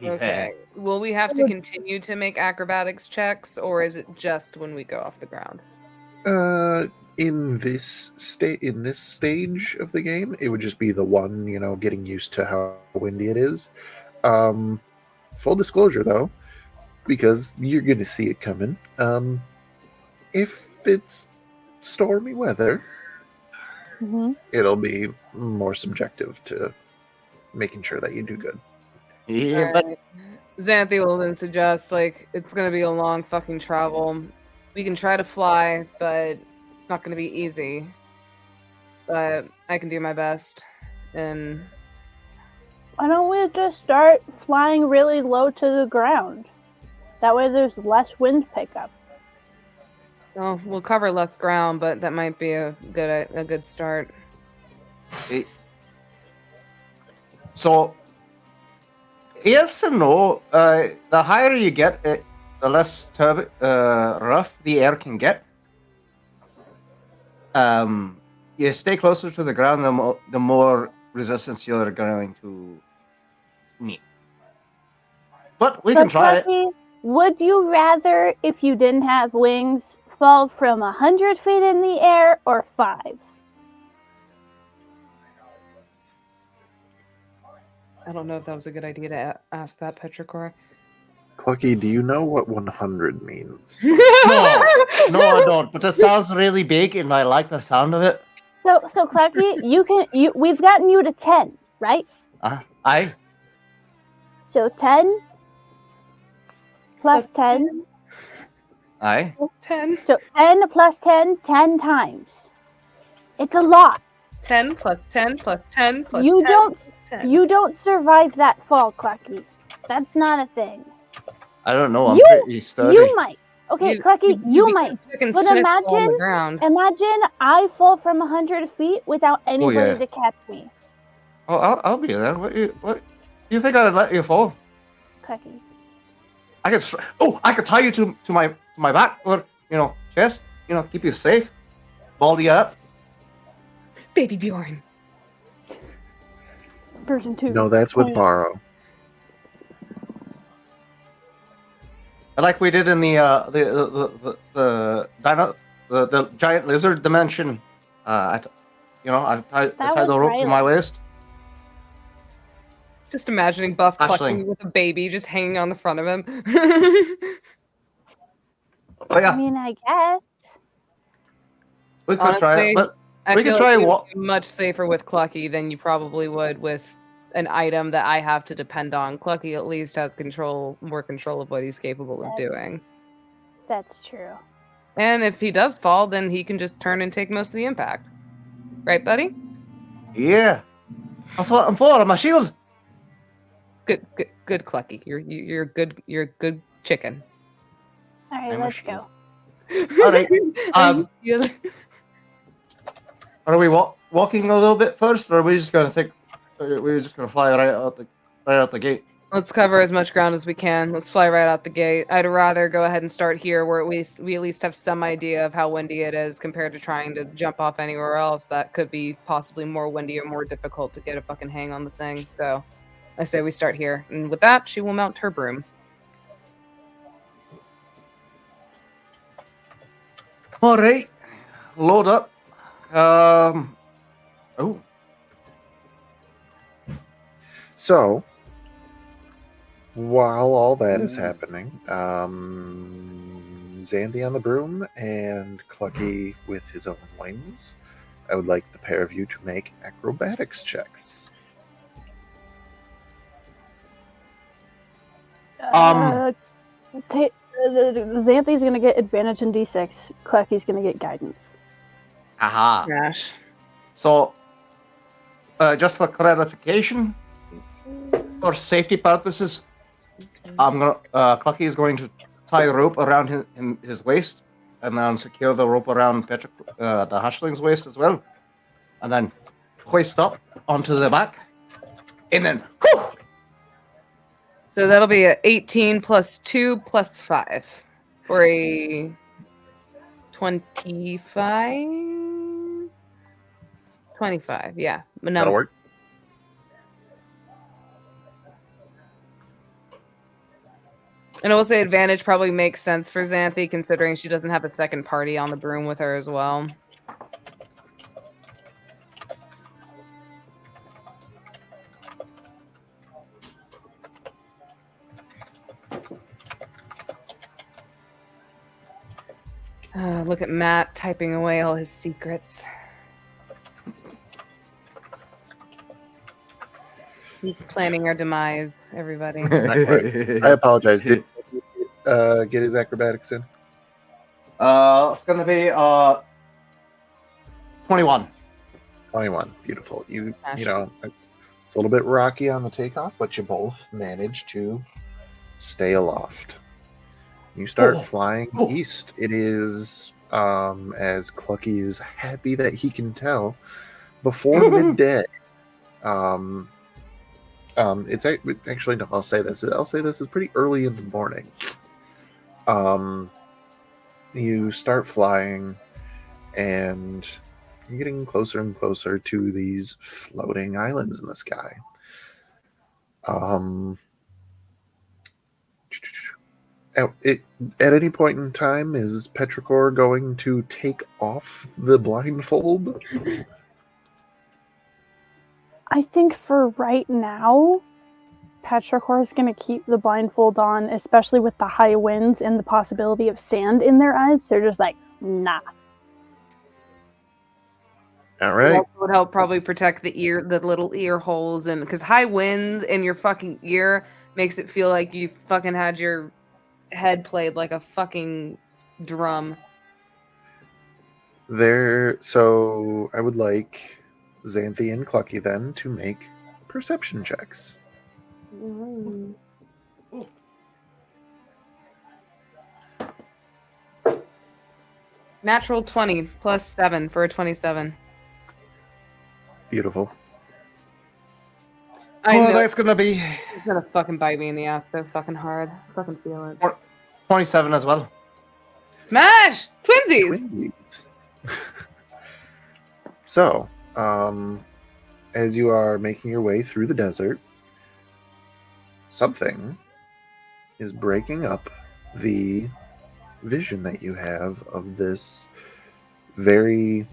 Okay. Will we have to continue to make acrobatics checks, or is it just when we go off the ground? In this stage of the game, it would just be the one, getting used to how windy it is. Full disclosure, though, because you're going to see it coming. If it's stormy weather, it'll be more subjective to making sure that you do good. Yeah, but Xanthi will then suggest, it's going to be a long fucking travel. We can try to fly, but it's not going to be easy. But I can do my best. And why don't we just start flying really low to the ground? That way there's less wind pickup. Well, we'll cover less ground, but that might be a good start. So, yes and no. The higher you get, the less rough the air can get. You stay closer to the ground, the more resistance you're going to meet. But we can try it. Clucky, would you rather, if you didn't have wings, fall from 100 feet in the air or 5? I don't know if that was a good idea to ask that, Petricor. Clucky, do you know what 100 means? No, I don't. But it sounds really big, and I like the sound of it. So Clucky, we've gotten you to 10, right? Aye. So 10 plus 10. Aye. Plus 10. So 10 plus 10, 10 times. It's a lot. 10 plus 10 plus 10 plus You 10 don't- plus 10. You don't survive that fall, Clucky. That's not a thing. I don't know. I'm You- pretty sturdy. You might. Okay, Clucky, you might. Chicken But sniff on the imagine- ground. Imagine I fall from 100 feet without anybody yeah. to catch me. Oh, I'll be there. What? You think I'd let you fall? Clucky. I could tie you to my back or chest. Keep you safe. Ball you up. Baby Bjorn. Version 2. No, that's with Oh, yeah. Borrow. Like we did in the giant lizard dimension. I tied the rope to my waist. Just imagining Buff Ashling. clucking with a baby just hanging on the front of him. But I yeah, mean, I guess. we could try honestly, it. But I We feel could try like what- you'd be much safer with Clucky than you probably would with an item that I have to depend on. Clucky at least has more control of what he's capable of doing. That's true. And if he does fall, then he can just turn and take most of the impact. Right, buddy? yeah, that's what I'm for. I'm a shield. Good Clucky. You're a good chicken. All right, I'm a let's shield. go. All right. Are we walking a little bit first, or are we just gonna fly right out the gate? Let's cover as much ground as we can. Let's fly right out the gate. I'd rather go ahead and start here where we at least have some idea of how windy it is compared to trying to jump off anywhere else. That could be possibly more windy or more difficult to get a fucking hang on the thing. So I say we start here. And with that, she will mount her broom. All right, load up. Oh, So, while all that is happening, Xanthi on the broom and Clucky with his own wings, I would like the pair of you to make acrobatics checks. Xanthi's gonna get advantage in D6. Clucky's gonna get guidance. aha. Gosh. So, just for clarification, for safety purposes, Clucky is going to tie a rope around his waist, and then secure the rope around the hashling's waist as well, and then hoist up onto the back, and then whew, So that'll be a 18 plus 2 plus 5 for a 25. 25, yeah. No. That'll work. And I will say advantage probably makes sense for Xanthi considering she doesn't have a second party on the broom with her as well. Look at Matt typing away all his secrets. He's planning our demise, everybody. I apologize. Did he get his acrobatics in? it's gonna be 21. 21. Beautiful. You Gosh. know, it's a little bit rocky on the takeoff, but you both managed to stay aloft. You start flying east. It is, as Clucky is happy that he can tell, before midday. It's actually no. I'll say this. It's pretty early in the morning. You start flying, and you're getting closer and closer to these floating islands in the sky. At any point in time, is Petrichor going to take off the blindfold? I think for right now, Petrichor is going to keep the blindfold on, especially with the high winds and the possibility of sand in their eyes. They're just like, nah. All It right. also would help probably protect the little ear holes, and because high wind in your fucking ear makes it feel like you fucking had your head played like a fucking drum. So I would like Xanthi and Clucky then to make perception checks. Natural 20 plus 7 for a 27. Beautiful. I know that's gonna be it's gonna fucking bite me in the ass so fucking hard. I fucking feel it. 27 as well. Smash! Twinsies! Twinsies. So, as you are making your way through the desert, something is breaking up the vision that you have of this very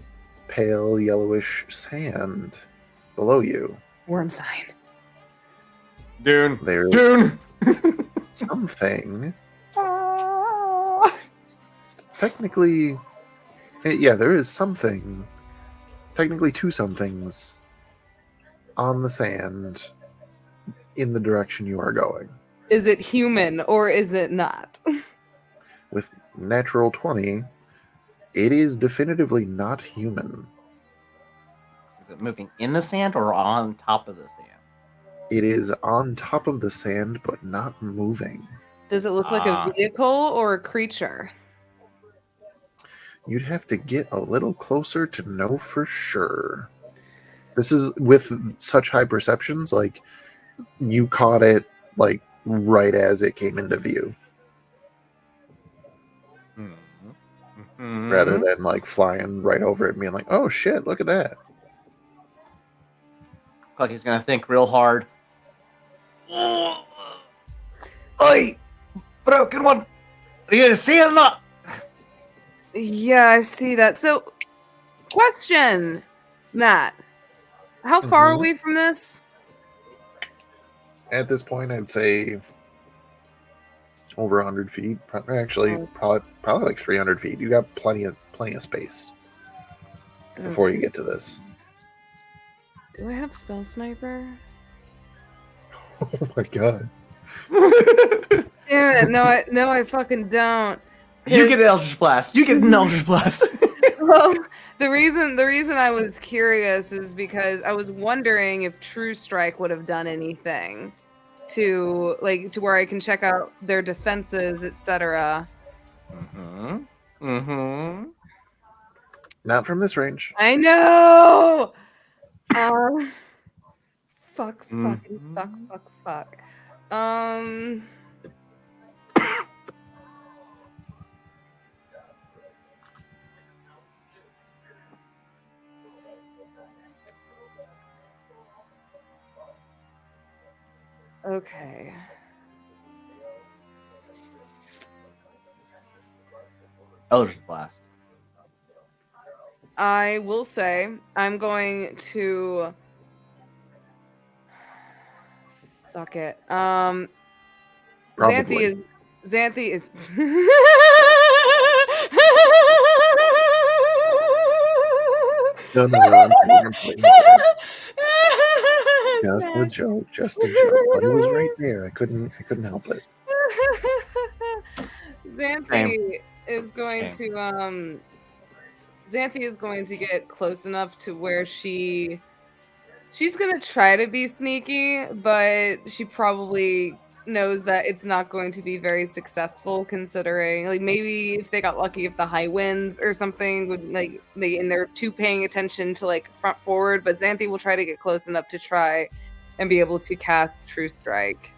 pale yellowish sand below you. Worm sign. Dune. There's Dune. something. Technically, yeah, there is something. Technically, two somethings on the sand in the direction you are going. Is it human or is it not? With natural 20, it is definitively not human. Is it moving in the sand or on top of the sand? It is on top of the sand, but not moving. Does it look like a vehicle or a creature? You'd have to get a little closer to know for sure. This is with such high perceptions, like you caught it like right as it came into view. Mm-hmm. Rather than like flying right over it and being like, oh shit, look at that. Clucky's gonna think real hard. Oi! Broken one! Are you gonna see it or not? Yeah, I see that. So, question, Matt. How far are we from this? At this point, I'd say over 100 feet. Actually, probably like 300 feet. You got plenty of space before you get to this. Do I have spell sniper? Oh my god! Damn it! No, I fucking don't. You get an Eldritch Blast. You get an Eldritch Blast. Well, the reason I was curious is because I was wondering if True Strike would have done anything to where I can check out their defenses, etc. Not from this range. I know. Fuck. Okay. Eldritch Blast. I will say I'm going to fuck it. Probably. Xanthi is No, I'm playing. Just a joke, but it was right there. I couldn't help it. Xanthi is going to Xanthi is going to get close enough to where she's gonna try to be sneaky, but she probably knows that it's not going to be very successful, considering like maybe if they got lucky if the high winds or something would they're too paying attention to like front forward, but Xanthi will try to get close enough to try and be able to cast True Strike.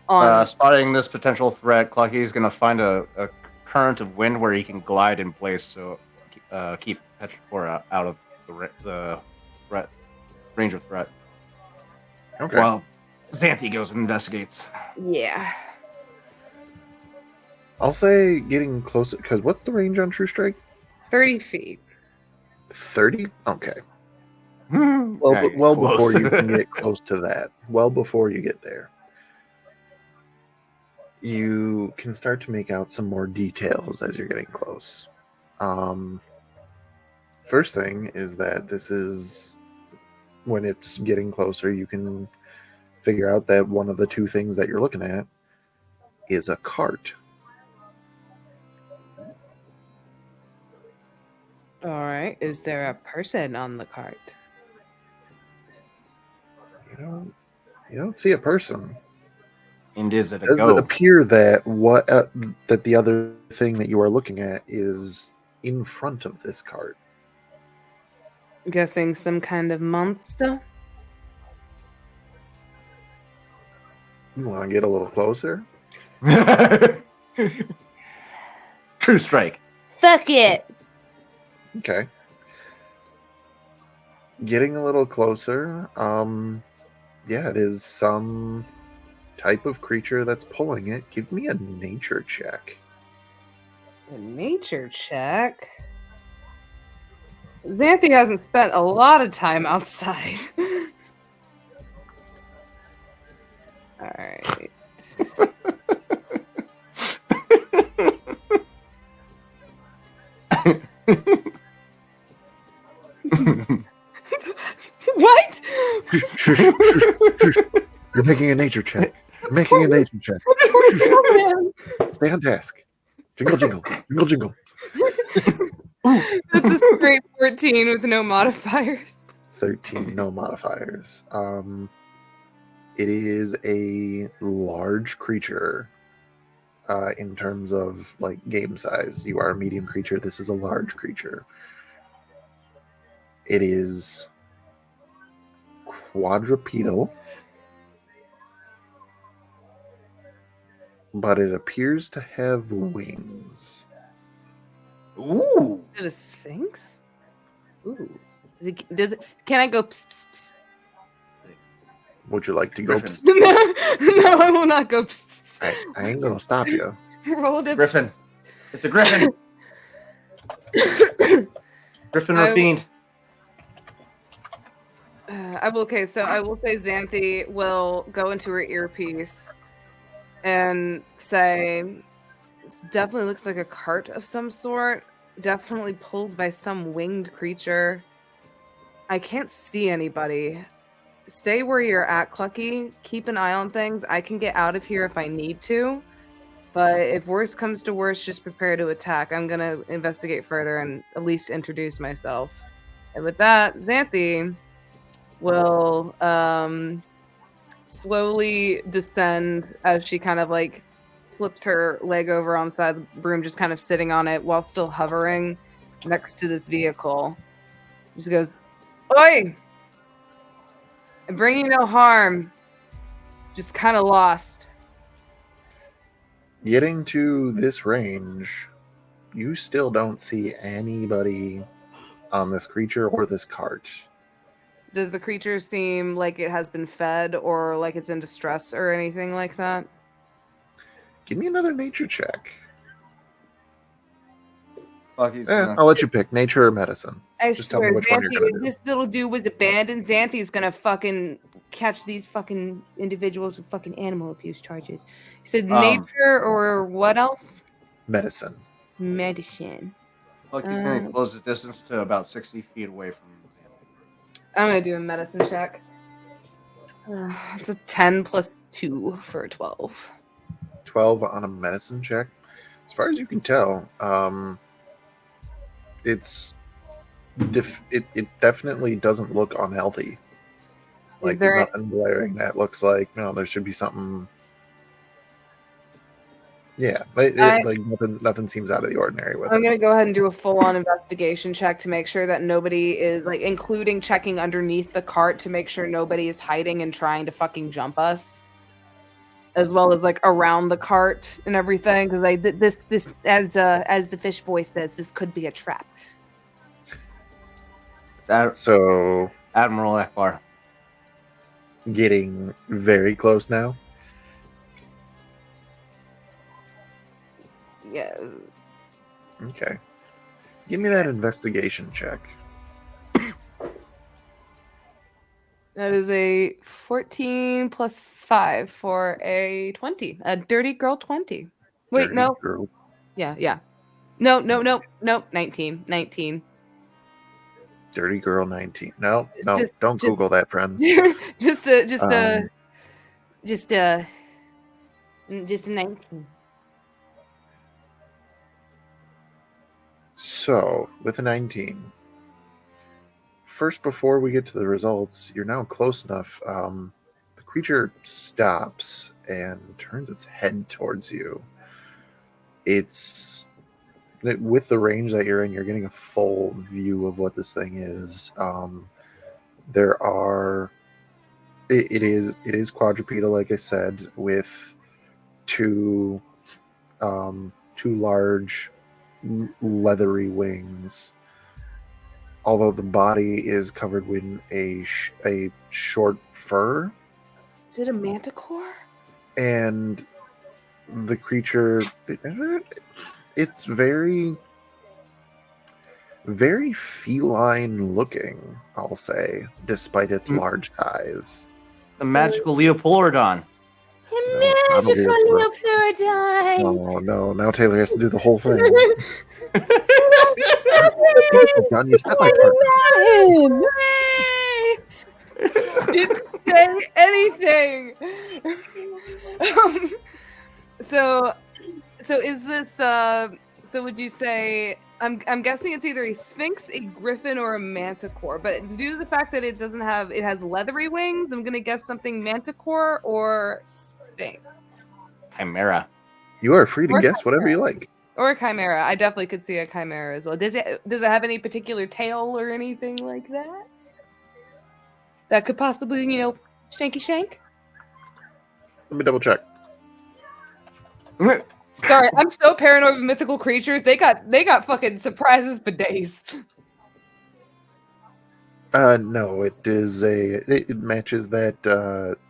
on. Spotting this potential threat, Clucky's gonna find a current of wind where he can glide in place to keep Petrichor out of the threat range of threat. Okay. While Xanthi goes and investigates. Yeah. I'll say getting closer, because what's the range on True Strike? 30 feet. 30? Okay. Well, Well before you can get close to that. Well before you get there. You can start to make out some more details as you're getting close. First thing is that this is, when it's getting closer, you can figure out that one of the two things that you're looking at is a cart. All right. Is there a person on the cart? You don't see a person. And is it a Does go? it appear that that the other thing that you are looking at is in front of this cart? Guessing some kind of monster? You want to get a little closer? True Strike. Fuck it! Okay. Getting a little closer. Yeah, it is some type of creature that's pulling it. Give me a nature check. A nature check? Xanthi hasn't spent a lot of time outside. Alright. What? Shush, shush, shush, shush. You're making a nature check. You're making a nature check. Stay on task. Jingle, jingle. Jingle, jingle. That's a straight 14 with no modifiers. 13, no modifiers. It is a large creature in terms of like game size. You are a medium creature. This is a large creature. It is quadrupedal, but it appears to have wings. Ooh. Is it a sphinx? Ooh. Can I go pss, pss, pss? Would you like to go? Griffin. No, I will not go pss, pss, pss. I ain't gonna stop you. Rolled a Griffin. It's a griffin. Griffin or fiend. I will say Xanthi will go into her earpiece and say, "It definitely looks like a cart of some sort. Definitely pulled by some winged creature. I can't see anybody. Stay where you're at, Clucky. Keep an eye on things. I can get out of here if I need to. But if worse comes to worse, just prepare to attack. I'm going to investigate further and at least introduce myself." And with that, Xanthi will slowly descend as she kind of like flips her leg over on the side of the broom, just kind of sitting on it while still hovering next to this vehicle. She goes, "Oi! I'm bringing no harm. Just kind of lost." Getting to this range, you still don't see anybody on this creature or this cart. Does the creature seem like it has been fed or like it's in distress or anything like that? Give me another nature check. Clucky's I'll let you pick, nature or medicine. I Just tell me swear, which one you're gonna Xanthi, do. this little dude was abandoned. Xanthi's gonna fucking catch these fucking individuals with fucking animal abuse charges. You said nature or what else? Medicine. Medicine. Clucky's going to close the distance to about 60 feet away from Xanthi. I'm gonna do a medicine check. It's a 10 plus 2 for a 12. 12 on a medicine check. As far as you can tell, it definitely doesn't look unhealthy. Like, there's nothing glaring that looks like, no, there should be something. Yeah, like nothing seems out of the ordinary with it. I'm gonna go ahead and do a full-on investigation check to make sure that nobody is like, including checking underneath the cart to make sure nobody is hiding and trying to fucking jump us. as well as like around the cart and everything. Because this as the fish voice says, this could be a trap. So Admiral Akbar. getting very close now. Yes. Okay. Give me that investigation check. That is a 14 plus 5 for a 20. A dirty girl 20. Wait, Dirty no. girl. Yeah. No. 19. Dirty girl 19. No, Just- don't just- Google that, friends. just a 19. So, with a 19, first, before we get to the results, you're now close enough. The creature stops and turns its head towards you. With the range that you're in, you're getting a full view of what this thing is. It is quadrupedal, like I said, with two large leathery wings. Although the body is covered with a short fur, Is it a manticore? and the creature, it's very, very feline looking, I'll say, despite its large size. The magical Leopoldon. It's not a leopard. Oh no! Now Taylor has to do the whole thing. Done. You stepped my partner. Didn't say anything. So is this so would you say I'm guessing it's either a sphinx, a griffin, or a manticore, but due to the fact that it has leathery wings, I'm gonna guess something manticore or sphinx. Chimera. You are free to guess whatever you like. Or a chimera. I definitely could see a chimera as well. Does it have any particular tail or anything like that? That could possibly, shanky shank? Let me double check. Sorry, I'm so paranoid with mythical creatures. They got fucking surprises for days. No, it matches that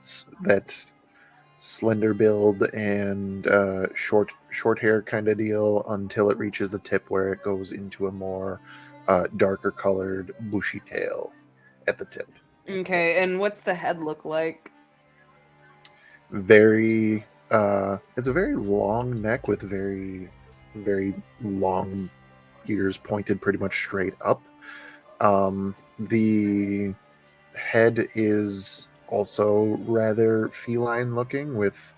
slender build and short hair kind of deal until it reaches the tip where it goes into a more darker colored bushy tail at the tip. Okay, and what's the head look like? It's a very long neck with very, very long ears pointed pretty much straight up. The head is also rather feline looking with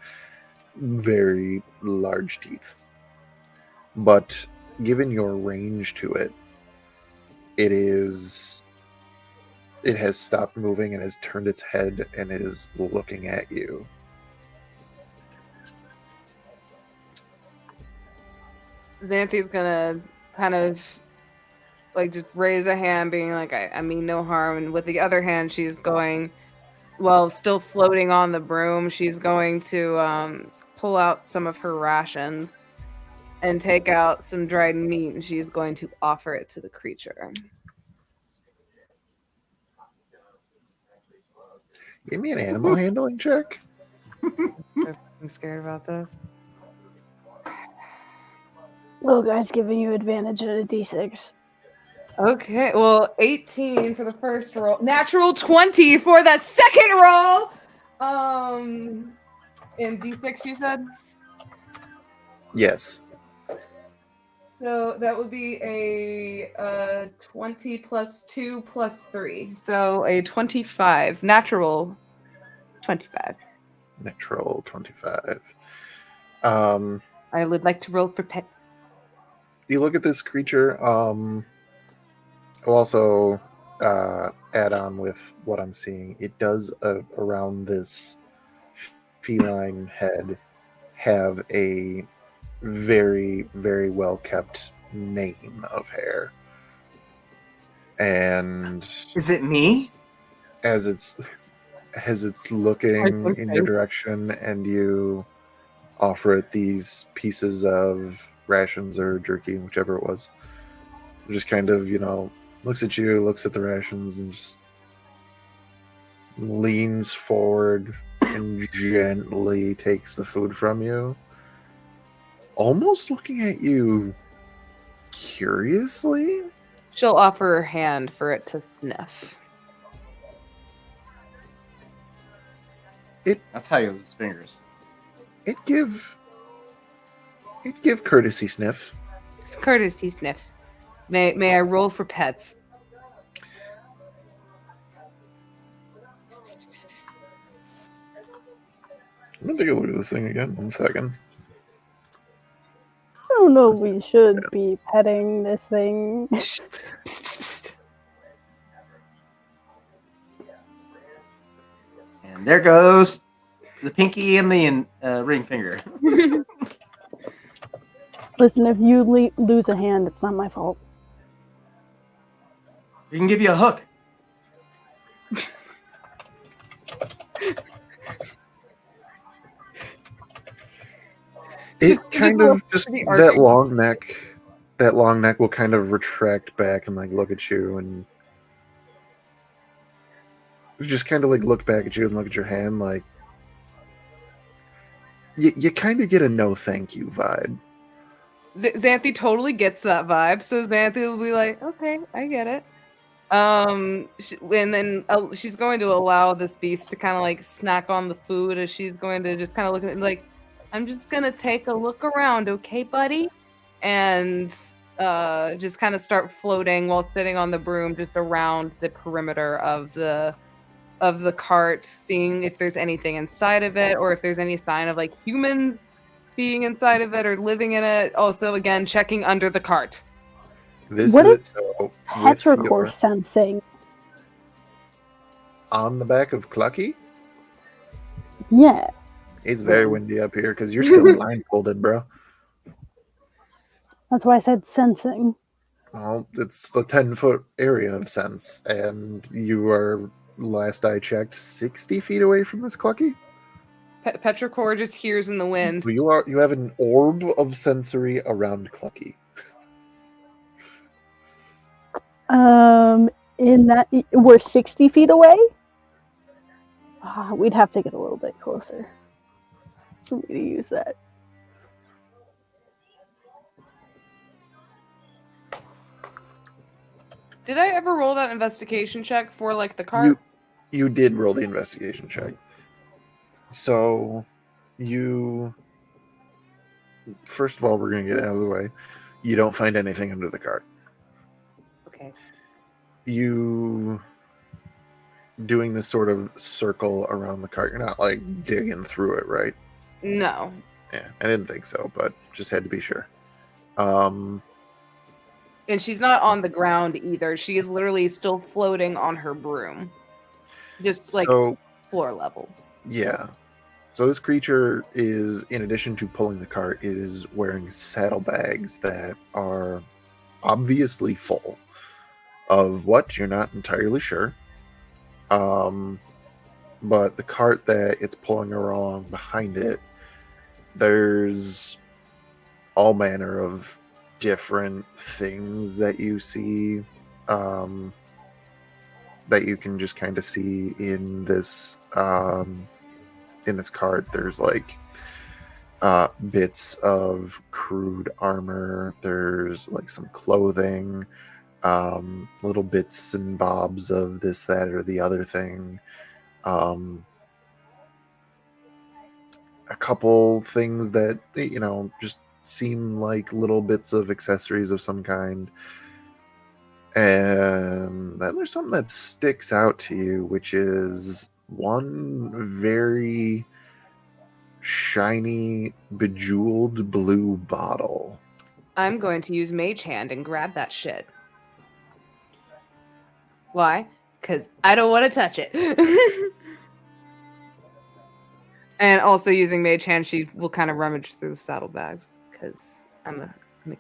very large teeth. But given your range to it, it has stopped moving and has turned its head and is looking at you. Xanthi's gonna kind of like just raise a hand, being like, I mean no harm. And with the other hand, she's going, well, still floating on the broom, she's going to pull out some of her rations and take out some dried meat, and she's going to offer it to the creature. Give me an animal handling check. I'm scared about this. Little guy's giving you advantage at a d6. Okay, well, 18 for the first roll. Natural 20 for the second roll. And D6, you said? Yes. So that would be a 20 plus 2 plus 3. So a 25. Natural 25. Natural 25. I would like to roll for pets. You look at this creature. I'll also add on with what I'm seeing. It does, around this feline head, have a very, very well kept mane of hair. And Is it me? as as it's looking in your direction, and you offer it these pieces of rations or jerky, whichever it was. It just kind of, looks at you, looks at the rations, and just leans forward and gently takes the food from you, almost looking at you curiously. She'll offer her hand for it to sniff. That's how you lose fingers. It give courtesy sniff. It's courtesy sniffs. May I roll for pets? I'm gonna take a look at this thing again. 1 second. I don't know if we should be petting this thing. And there goes the pinky and the ring finger. Listen, if you lose a hand, it's not my fault. We can give you a hook. It kind of just that long neck will kind of retract back and like look at you, and just kind of like look back at you and look at your hand, like you kind of get a no thank you vibe. Xanthi totally gets that vibe, so Xanthi will be like, "Okay, I get it." And then she's going to allow this beast to kind of like snack on the food, as she's going to just kind of look at it like, "I'm just gonna take a look around, okay, buddy?" And just kind of start floating while sitting on the broom, just around the perimeter of the cart, seeing if there's anything inside of it, or if there's any sign of like humans being inside of it or living in it. Also, again, checking under the cart. What is petrichor sensing? On the back of Clucky? Yeah. It's very windy up here because you're still blindfolded, bro. That's why I said sensing. Well, it's the 10-foot area of sense, and you are, last I checked, 60 feet away from this Clucky? Petrichor just hears in the wind. You have an orb of sensory around Clucky. In that we're 60 feet away. We'd have to get a little bit closer for me to use that. Did I ever roll that investigation check for like the cart? You did roll the investigation check. So first of all, we're going to get out of the way. You don't find anything under the cart. Okay. You doing this sort of circle around the cart. You're not like digging through it, right? No. Yeah, I didn't think so, but just had to be sure. And she's not on the ground either. She is literally still floating on her broom. Just like floor level. Yeah. So this creature is, in addition to pulling the cart, is wearing saddlebags that are obviously full of what you're not entirely sure. But the cart that it's pulling along behind it, there's all manner of different things that you see, that you can just kind of see in this cart. There's like bits of crude armor. There's like some clothing, little bits and bobs of this, that, or the other thing. A couple things that, just seem like little bits of accessories of some kind. And then there's something that sticks out to you, which is one very shiny, bejeweled blue bottle. I'm going to use Mage Hand and grab that shit. Why? Because I don't want to touch it. And also using Mage Hand, she will kind of rummage through the saddlebags, because I'm a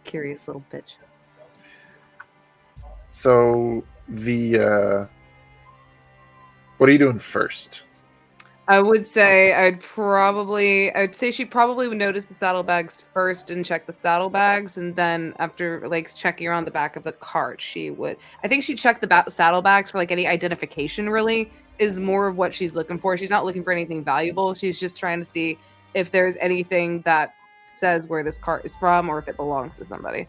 curious little bitch. So what are you doing first? I would say I'd say she probably would notice the saddlebags first and check the saddlebags, and then after like checking around the back of the cart, I think she'd check the saddlebags for like any identification. Really, is more of what she's looking for. She's not looking for anything valuable. She's just trying to see if there's anything that says where this cart is from or if it belongs to somebody.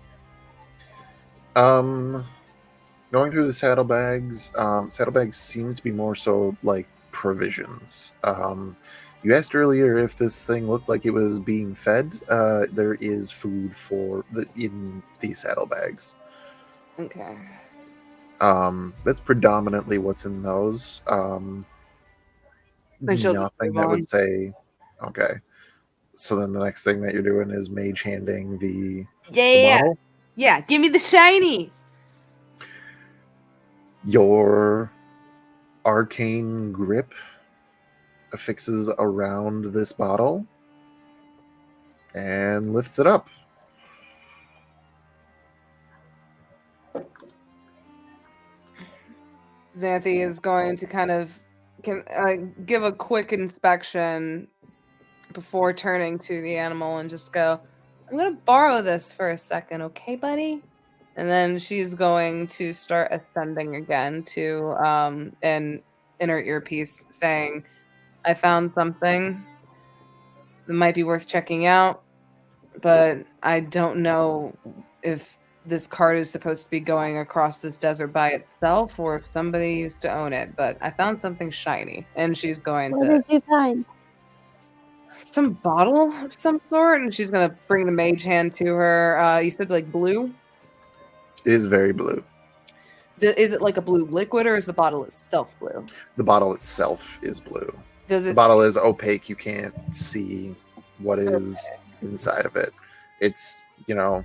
Going through the saddlebags, saddlebags seems to be more so like provisions. You asked earlier if this thing looked like it was being fed. There is food in these saddlebags. Okay. That's predominantly what's in those. Then she'll just Nothing move that on. would say, okay. So then the next thing that you're doing is mage handing the bottle. Yeah, give me the shiny. Your arcane grip affixes around this bottle and lifts it up. Xanthi is going to kind of give a quick inspection before turning to the animal and just go, I'm going to borrow this for a second, okay, buddy? And then she's going to start ascending again to an inner earpiece saying, I found something that might be worth checking out, but I don't know if this cart is supposed to be going across this desert by itself or if somebody used to own it, but I found something shiny. And she's going What to did you find? some bottle of some sort, and she's going to bring the mage hand to her. You said like blue? It is very blue. Is it like a blue liquid or is the bottle itself blue? The bottle itself is blue. Does it The bottle is opaque. You can't see what is inside of it. It's, like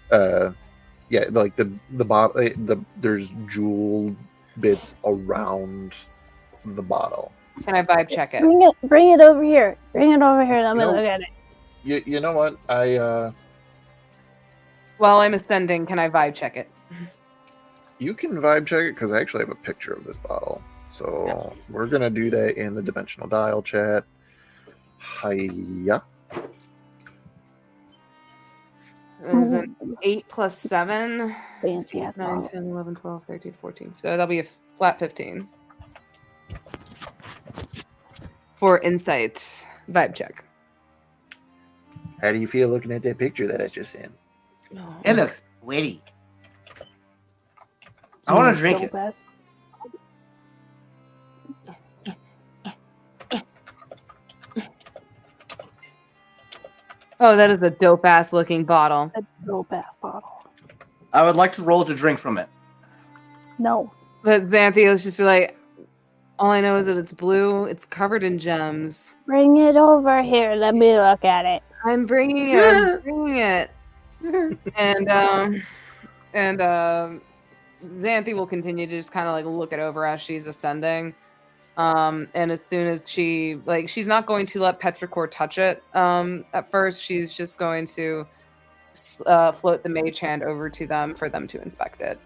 the bottle. There's jewel bits around the bottle. Can I vibe check it? Bring it over here. Bring it over here. Let me look at it. You know what? While I'm ascending, can I vibe check it? You can vibe check it because I actually have a picture of this bottle. So we're gonna do that in the dimensional dial chat. Hiya. There's an 8 plus 7. Fancy 8, ass 9, bottle. 10, 11, 12, 13, 14. So that'll be a flat 15. For insight vibe check. How do you feel looking at that picture that I just sent? It looks witty. I want to drink it. Dope ass. Oh, that is a dope ass looking bottle. A dope ass bottle. I would like to roll to drink from it. No. But Xanthi, let's just be like, all I know is that it's blue. It's covered in gems. Bring it over here. Let me look at it. I'm bringing it. I'm bringing it. And Xanthi will continue to just kind of like look it over as she's ascending. And as soon as she's not going to let Petrichor touch it. At first, she's just going to float the mage hand over to them for them to inspect it.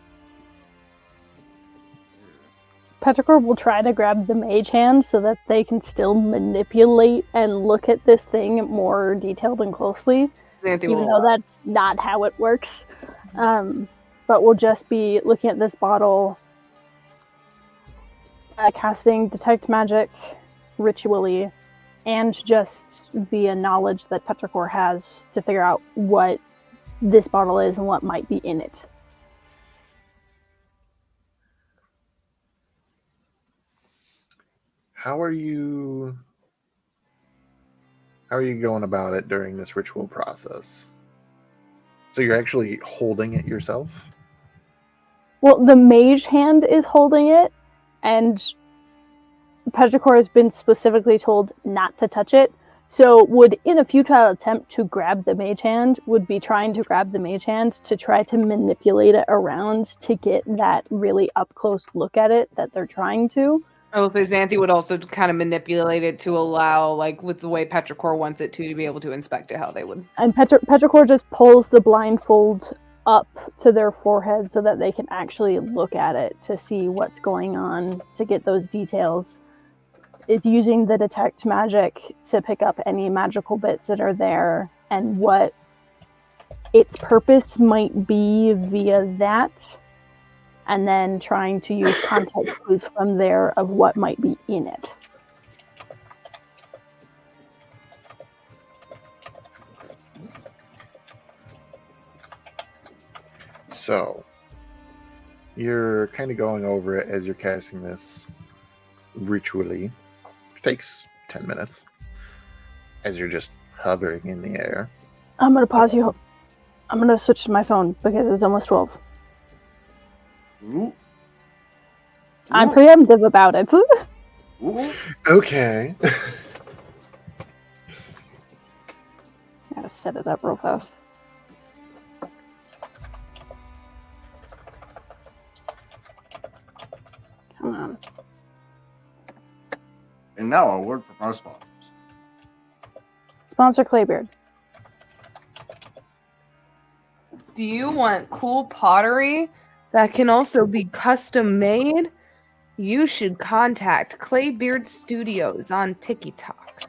Petrichor will try to grab the mage hand so that they can still manipulate and look at this thing more detailed and closely. Xanthi Even will though that's not how it works. But we'll just be looking at this bottle, casting Detect Magic ritually, and just via knowledge that Petrichor has to figure out what this bottle is and what might be in it. How are you going about it during this ritual process? So you're actually holding it yourself? Well, the mage hand is holding it, and Petrichor has been specifically told not to touch it. So would, in a futile attempt to grab the mage hand, would be trying to grab the mage hand to try to manipulate it around to get that really up-close look at it that they're trying to. I will say Xanthi would also kind of manipulate it to allow, like, with the way Petrichor wants it to be able to inspect it how they would. And Petrichor just pulls the blindfold up to their forehead so that they can actually look at it to see what's going on, to get those details. is using the detect magic to pick up any magical bits that are there and what its purpose might be via that, and then trying to use context clues from there of what might be in it. So, you're kind of going over it as you're casting this ritually. It takes 10 minutes as you're just hovering in the air. I'm going to pause you. I'm going to switch to my phone because it's almost 12. Ooh. I'm Ooh. preemptive about it. Ooh. Okay. Gotta set it up real fast. Come on. And now a word from our sponsors. Sponsor Claybeard. Do you want cool pottery that can also be custom made? You should contact Claybeard Studios on TikTok.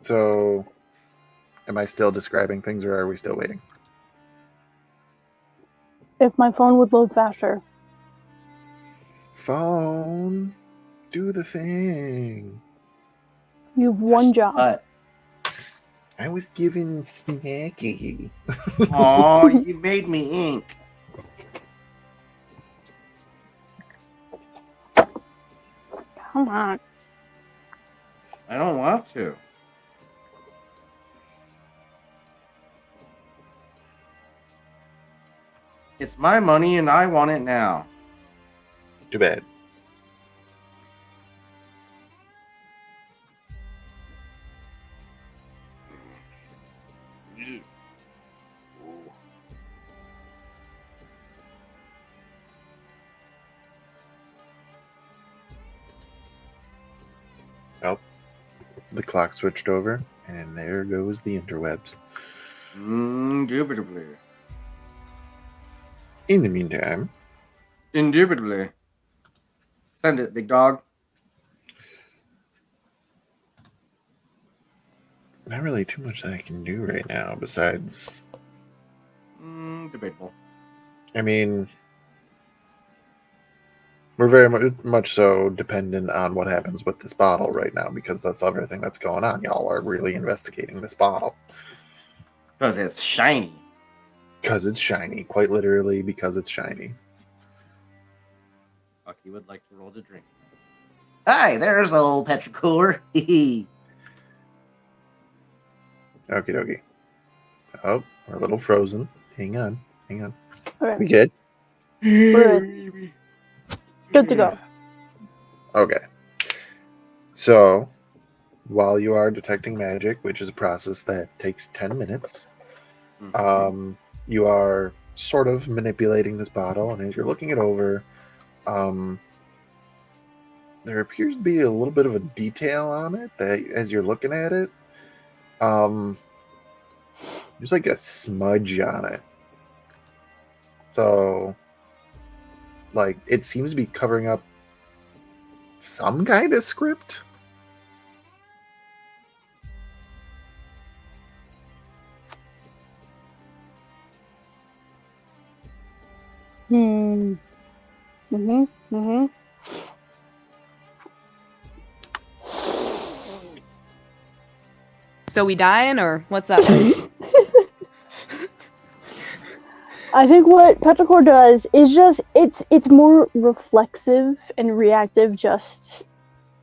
So, am I still describing things or are we still waiting? If my phone would load faster. Phone, do the thing. You have one job. I was giving Snacky. Aw, you made me ink. Come on. I don't want to. It's my money and I want it now. Too bad. Oh, the clock switched over, and there goes the interwebs. Indubitably. In the meantime, Indubitably. Send it, big dog. not really too much that I can do right now besides... Debatable. I mean, we're very much so dependent on what happens with this bottle right now because that's everything that's going on. Y'all are really investigating this bottle. Because it's shiny. Because it's shiny. Quite literally, because it's shiny. Bucky would like to roll to drink. Hi, there's old petrichor. Hee Okie dokie. Oh, we're a little frozen. Hang on. Okay. We good? We're good to go. Okay. So, while you are detecting magic, which is a process that takes 10 minutes, you are sort of manipulating this bottle, and as you're looking it over, there appears to be a little bit of a detail on it that, as you're looking at it, there's like a smudge on it. So, like, it seems to be covering up some kind of script. So we dying or what's up? I think what Petrichor does is just it's more reflexive and reactive just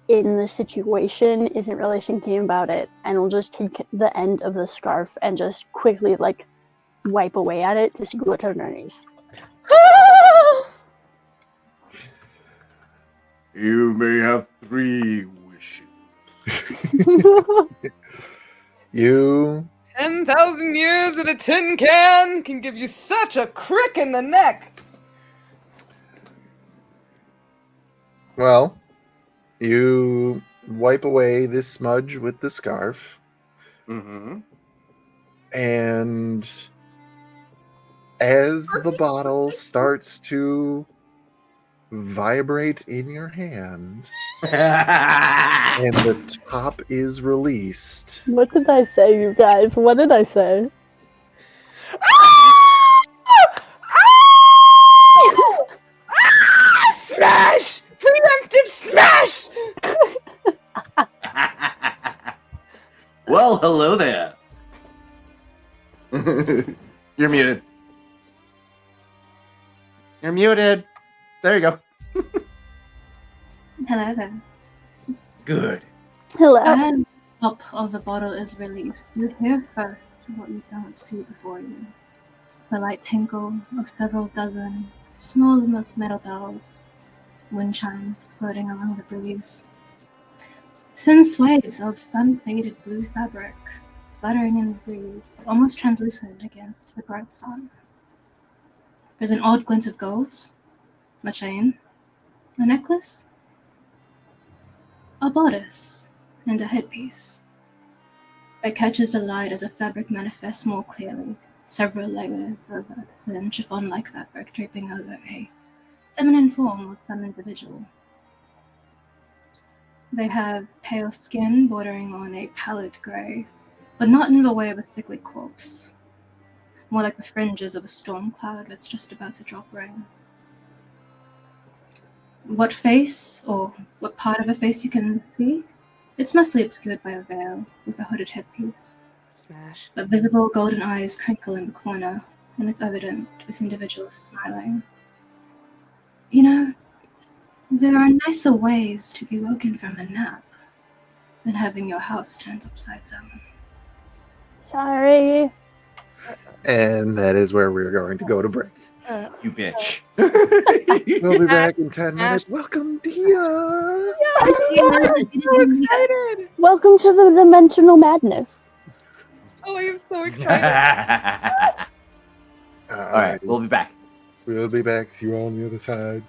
in the situation, isn't really thinking about it, and will just take the end of the scarf and just quickly like wipe away at it to see what's underneath. You may have 3 wishes. You 10,000 years in a tin can can give you such a crick in the neck. Well, you wipe away this smudge with the scarf, And as the bottle starts to vibrate in your hand and the top is released, What did I say, you guys? What did I say? Smash! Preemptive smash! Well, hello there. You're muted. You're muted. There you go. Hello there. Good. Hello. As the top of the bottle is released, you hear first what you don't see before you. The light tinkle of several dozen small metal bells, wind chimes floating along the breeze. Thin waves of sun-faded blue fabric fluttering in the breeze, almost translucent against the bright sun. There's an odd glint of gold, a chain, a necklace, a bodice, and a headpiece. It catches the light as the fabric manifests more clearly, several layers of a thin chiffon-like fabric draping over a feminine form of some individual. They have pale skin bordering on a pallid grey, but not in the way of a sickly corpse, more like the fringes of a storm cloud that's just about to drop rain. What face, or what part of a face you can see, it's mostly obscured by a veil with a hooded headpiece. Smash. But visible golden eyes crinkle in the corner, and it's evident this individual is smiling. You know, there are nicer ways to be woken from a nap than having your house turned upside down. Sorry. and that is where we're going to go to break. You bitch. We'll be back in 10 minutes. Welcome, Dia! I'm so excited! Welcome to the dimensional madness. Oh, I'm so excited. All right, we'll be back. We'll be back. See you all on the other side.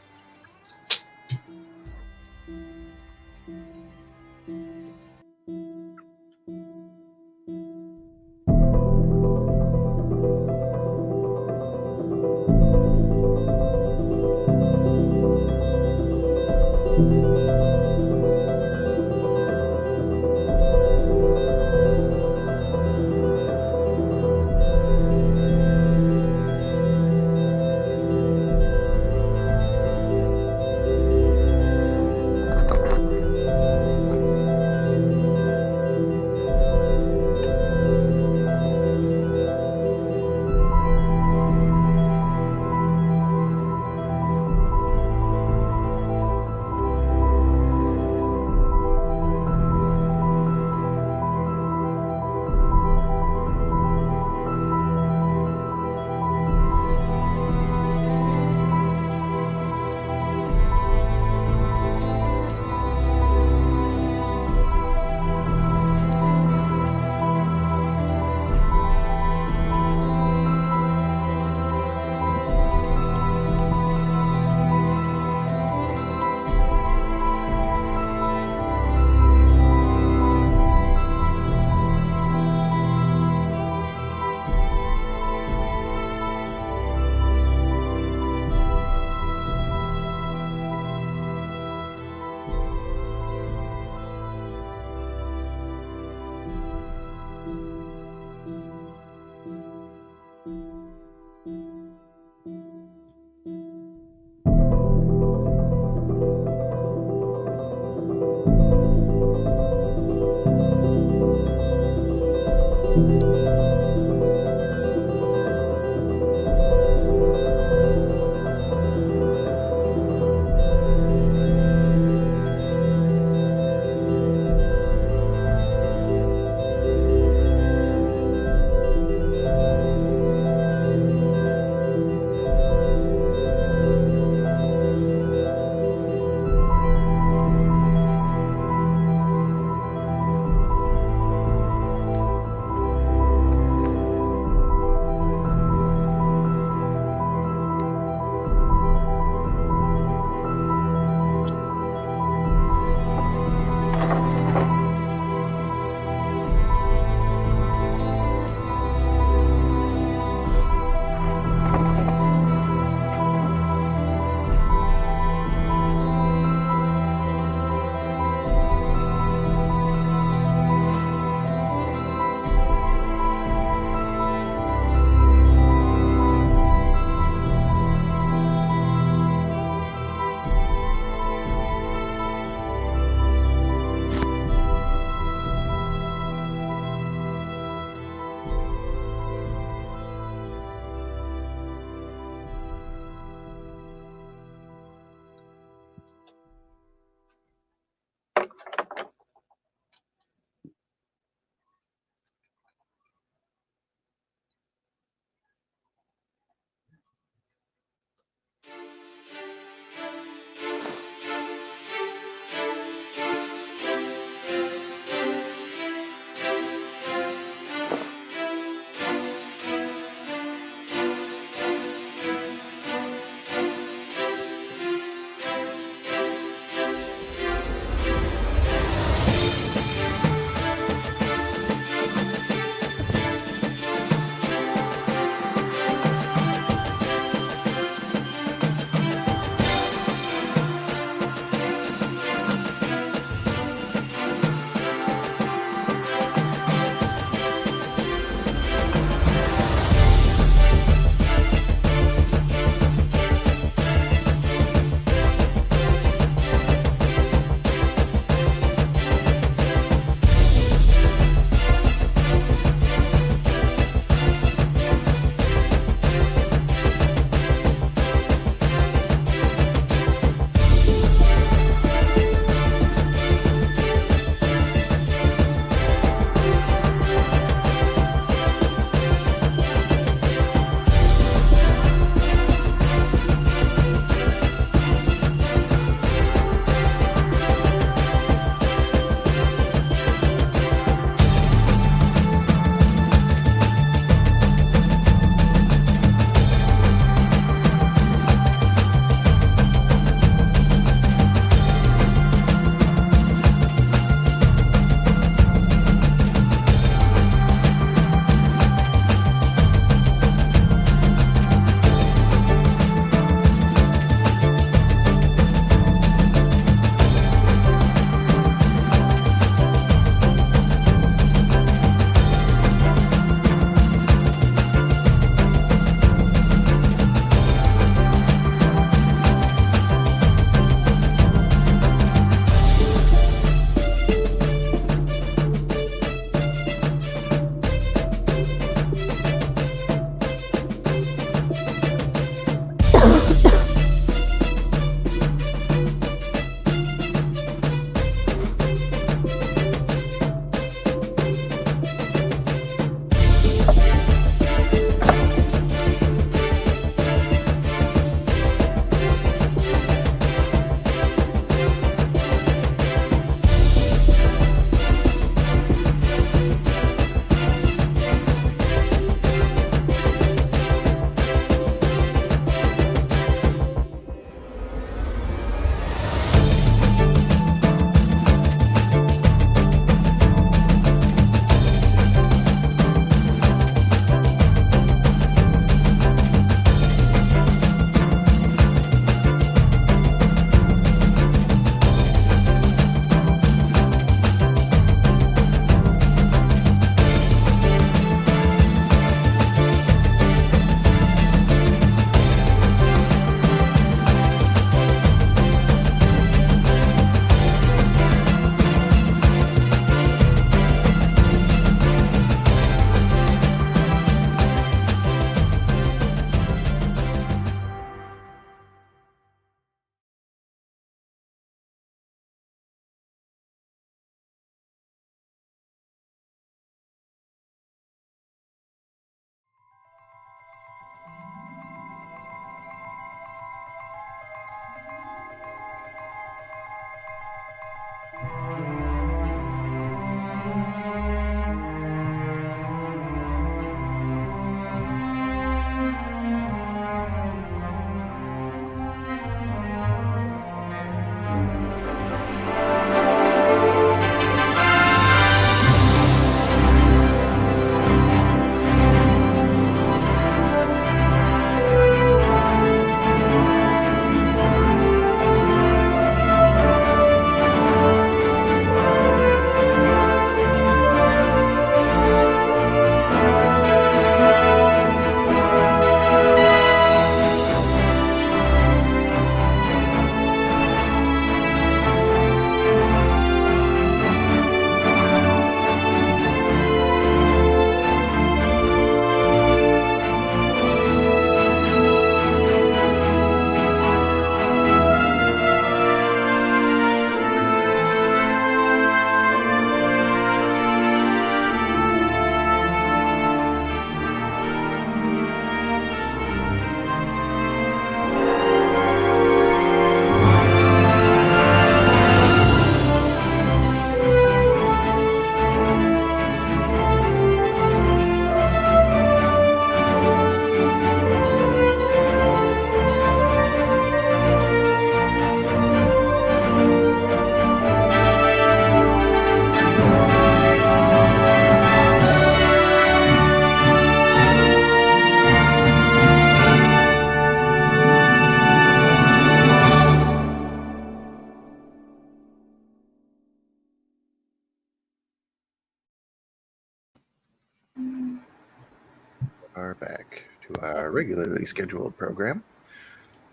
are back to our regularly scheduled program.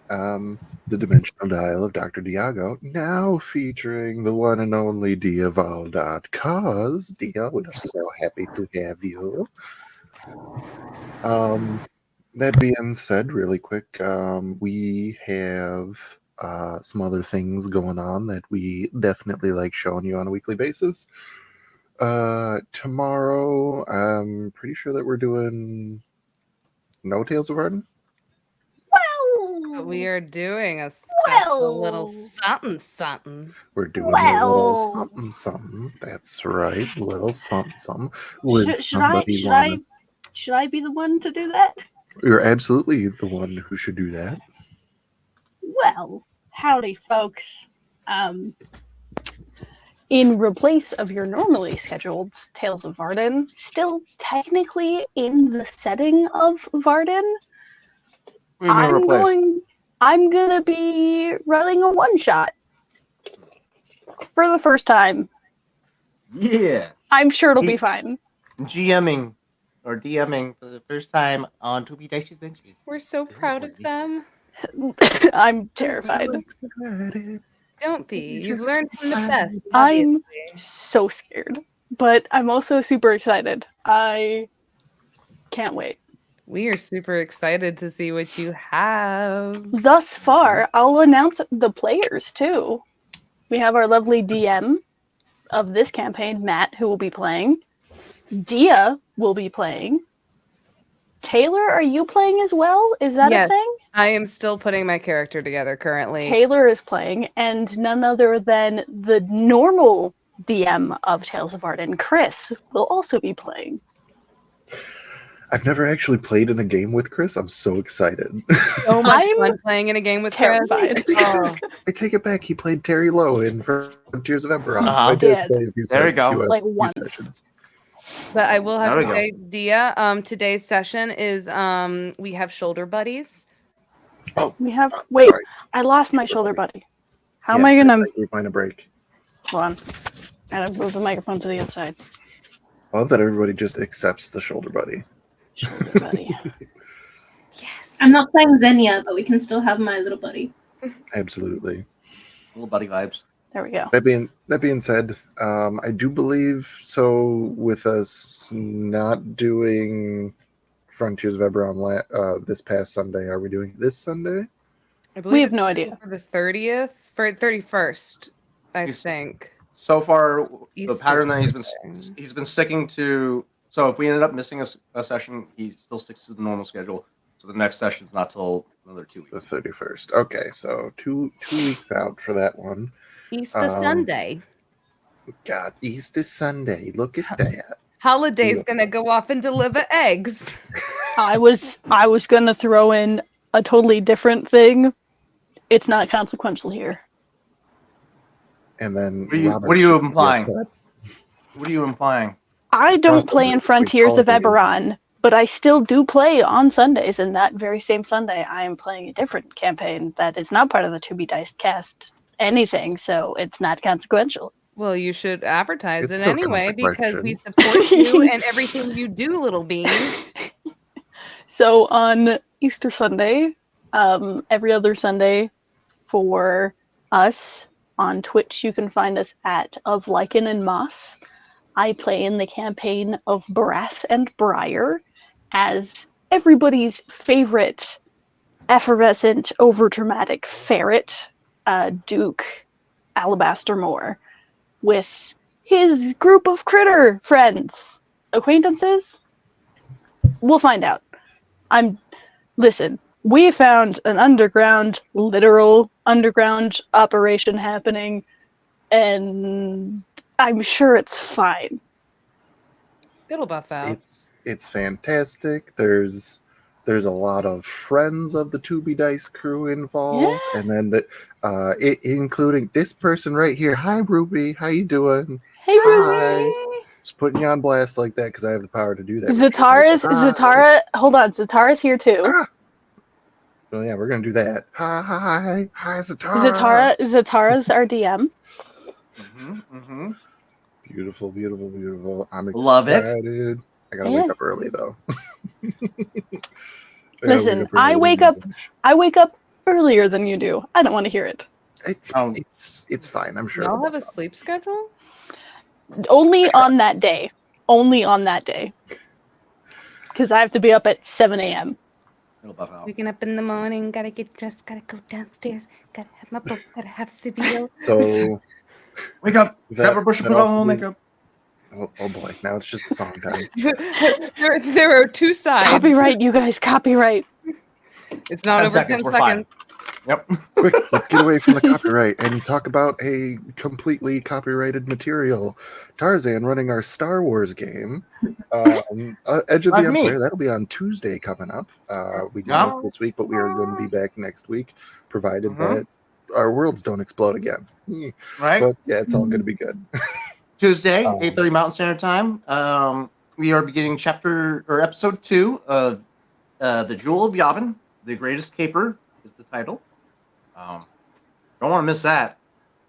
The Dimensional Dial of Dr. Diago, now featuring the one and only Dia Valdot. Cause, Dia, we're so happy to have you. That being said, really quick, we have some other things going on that we definitely like showing you on a weekly basis. Tomorrow, I'm pretty sure that we're doing no Tales of Arden. But we are doing a Well. little something. We're doing a little something something. That's right, little something something. Would somebody wanna... Should I be the one to do that? You're absolutely the one who should do that. Well, howdy, folks. In replace of your normally scheduled Tales of Varden, still technically in the setting of Varden, I'm gonna be running a one-shot for the first time. Yeah. I'm sure it'll be fine. DMing for the first time on 2B Dice Adventures. We're so proud of them. I'm terrified. Don't be. You've learned from the best. I'm obviously. so scared, but I'm also super excited. I can't wait. We are super excited to see what you have. Thus far, I'll announce the players too. We have our lovely DM of this campaign, Matt, who will be playing. Dia will be playing. Taylor, are you playing as well? Is that Yes. a thing? I am still putting my character together currently. Taylor is playing, and none other than the normal DM of Tales of Arden, Chris, will also be playing. I've never actually played in a game with Chris. I'm so excited. So much I'm fun playing in a game with terrified. Chris. Oh. I take it back. He played Terry Lowe in Frontiers of Eberron. So Uh-huh. I did Did. play a few There we go. Like few once. sessions. But I will have There to we say, Dia, today's session is we have shoulder buddies. We have. Wait, Sorry. I lost my shoulder buddy. How Yeah, am I gonna? I gave mine a break. Hold on. I gotta move the microphone to the inside. I love that everybody just accepts the shoulder buddy. Shoulder buddy. Yes. I'm not playing Xenia, but we can still have my little buddy. Absolutely. Little buddy vibes. There we go. That being said, I do believe so. With us not doing Frontiers of Eberron this past Sunday, are we doing it this Sunday? I We believe have no idea. for the 30th, for 31st, I He's- think. So far, the Easter pattern that Sunday. he's been sticking to. So if we ended up missing a session, he still sticks to the normal schedule. So the next session's not till another 2 The weeks. 31st. Okay, so two weeks out for that one. Easter Sunday. God, Easter Sunday. Look at that. Holiday's gonna go off and deliver eggs. I was gonna throw in a totally different thing. It's not consequential here. And then What are you implying? What are you implying? I don't play in Crossover Frontiers of between Eberron, but I still do play on Sundays, and that very same Sunday I am playing a different campaign that is not part of the 2B Dice cast anything, so it's not consequential. Well, you should advertise It's it no anyway because we consequential. support you and everything you do, little bean. So on Easter Sunday, every other Sunday for us on Twitch, you can find us at Of Lichen and Moss. I play in the campaign of Brass and Briar as everybody's favorite effervescent, overdramatic ferret, Duke Alabaster Moore, with his group of critter friends. Acquaintances? We'll find out. Listen, we found an literal underground operation happening, and I'm sure it's fine. It'll buff out. It's fantastic. There's a lot of friends of the 2B Dice crew involved, Yeah. and then including this person right here. Hi, Ruby. How you doing? Hey, Hi. Rosie! Just putting you on blast like that because I have the power to do that. Hold on, Zatara's here too. Oh yeah, we're gonna do that. Hi, Zatara. Zatara's our DM. Mm-hmm. Beautiful. I'm excited. Love it. I gotta Yeah. wake up early though. Listen, I wake up earlier than you do. I don't want to hear it. It's fine. I'm sure. Y'all it'll have be a fine. sleep schedule? Only on that day. Only on that day. Because I have to be up at 7 a.m. It'll buff out. Waking up in the morning, gotta get dressed, gotta go downstairs, gotta have my book, gotta have Sippy. So Wake up! Grab a brush and put on also all means- makeup. Oh boy! Now it's just the song time. there are two sides. Copyright, you guys, copyright. It's not 10 over seconds. 10 We're seconds. fine. Yep. Quick, let's get away from the copyright and talk about a completely copyrighted material. Tarzan running our Star Wars game. Edge of Like the me. Empire. That'll be on Tuesday coming up. We did Yeah. miss this week, but we are going to be back next week, provided Mhm. that our worlds don't explode again. Right? But yeah, it's all going to be good. Tuesday, 8:30 Mountain Standard Time. We are beginning episode 2 of The Jewel of Yavin. The Greatest Caper is the title. Don't want to miss that.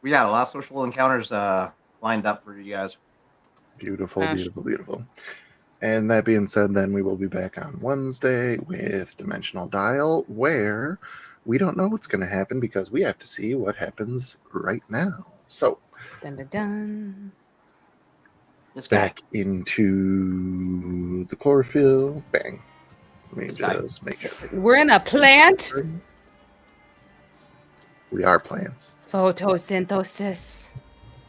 We got a lot of social encounters lined up for you guys. Beautiful, Gosh. beautiful, beautiful. And that being said, then we will be back on Wednesday with Dimensional Dial, where we don't know what's going to happen because we have to see what happens right now. So, Dun, dun, dun. This guy. back into the chlorophyll. Bang. Let me This guy. just make sure. We're in a plant. We are plants. Photosynthesis.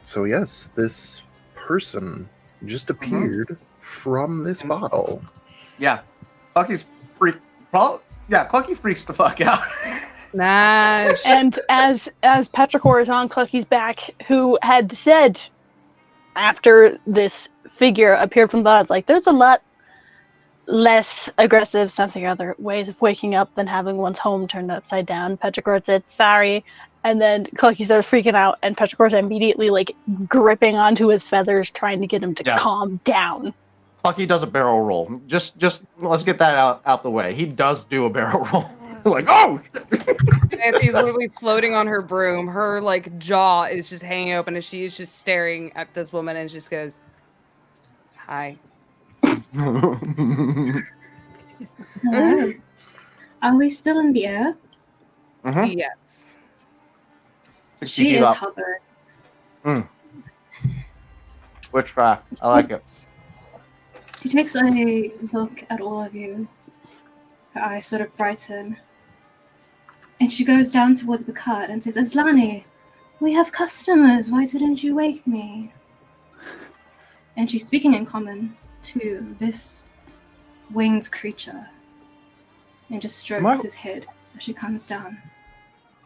So, yes, this person just appeared from this bottle. Yeah. Clucky's Clucky freaks the fuck out. Nash. And as Petrichor is on Clucky's back, who had said after this figure appeared from the odds, like, there's a lot less aggressive, something or other ways of waking up than having one's home turned upside down. Petrichor said sorry, and then Clucky started freaking out, and Petrichor's immediately like gripping onto his feathers, trying to get him to calm down. Clucky does a barrel roll. Just let's get that out the way. He does do a barrel roll. Like, oh! Nancy's literally floating on her broom. Her like jaw is just hanging open, and she is just staring at this woman, and just goes, "Hi." Hello. Are we still in the air? Mhm. Yes. She is hovering. Witchcraft. I like it. She takes a look at all of you. Her eyes sort of brighten. And she goes down towards the cart and says, Aslani, we have customers. Why didn't you wake me? And she's speaking in common to this winged creature. And just strokes his head as she comes down.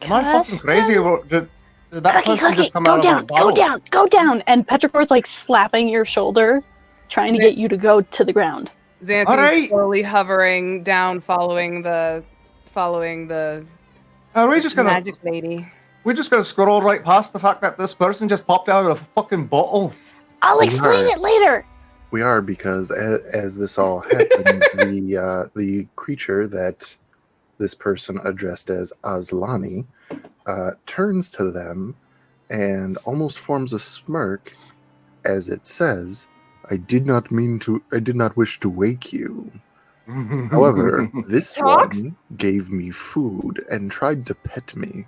Am I fucking crazy? Did that person just come out of a bottle? Go down! And Petrichor's like slapping your shoulder, trying to get you to go to the ground. Xanthe is slowly hovering down, following the Are we just gonna magic lady. We're just gonna scroll right past the fact that this person just popped out of a fucking bottle. I'll explain it later. We are, because as this all happens, the creature that this person addressed as Aslani turns to them and almost forms a smirk as it says, I did not wish to wake you. However, this one gave me food and tried to pet me.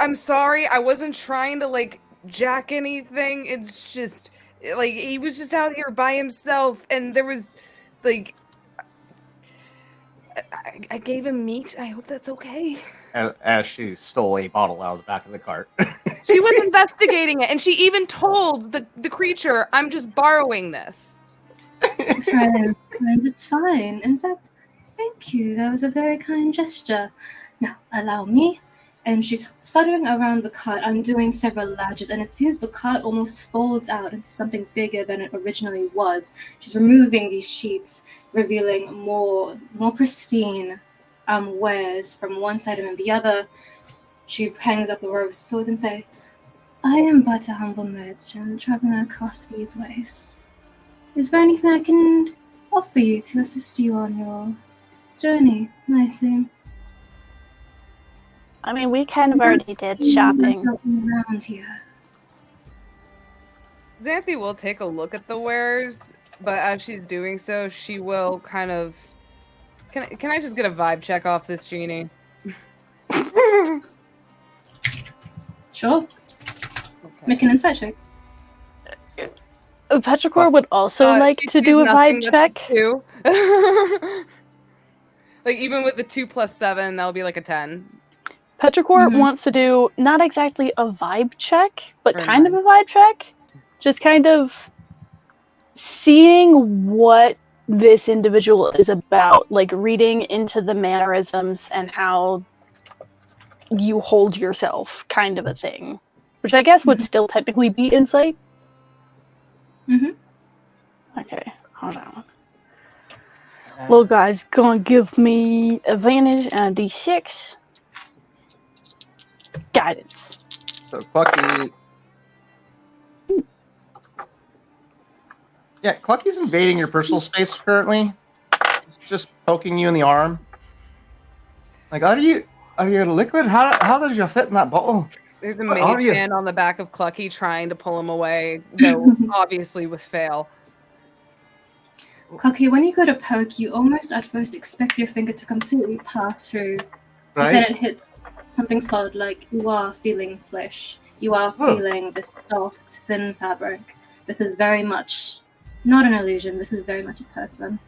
I'm sorry. I wasn't trying to like jack anything. It's just like he was just out here by himself, and there was like I gave him meat. I hope that's okay. As she stole a bottle out of the back of the cart. She was investigating it, and she even told the creature, "I'm just borrowing this." Friends, it's fine. In fact, thank you. That was a very kind gesture. Now, allow me. And she's fluttering around the cart, undoing several latches, and it seems the cart almost folds out into something bigger than it originally was. She's removing these sheets, revealing more pristine wares from one side and then the other. She hangs up a row of swords and says, I am but a humble merchant traveling across these ways. Is there anything I can offer you to assist you on your journey, I assume? I mean, we kind of already did shopping. Around here. Xanthi will take a look at the wares, but as she's doing so, she will kind of. Can I just get a vibe check off this genie? Sure. Okay. Make an insight check. Petrichor would also like She to sees do a nothing, vibe that's check. a 2. Like even with the 2 plus 7, that'll be like a 10. Petrichor Mhm. wants to do not exactly a vibe check, but Or kind of nine. a vibe check. Just kind of seeing what this individual is about, like reading into the mannerisms and how you hold yourself, kind of a thing. Which I guess would still technically be insight. Mhm. Okay, hold on. Little guy's gonna give me advantage and a d6. Guidance. So Clucky. Yeah, Clucky's invading your personal space currently. He's just poking you in the arm. Like, are you liquid? How does you fit in that bottle? There's a What are mage you? hand on the back of Clucky trying to pull him away, though obviously with fail. Clucky, when you go to poke, you almost at first expect your finger to completely pass through, but then Right? it hits something solid, like you are feeling flesh. You are Oh. feeling this soft, thin fabric. This is very much not an illusion. This is very much a person.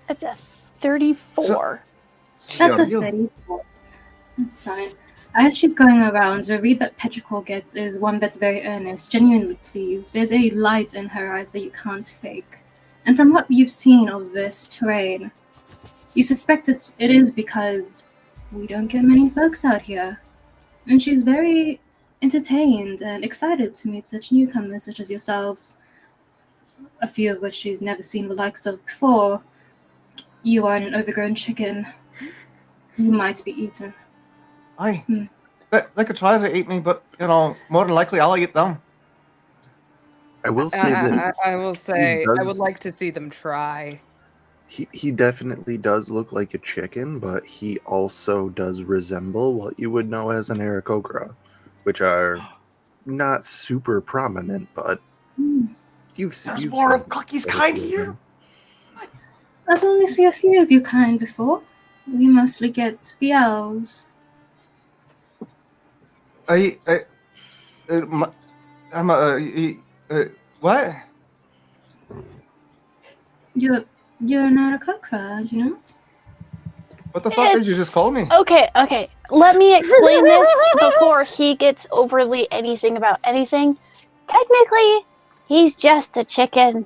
That's a 34. That's a Real. 34. That's fine. As she's going around, the read that Petrichor gets is one that's very earnest, genuinely pleased. There's a light in her eyes that you can't fake. And from what you've seen of this terrain, you suspect it is because we don't get many folks out here. And she's very entertained and excited to meet such newcomers such as yourselves, a few of which she's never seen the likes of before. You are an overgrown chicken. You might be eaten. Aye. They could try to eat me, but more than likely I'll eat them. I will say this. I will say, I would does- like to see them try. He definitely does look like a chicken, but he also does resemble what you would know as an Aarakocra, which are not super prominent, but you've There's seen more of Clucky's better kind children. here. I've only seen a few of your kind before. We mostly get the owls. What? You're an Aarakocra, you know? What the fuck did you just call me? Okay. Let me explain this before he gets overly anything about anything. Technically, he's just a chicken.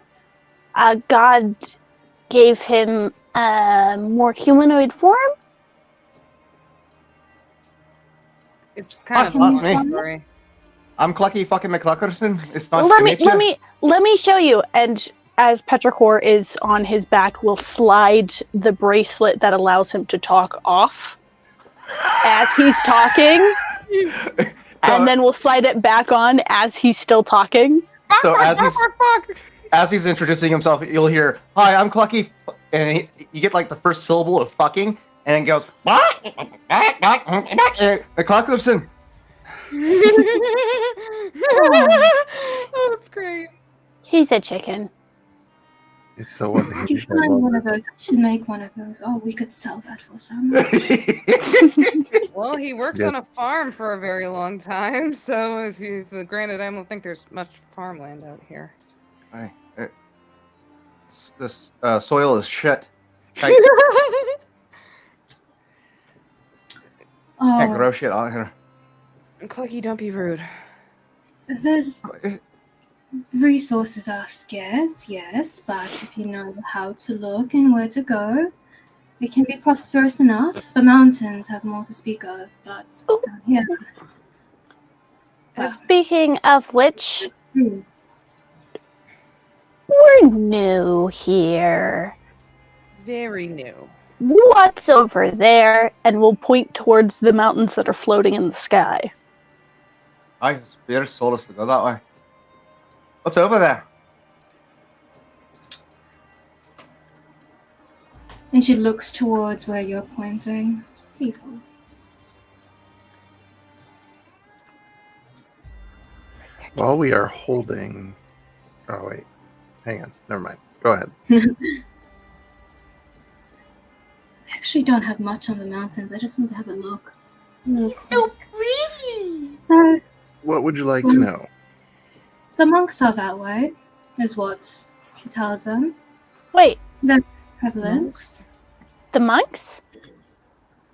God gave him a more humanoid form. It's kind of a that's long me. story. I'm Clucky fucking McCluckerson. It's nice to meet you. Let me show you. And as Petrichor is on his back, we'll slide the bracelet that allows him to talk off as he's talking, and then we'll slide it back on as he's still talking. So as he's introducing himself, you'll hear, "Hi, I'm Clucky," and you get like the first syllable of "fucking," and it goes, McCluckerson. Oh, that's great. He's a chicken. It's so You unhinged. I find love one it. of those. I should make one of those. Oh, we could sell that for so much. Well, he worked Yes. on a farm for a very long time, so granted, I don't think there's much farmland out here. Aye. This soil is shit. Oh, Can't grow shit out here. Clucky, don't be rude. there's resources are scarce, yes, but if you know how to look and where to go, it can be prosperous enough. The mountains have more to speak of, but down here, well, Speaking of which, hmm, we're new here. Very new. What's over there? And we'll point towards the mountains that are floating in the sky. Aye, Spears told us to go that way. What's over there? and she looks towards where you're pointing. Please hold. While we are holding, Oh, wait. Hang on. Never mind. Go ahead. I actually don't have much on the mountains. I just want to have a look. It's so pretty. So, What would you like to know? the monks are that way, is what she tells them. Wait, Prevalent. the monks?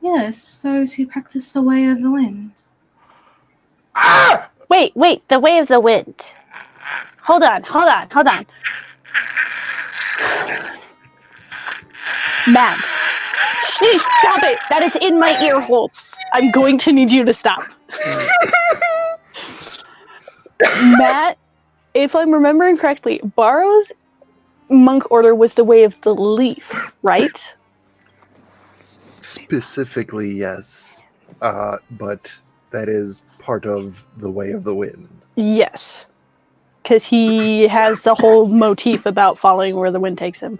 Yes, those who practice the way of the wind. Ah! Wait, the way of the wind. Hold on. Matt, stop it! That is in my ear holes. I'm going to need you to stop. Matt, if I'm remembering correctly, Barrow's monk order was the way of the leaf, right? Specifically, yes. But that is part of the way of the wind. Yes. Because he has the whole motif about following where the wind takes him.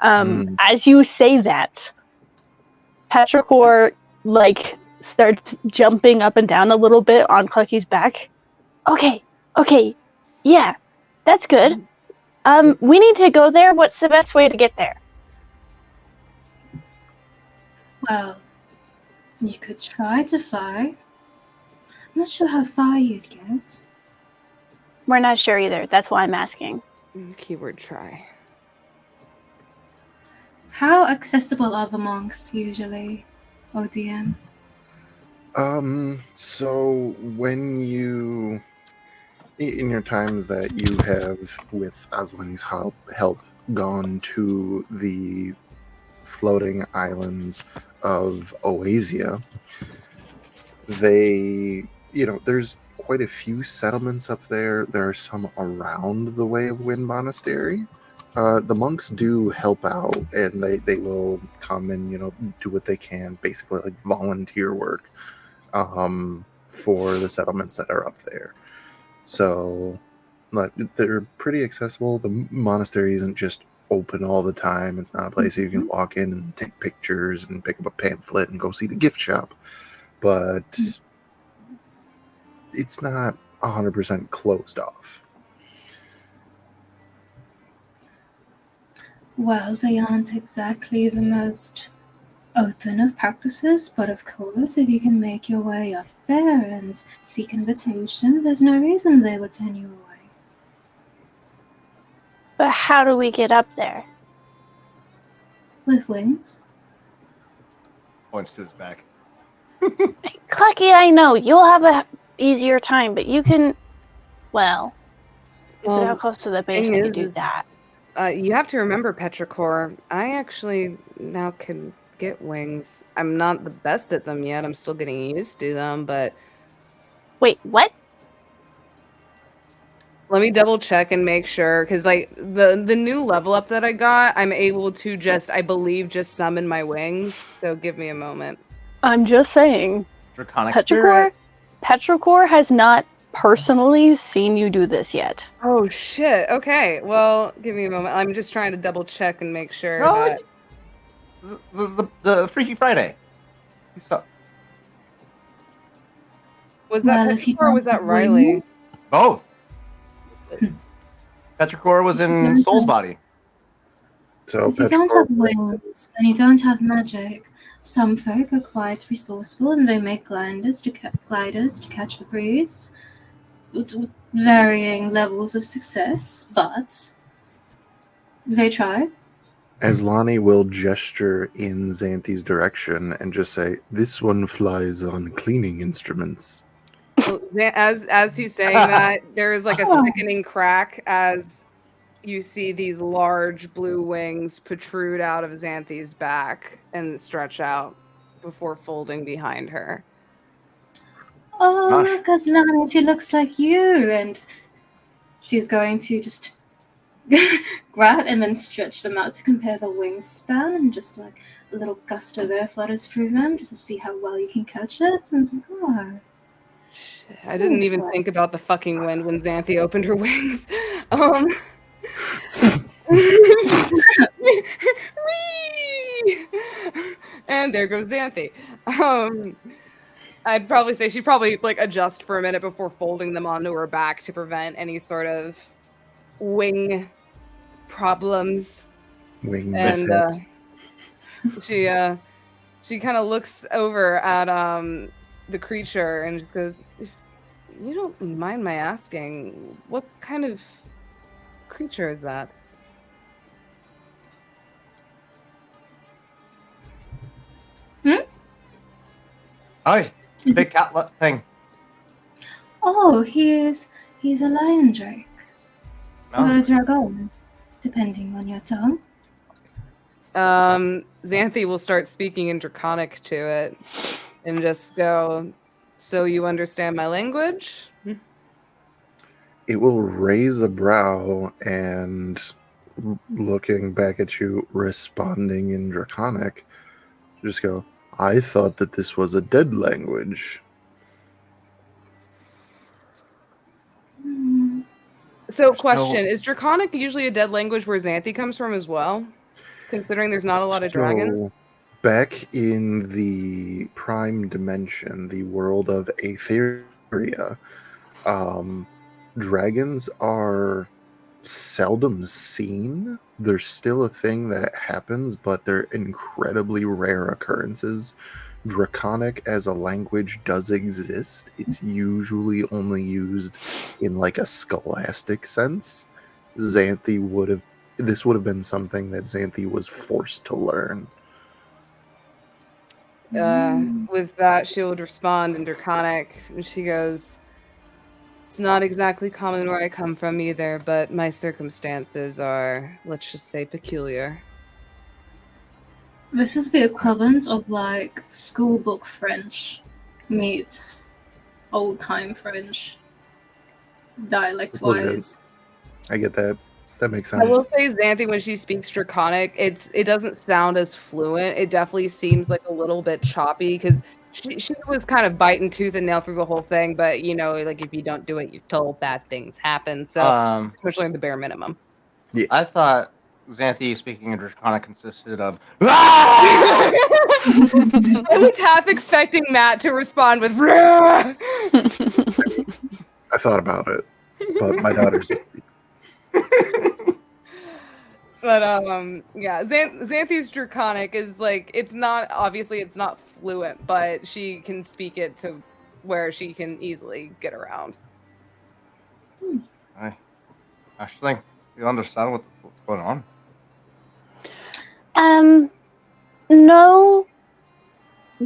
As you say that, Petrichor, starts jumping up and down a little bit on Clucky's back. Okay, yeah, that's good. We need to go there. What's the best way to get there? Well, you could try to fly. I'm not sure how far you'd get. We're not sure either. That's why I'm asking. Keyword try. How accessible are the monks usually, ODM? So when you, in your times that you have with Aslani's help gone to the floating islands of Oasia, there's quite a few settlements up there. There are some around the Way of Wind Monastery. The monks do help out, and they will come and do what they can, basically like volunteer work for the settlements that are up there. So they're pretty accessible. The monastery isn't just open all the time. It's not a place you can walk in and take pictures and pick up a pamphlet and go see the gift shop. But it's not 100% closed off. Well, they aren't exactly the most open of practices, but of course, if you can make your way up there and seek invitation, there's no reason they would turn you away. But how do we get up there? With wings? Points to his back. Clucky, I know you'll have a easier time, but you can. Well, if you're how close to the base, you can do that. You have to remember, Petrichor, I actually now can get wings. I'm not the best at them yet. I'm still getting used to them, but... Wait, what? Let me double check and make sure, because the new level up that I got, I'm able to just summon my wings. So give me a moment. I'm just saying, Draconic spirit. Petrichor has not personally seen you do this yet. Oh shit. Okay. Well, give me a moment. I'm just trying to double check and make sure that The Freaky Friday. You saw. Was that Petrichor or was that Riley? Both. Petrichor was in Soul's body. So if you don't have wings and you don't have magic, some folk are quite resourceful and they make gliders to catch the breeze. With varying levels of success, but they try. Aslani will gesture in Xanthi's direction and just say, "This one flies on cleaning instruments." Well, as he's saying that, there is like a sickening crack as you see these large blue wings protrude out of Xanthi's back and stretch out before folding behind her. Oh, look, Aslani, she looks like you. And she's going to just grab and then stretch them out to compare the wingspan, and just like a little gust of air flutters through them just to see how well you can catch it. And it's like, oh. Shit, I didn't even think about the fucking wind when Xanthi opened her wings. And there goes Xanthi. I'd probably say she'd probably adjust for a minute before folding them onto her back to prevent any sort of wing problems. Wing And mishaps. she kind of looks over at the creature and just goes, "If you don't mind my asking, what kind of creature is that?" Oi, big catlet thing. Oh, he's a lion drake. Or a dragon, depending on your tongue. Xanthi will start speaking in Draconic to it and just go, "So you understand my language?" It will raise a brow and, looking back at you, responding in Draconic, just go, "I thought that this was a dead language." So, There's question, is Draconic usually a dead language where Xanthi comes from as well? Considering there's not a lot of dragons? So, back in the Prime Dimension, the world of Aetheria, dragons are seldom seen. They're still a thing that happens, but they're incredibly rare occurrences. Draconic as a language does exist. It's usually only used in like a scholastic sense. This would have been something that Xanthi was forced to learn. With that, she would respond in Draconic, and she goes, "It's not exactly common where I come from either, but my circumstances are, let's just say, peculiar." This is the equivalent of like schoolbook French meets old time French, dialect wise. I get that. That makes I sense. will say Xanthi, when she speaks Draconic, it doesn't sound as fluent. It definitely seems like a little bit choppy because she was kind of biting tooth and nail through the whole thing. But you know, like if you don't do it, you're told bad things happen. So especially the bare minimum. Yeah. I thought Xanthi speaking in Draconic consisted of. I was half expecting Matt to respond with. I thought about it, but my daughter's asleep. But yeah, Xanthi's Draconic is like it's not fluent, but she can speak it to where she can easily get around. Hi, Ashling, you understand what's going on? No,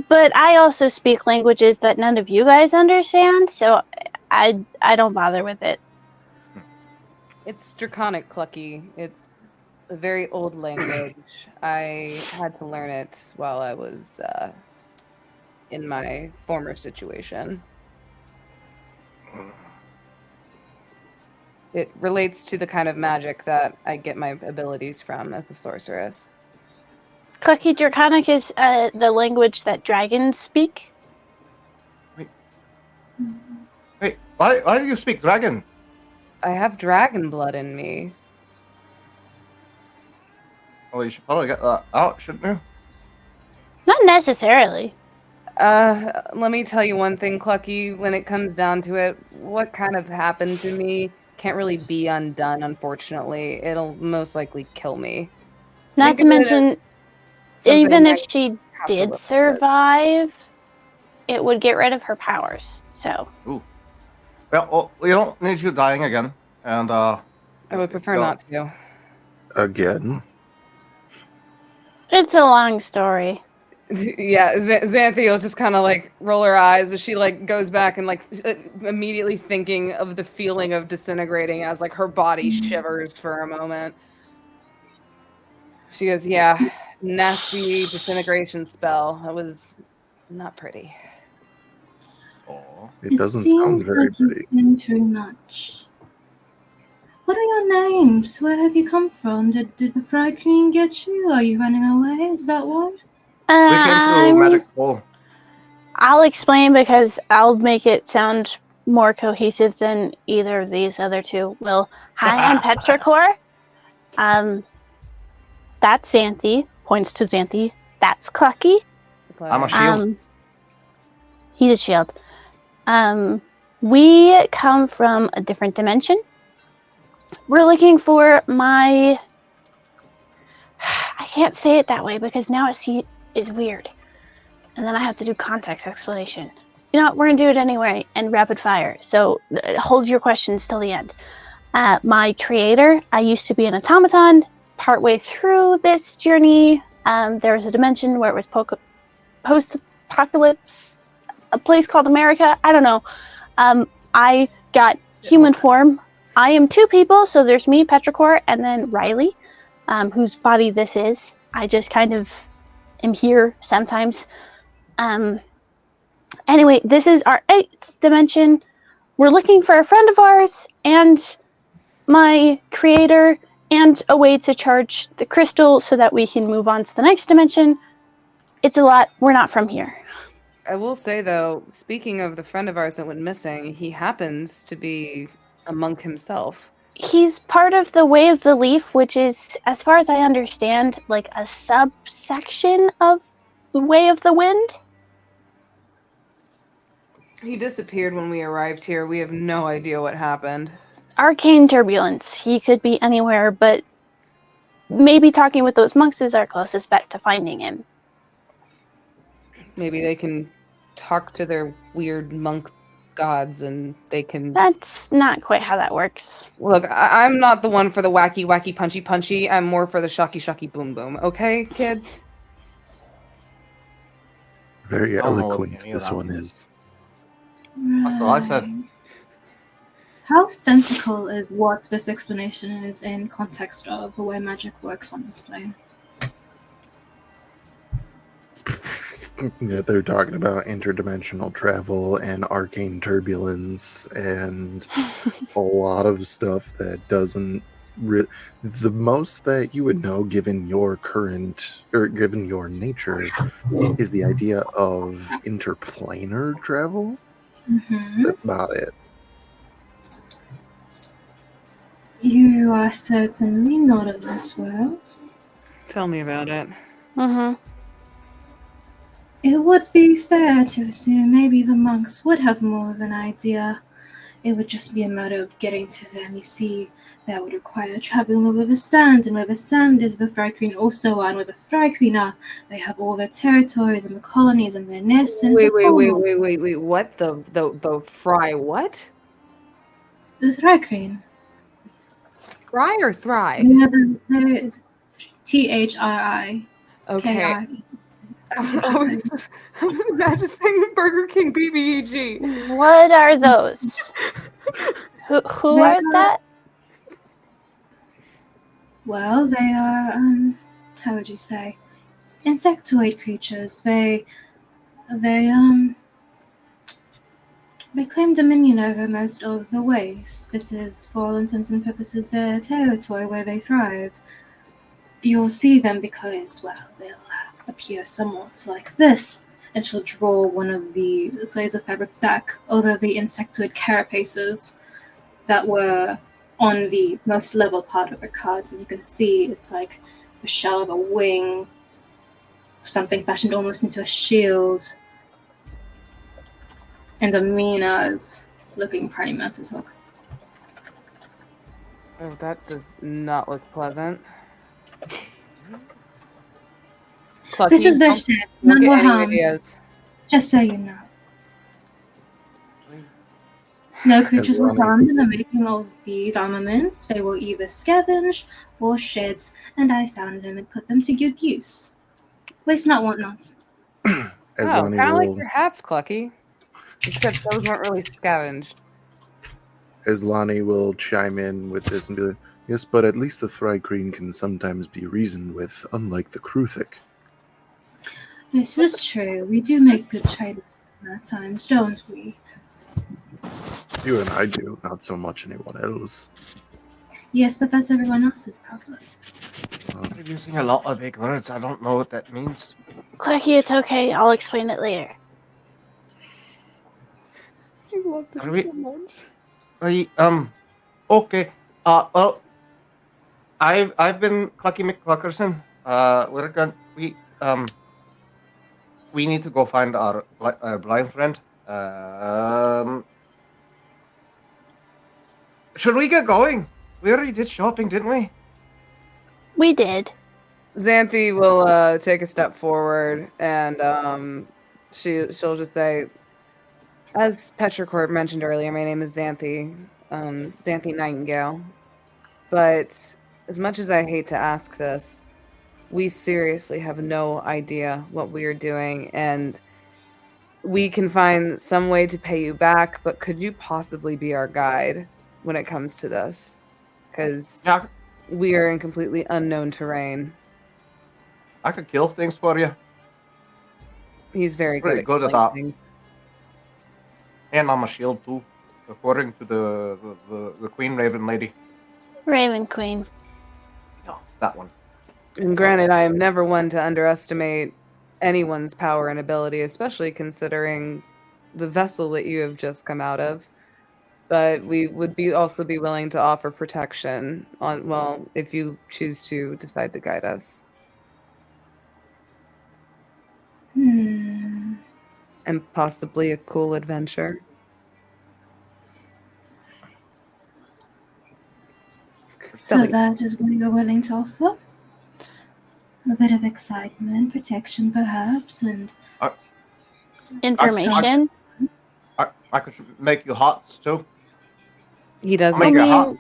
but I also speak languages that none of you guys understand, so I don't bother with it. It's Draconic, Clucky. It's a very old language. I had to learn it while I was in my former situation. It relates to the kind of magic that I get my abilities from as a sorceress. Clucky Draconic is the language that dragons speak. Wait, why do you speak dragon? I have dragon blood in me. Well, you should probably get that out, shouldn't you? Not necessarily. Let me tell you one thing, Clucky. When it comes down to it, what kind of happened to me can't really be undone, unfortunately. It'll most likely kill me. Not to mention, even if she did survive, it would get rid of her powers. So. Ooh. Well, we don't need you dying again, and I would prefer not to. Again. It's a long story. Yeah, Xanthi will just kind of like roll her eyes as she like goes back and like immediately thinking of the feeling of disintegrating as like her body shivers for a moment. She goes, "Yeah, nasty disintegration spell. It was not pretty." It doesn't sound very pretty. Been through much. What are your names? Where have you come from? Did the Fry Queen get you? Are you running away? Is that why? We came through Magic Bowl. I'll explain because I'll make it sound more cohesive than either of these other two will. Hi, I'm Petrichor. That's Xanthi. Points to Xanthi. That's Clucky. I'm a shield. He's a shield. We come from a different dimension. we're looking for my... I can't say it that way because now it is weird. And then I have to do context explanation. You know what? We're going to do it anyway and rapid fire. So hold your questions till the end. My creator, I used to be an automaton. Partway through this journey, there was a dimension where it was post-apocalypse, a place called America. I don't know. I got human form. I am two people, so there's me, Petrichor, and then Riley, whose body this is. I just kind of am here sometimes. Anyway, this is our 8th dimension. We're looking for a friend of ours and my creator and a way to charge the crystal so that we can move on to the next dimension. It's a lot. We're not from here. I will say, though, speaking of the friend of ours that went missing, he happens to be a monk himself. He's part of the Way of the Leaf, which is, as far as I understand, like a subsection of the Way of the Wind. He disappeared when we arrived here. We have no idea what happened. Arcane turbulence. He could be anywhere, but maybe talking with those monks is our closest bet to finding him. Maybe they can talk to their weird monk gods and they can... That's not quite how that works. Look, I'm not the one for the wacky, wacky, punchy, punchy. I'm more for the shocky, shocky, boom, boom. Okay, kid? Very I don't know eloquent what any of this that one means. is. That's all I said. Right. How sensical is what this explanation is in context of the way magic works on this plane? Yeah, they're talking about interdimensional travel and arcane turbulence and a lot of stuff that doesn't... the most that you would know, given your current, or given your nature, is the idea of interplanar travel. Mm-hmm. That's about it. You are certainly not of this world. Tell me about it. Mm-hmm. It would be fair to assume maybe the monks would have more of an idea. It would just be a matter of getting to them. You see, that would require traveling over the sand, and where the sand is, the Thrycreen also are, and where the Thrycreen are, they have all their territories and the colonies and their nests. And Wait. What? The fry what? The Thrycreen. Fry or thry? Yeah, the THRI. Okay. KI. I was imagine saying Burger King BBEG. What are those? Who They are that? Well, they are, how would you say, insectoid creatures. They claim dominion over most of the waste. This is, for all intents and purposes, their territory where they thrive. You'll see them because, well, they'll appear somewhat like this, and she'll draw one of the slaves of fabric back over the insectoid carapaces that were on the most level part of her cards, and you can see it's like the shell of a wing, something fashioned almost into a shield, and the Mina's looking praying mantis hook. Oh, that does not look pleasant. Clucky, This is their don't shit. look None at were any harmed. videos. Just so you know. No creatures were harmed in the making of these armaments. They were either scavenged or shed, and I found them and put them to good use. Waste not, want not. As Oh, Lonnie kind of like will, your hats, Clucky. Except those weren't really scavenged. as Lonnie will chime in with this and be like, yes, but at least the Thrycreen can sometimes be reasoned with, unlike the Kruthic. This is true. We do make good trade with them at times, don't we? You and I do, not so much anyone else. Yes, but that's everyone else's problem. You're using a lot of big words. I don't know what that means. Clacky, it's okay. I'll explain it later. I love Are this we- so much. Okay. Well, I've been Clucky McCluckerson. We need to go find our blind friend. Should we get going? We already did shopping, didn't we? We did. Xanthi will take a step forward and she'll just say, as Petrichor mentioned earlier, my name is Xanthi, Xanthi Nightingale. But as much as I hate to ask this, we seriously have no idea what we are doing, and we can find some way to pay you back, but could you possibly be our guide when it comes to this? Because Yeah, we are in completely unknown terrain. I could kill things for you. He's very Pretty good at good at killing that. things. And I'm a shield too, according to the Queen Raven lady. Raven Queen. Yeah, that one. And granted, I am never one to underestimate anyone's power and ability, especially considering the vessel that you have just come out of. But we would also be willing to offer protection on, well, if you choose to decide to guide us. Hmm. And possibly a cool adventure. So Silly. that is what you're willing to offer? A bit of excitement, protection perhaps, and Information. I could make you hots too. He does I'll make make I it hot. mean,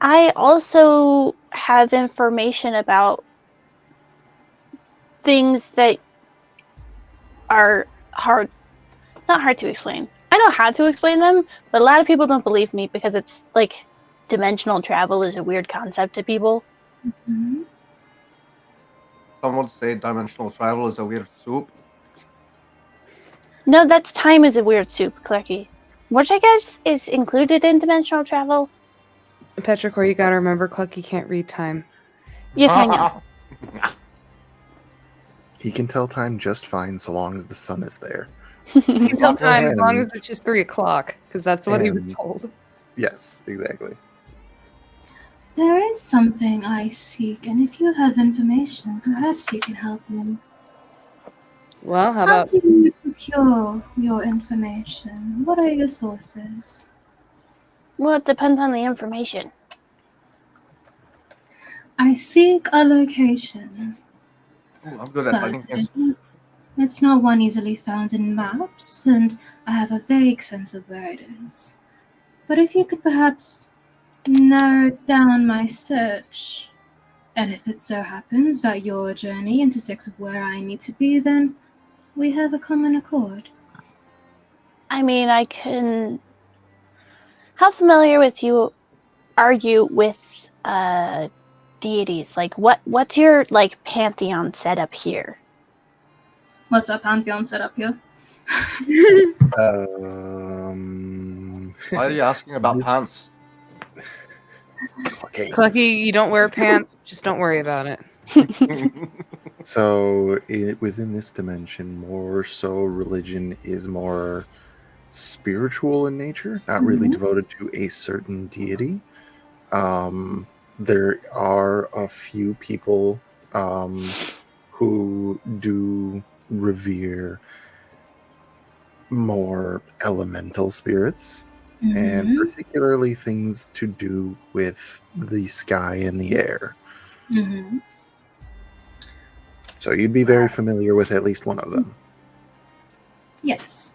I also have information about things that are not hard to explain. I know how to explain them, but a lot of people don't believe me because it's like dimensional travel is a weird concept to people. hmm, Some would say dimensional travel is a weird soup. No, that's time is a weird soup, Clucky. Which I guess is included in dimensional travel. Petrichor, you gotta remember, Clucky can't read time. Yes, I know. He can tell time just fine so long as the sun is there. He can tell time as long And- as it's just 3 o'clock, because that's what he was and- told. Yes, exactly. there is something I seek, and if you have information, perhaps you can help me. Well, how How about do you procure your information? What are your sources? Well, it depends on the information. I seek a location, Ooh, I'm good at hiding but things. it's not one easily found in maps, and I have a vague sense of where it is. But if you could perhaps narrow down my search, and if it so happens that your journey intersects with where I need to be, then we have a common accord. I mean, I can. How familiar are you with deities? Like, what's your like pantheon set up here? What's our pantheon set up here? Why are you asking about This- pants? Okay. Clucky, you don't wear pants, just don't worry about it. So within this dimension, more so religion is more spiritual in nature, not really Mhm. devoted to a certain deity. There are a few people who do revere more elemental spirits, and Mhm. particularly things to do with the sky and the air. Mhm. So you'd be very familiar with at least one of them. Yes.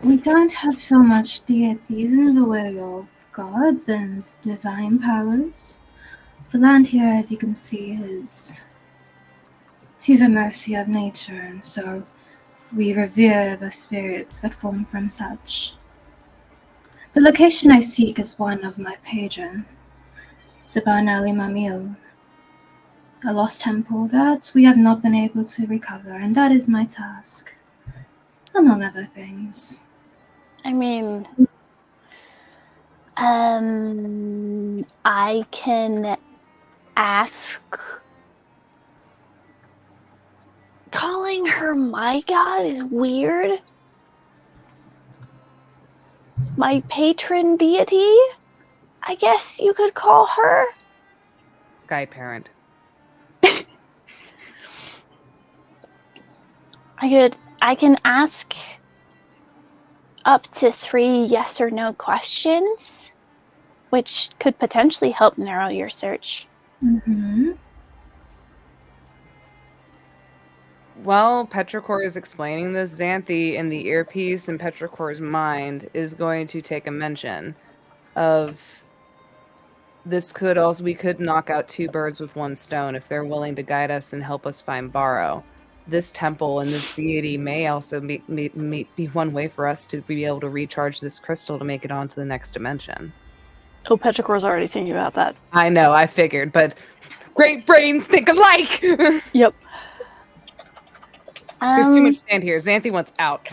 We don't have so much deities in the way of gods and divine powers. The land here, as you can see, is to the mercy of nature, and so we revere the spirits that form from such. The location I seek is one of my patron, Zaban Ali Mamil, a lost temple that we have not been able to recover, and that is my task, among other things. I mean, I can ask. Calling her my god is weird. My patron deity, I guess you could call her. Sky Parent. I can ask up to 3 yes or no questions. which could potentially help narrow your search. Mm-hmm. While Petrichor is explaining this, Xanthi in the earpiece in Petrichor's mind is going to take a mention of this could also, we could knock out two birds with one stone if they're willing to guide us and help us find Barrow. This temple and this deity may also be one way for us to be able to recharge this crystal to make it onto the next dimension. Oh, Petrichor's already thinking about that. I know, I figured, but great brains think alike! Yep. There's too much sand here. Xanthi wants out.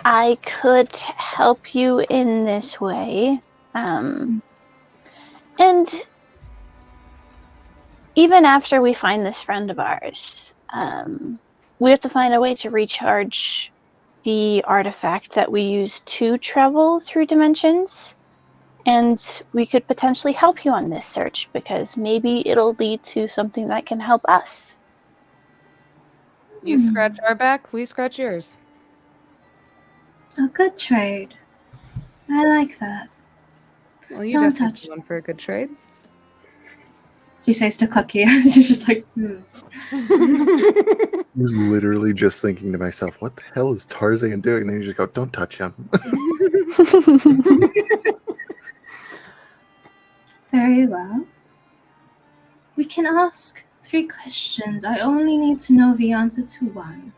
I could help you in this way. And even after we find this friend of ours, we have to find a way to recharge the artifact that we use to travel through dimensions. And we could potentially help you on this search because maybe it'll lead to something that can help us. You scratch our back, we scratch yours. A good trade. I like that. Well, you Don't definitely touch one for a good trade. She says to Clucky, and she's just like, I was literally just thinking to myself, what the hell is Tarzan doing? And then you just go, don't touch him. Very well. We can ask 3 questions. I only need to know the answer to one.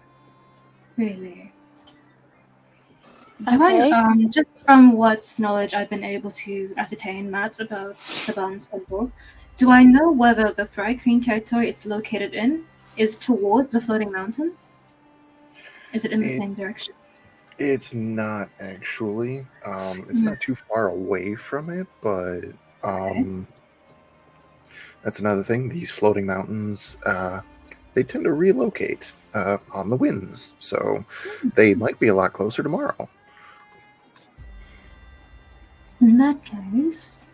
Really. Do Okay. I, just from what knowledge I've been able to ascertain, Matt, about Saban's temple, do I know whether the Thry-Kreen territory it's located in is towards the floating mountains? Is it in the same direction? It's not actually. It's not too far away from it, but that's another thing. These floating mountains, they tend to relocate on the winds, so they might be a lot closer tomorrow. In that case,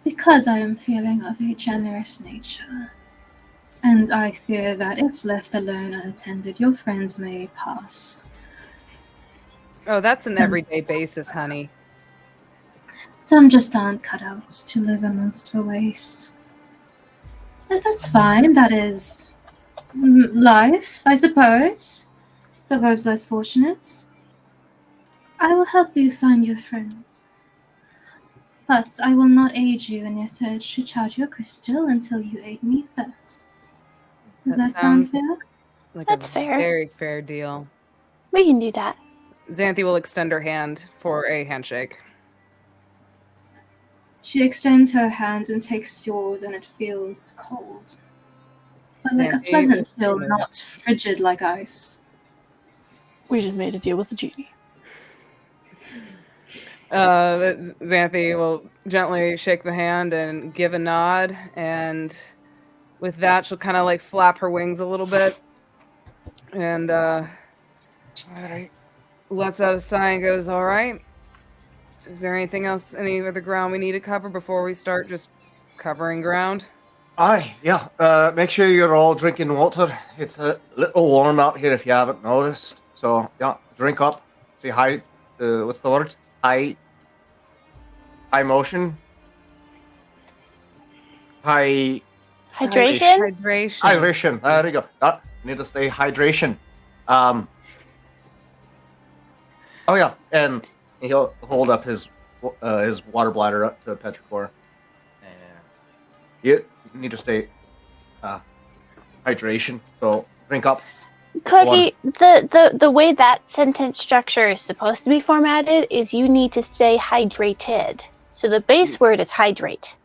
because I am feeling of a generous nature, and I fear that if left alone unattended, your friends may pass. Oh, that's an everyday basis, honey. Some just aren't cut out to live amongst the wastes. And that's fine. That is life, I suppose, for those less fortunate. I will help you find your friends. But I will not aid you in your search to charge your crystal until you aid me first. Does that sound fair? Like That's a fair. very fair deal. We can do that. Xanthi will extend her hand for a handshake. She extends her hand and takes yours, and it feels cold. But like a Xanthi pleasant chill, will- not frigid like ice. We just made a deal with the genie. Xanthi will gently shake the hand and give a nod, and with that, she'll kind of like flap her wings a little bit, and lets out a sigh and goes, "All right. Is there anything else, any other ground we need to cover before we start just covering ground?" Aye, yeah. Make sure you're all drinking water. It's a little warm out here if you haven't noticed. So, yeah, drink up. Say hi. What's the word? High motion. Hydration? Hydration. There you go. Need to stay hydration. Oh yeah, and he'll hold up his water bladder up to Petrichor, and you need to stay hydration. So drink up. Cookie, the way that sentence structure is supposed to be formatted is you need to stay hydrated. So the base word is hydrate.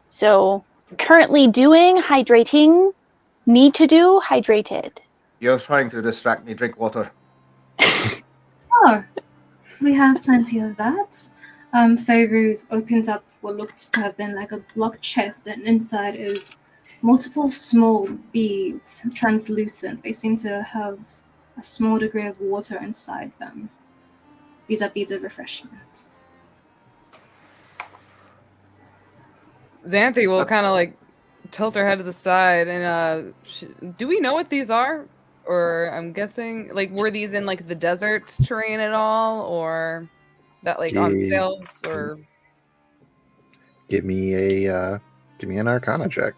So currently doing, hydrating, need to do, hydrated. You're trying to distract me. Drink water. Oh, we have plenty of that. Fairuz opens up what looks to have been like a block chest, and inside is multiple small beads, translucent. They seem to have a small degree of water inside them. These are beads of refreshment. Xanthi will kind of like tilt her head to the side, and do we know what these are? Or I'm guessing, like, were these in like the desert terrain at all, or that like on sales or give me an Arcana check.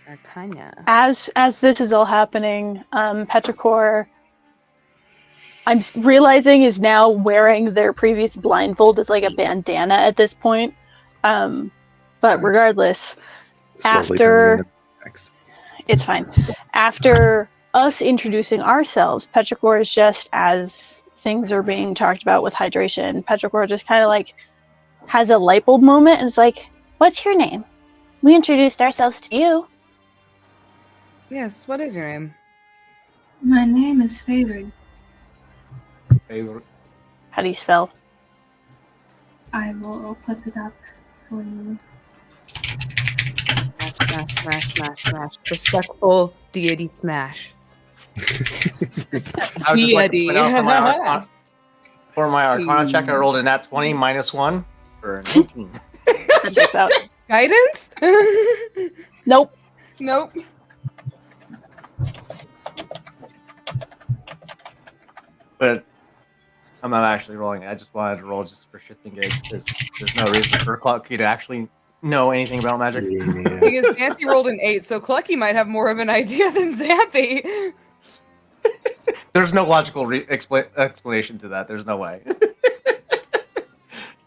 Arcana. As this is all happening, Petrichor, I'm realizing, is now wearing their previous blindfold as like a bandana at this point. But Thanks. regardless, Slowly after turning into Max. it's fine. After us introducing ourselves, Petrichor is just, as things are being talked about with hydration, Petrichor just kind of like has a light bulb moment and it's like, "What's your name? We introduced ourselves to you." Yes, what is your name? My name is Favor. Favorite. How do you spell? I will put it up for you. Smash. Respectful deity smash. I would just like to Deity. point out for my Arcana check, I rolled a nat 20 -1 for a 19. That checks out. Guidance? Nope. Nope. But I'm not actually rolling it. I just wanted to roll just for shits and gigs because there's no reason for Clucky to actually know anything about magic. Yeah. Because Xanthi rolled an 8, so Clucky might have more of an idea than Xanthi. There's no logical explanation to that. There's no way.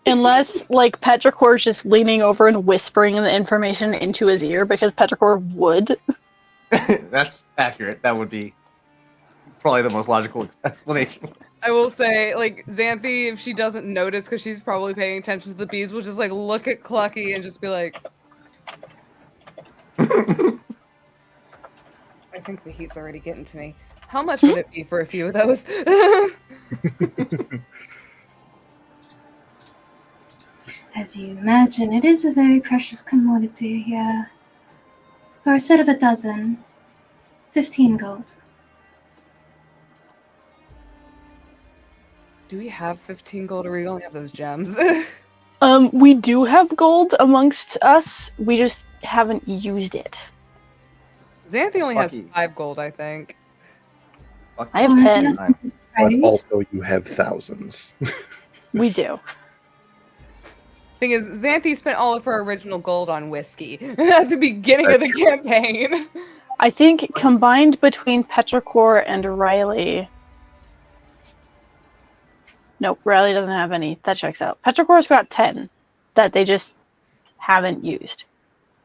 Unless, like, Petrichor is just leaning over and whispering the information into his ear, because Petrichor would. That's accurate. That would be probably the most logical explanation. I will say, like, Xanthi, if she doesn't notice, because she's probably paying attention to the bees, will just, like, look at Clucky and just be like... I think the heat's already getting to me. How much would it be for a few of those? As you imagine, it is a very precious commodity here. For a set of a dozen, 15 gold. Do we have 15 gold, or we only have those gems? We do have gold amongst us. We just haven't used it. Xanthi only has Lucky. 5 gold, I think. I have Well, 10. yes, But right? also you have thousands. We do. Thing is, Xanthi spent all of her original gold on whiskey at the beginning of the That's campaign. I think combined between Petrichor and Riley... Nope, Riley doesn't have any. That checks out. Petrichor's got 10 that they just haven't used.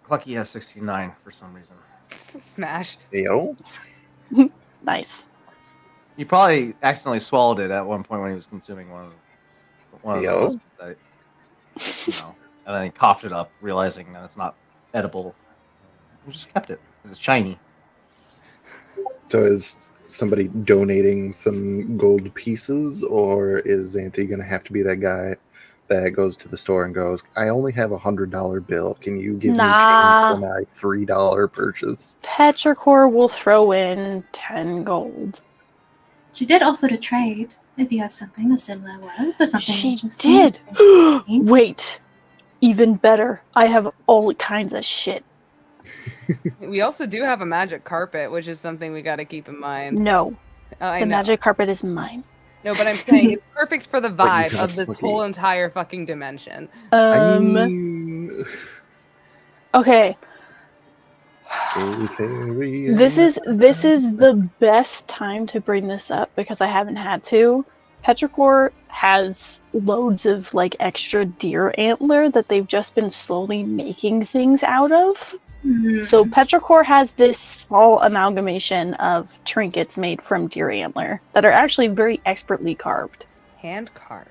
Clucky has 69 for some reason. Smash. Yo. Nice. He probably accidentally swallowed it at one point when he was consuming one of Yo. those. That, and then he coughed it up, realizing that it's not edible. He just kept it because it's shiny. So is somebody donating some gold pieces, or is Xanthi going to have to be that guy that goes to the store and goes, "I only have $100 bill. Can you give me Nah. change for my $3 purchase?" Petrichor will throw in 10 gold. She did offer to trade if you have something of similar worth for something She interesting. did! Wait! Even better. I have all kinds of shit. We also do have a magic carpet, which is something we got to keep in mind. No. I The know. magic carpet is mine. No, but I'm saying it's perfect for the But you vibe got of this lucky. whole entire fucking dimension. I mean, Okay. a fairy This and- is the best time to bring this up because I haven't had to. Petrichor has loads of like extra deer antler that they've just been slowly making things out of. So Petrichor has this small amalgamation of trinkets made from deer antler that are actually very expertly carved. Hand carved.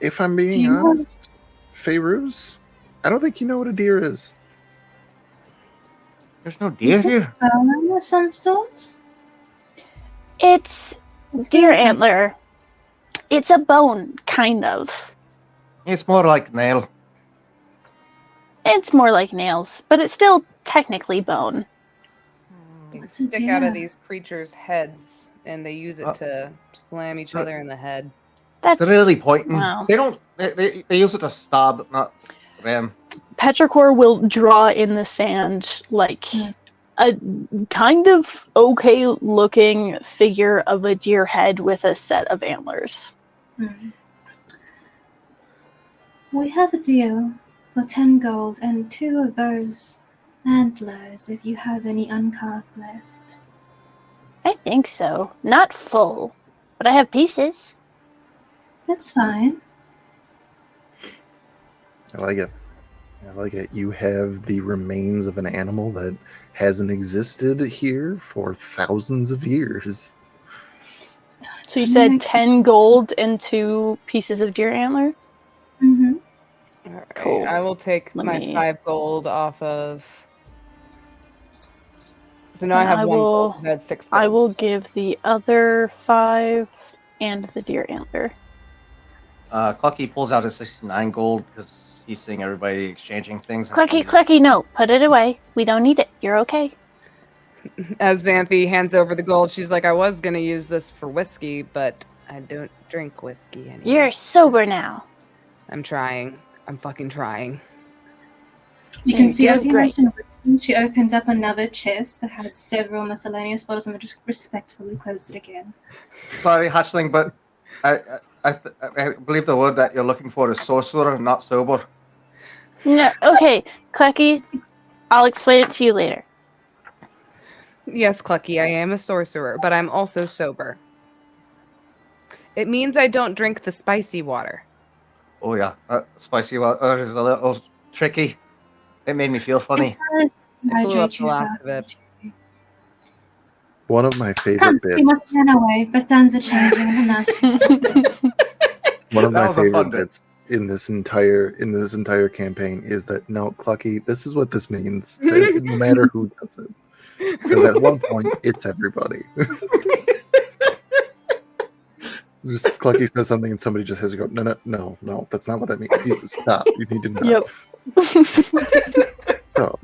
If I'm Do being you want- honest, Fairuz, I don't think you know what a deer is. There's no deer Is this here. bone of some sort? It's deer Feels like- antler. It's a bone, kind of. It's more like nail. It's more like nails, but it's still technically bone. They What's a stick out of deer? these creatures' heads, and they use it to slam each other in the head. That's It's really pointing. wow. They don't. They use it to stab, not ram. Petrichor will draw in the sand like Hmm. a kind of okay looking figure of a deer head with a set of antlers. Hmm. We have a deal for 10 gold and 2 of those antlers if you have any uncarved left. I think so. Not full, but I have pieces. That's fine. I like it. I like it. You have the remains of an animal that hasn't existed here for thousands of years. So you That said makes 10 gold and 2 pieces of deer antler? Mm-hmm. All right, Cool. I will take Let my me- 5 gold off of. So now I And have I 1 gold will- 'cause I had 6 gold. I will give the other 5 and the deer antler. Clucky pulls out his 69 gold because he's seeing everybody exchanging things. Clucky, no. Put it away. We don't need it. You're okay. As Xanthi hands over the gold, she's like, I was going to use this for whiskey, but I don't drink whiskey anymore. You're sober now. I'm trying. I'm fucking trying. You can see Doing as you great. mentioned whiskey, she opened up another chest that had several miscellaneous bottles and just respectfully closed it again. Sorry, hatchling, but I believe the word that you're looking for is sorcerer, not sober. No, okay, Clucky, I'll explain it to you later. Yes, Clucky, I am a sorcerer, but I'm also sober. It means I don't drink the spicy water. Oh yeah, spicy water is a little tricky. It made me feel funny. It does I blew up dehydrate the you last of fast. it. One of my favorite Come, bits. you must run away, but suns are changing and enough. One of That my was a fun favorite bit. bits in this entire campaign is that no, Clucky, this is what this means. That no matter who does it, because at one point it's everybody. Just Clucky says something and somebody just has to go, no, that's not what that means. He says, stop. You need to know. Yep. So,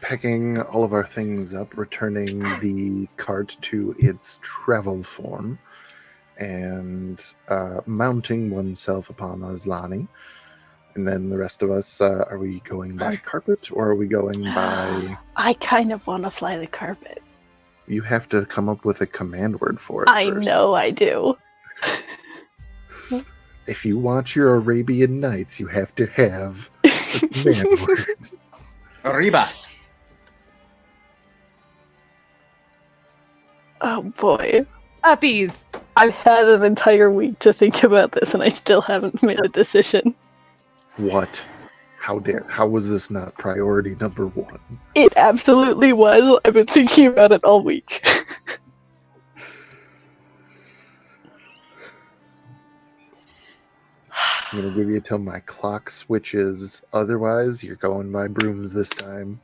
packing all of our things up, returning the cart to its travel form, and mounting oneself upon Aslani. And then the rest of us, are we going by carpet or are we going by... I kind of want to fly the carpet. You have to come up with a command word for it I first. know I do. If you watch your Arabian Nights, you have to have a command word. Arriba. Oh boy. Uppies! I've had an entire week to think about this and I still haven't made a decision. What? How was this not priority number 1? It absolutely was. I've been thinking about it all week. I'm going to give you till my clock switches. Otherwise, you're going by brooms this time.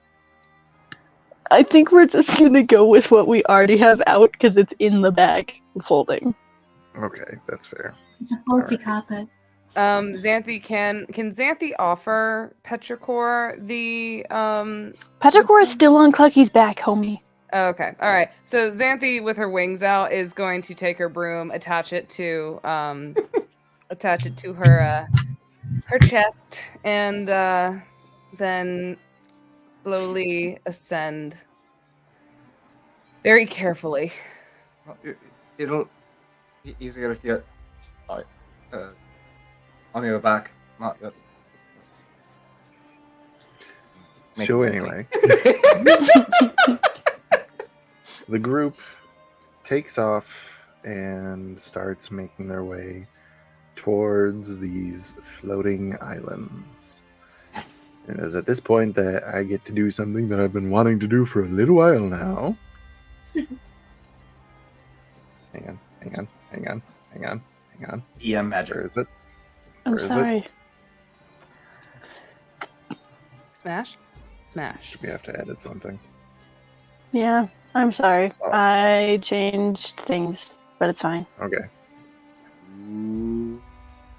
I think we're just gonna go with what we already have out because it's in the bag folding. Okay, that's fair. It's a faulty Alright. carpet. Xanthi, can Xanthi offer Petrichor the Petrichor is still on Clucky's back, homie. Oh, okay. All right. So Xanthi, with her wings out, is going to take her broom, attach it to her her chest, and then slowly ascend very carefully. It'll be easier if you on your back, not your. So anyway, the group takes off and starts making their way towards these floating islands. Yes. And it is at this point that I get to do something that I've been wanting to do for a little while now. Hang on. DM magic. Where is it? I'm Where is it? sorry. Smash. Smash. We have to edit something. Yeah, I'm sorry. Oh. I changed things, but it's fine. Okay.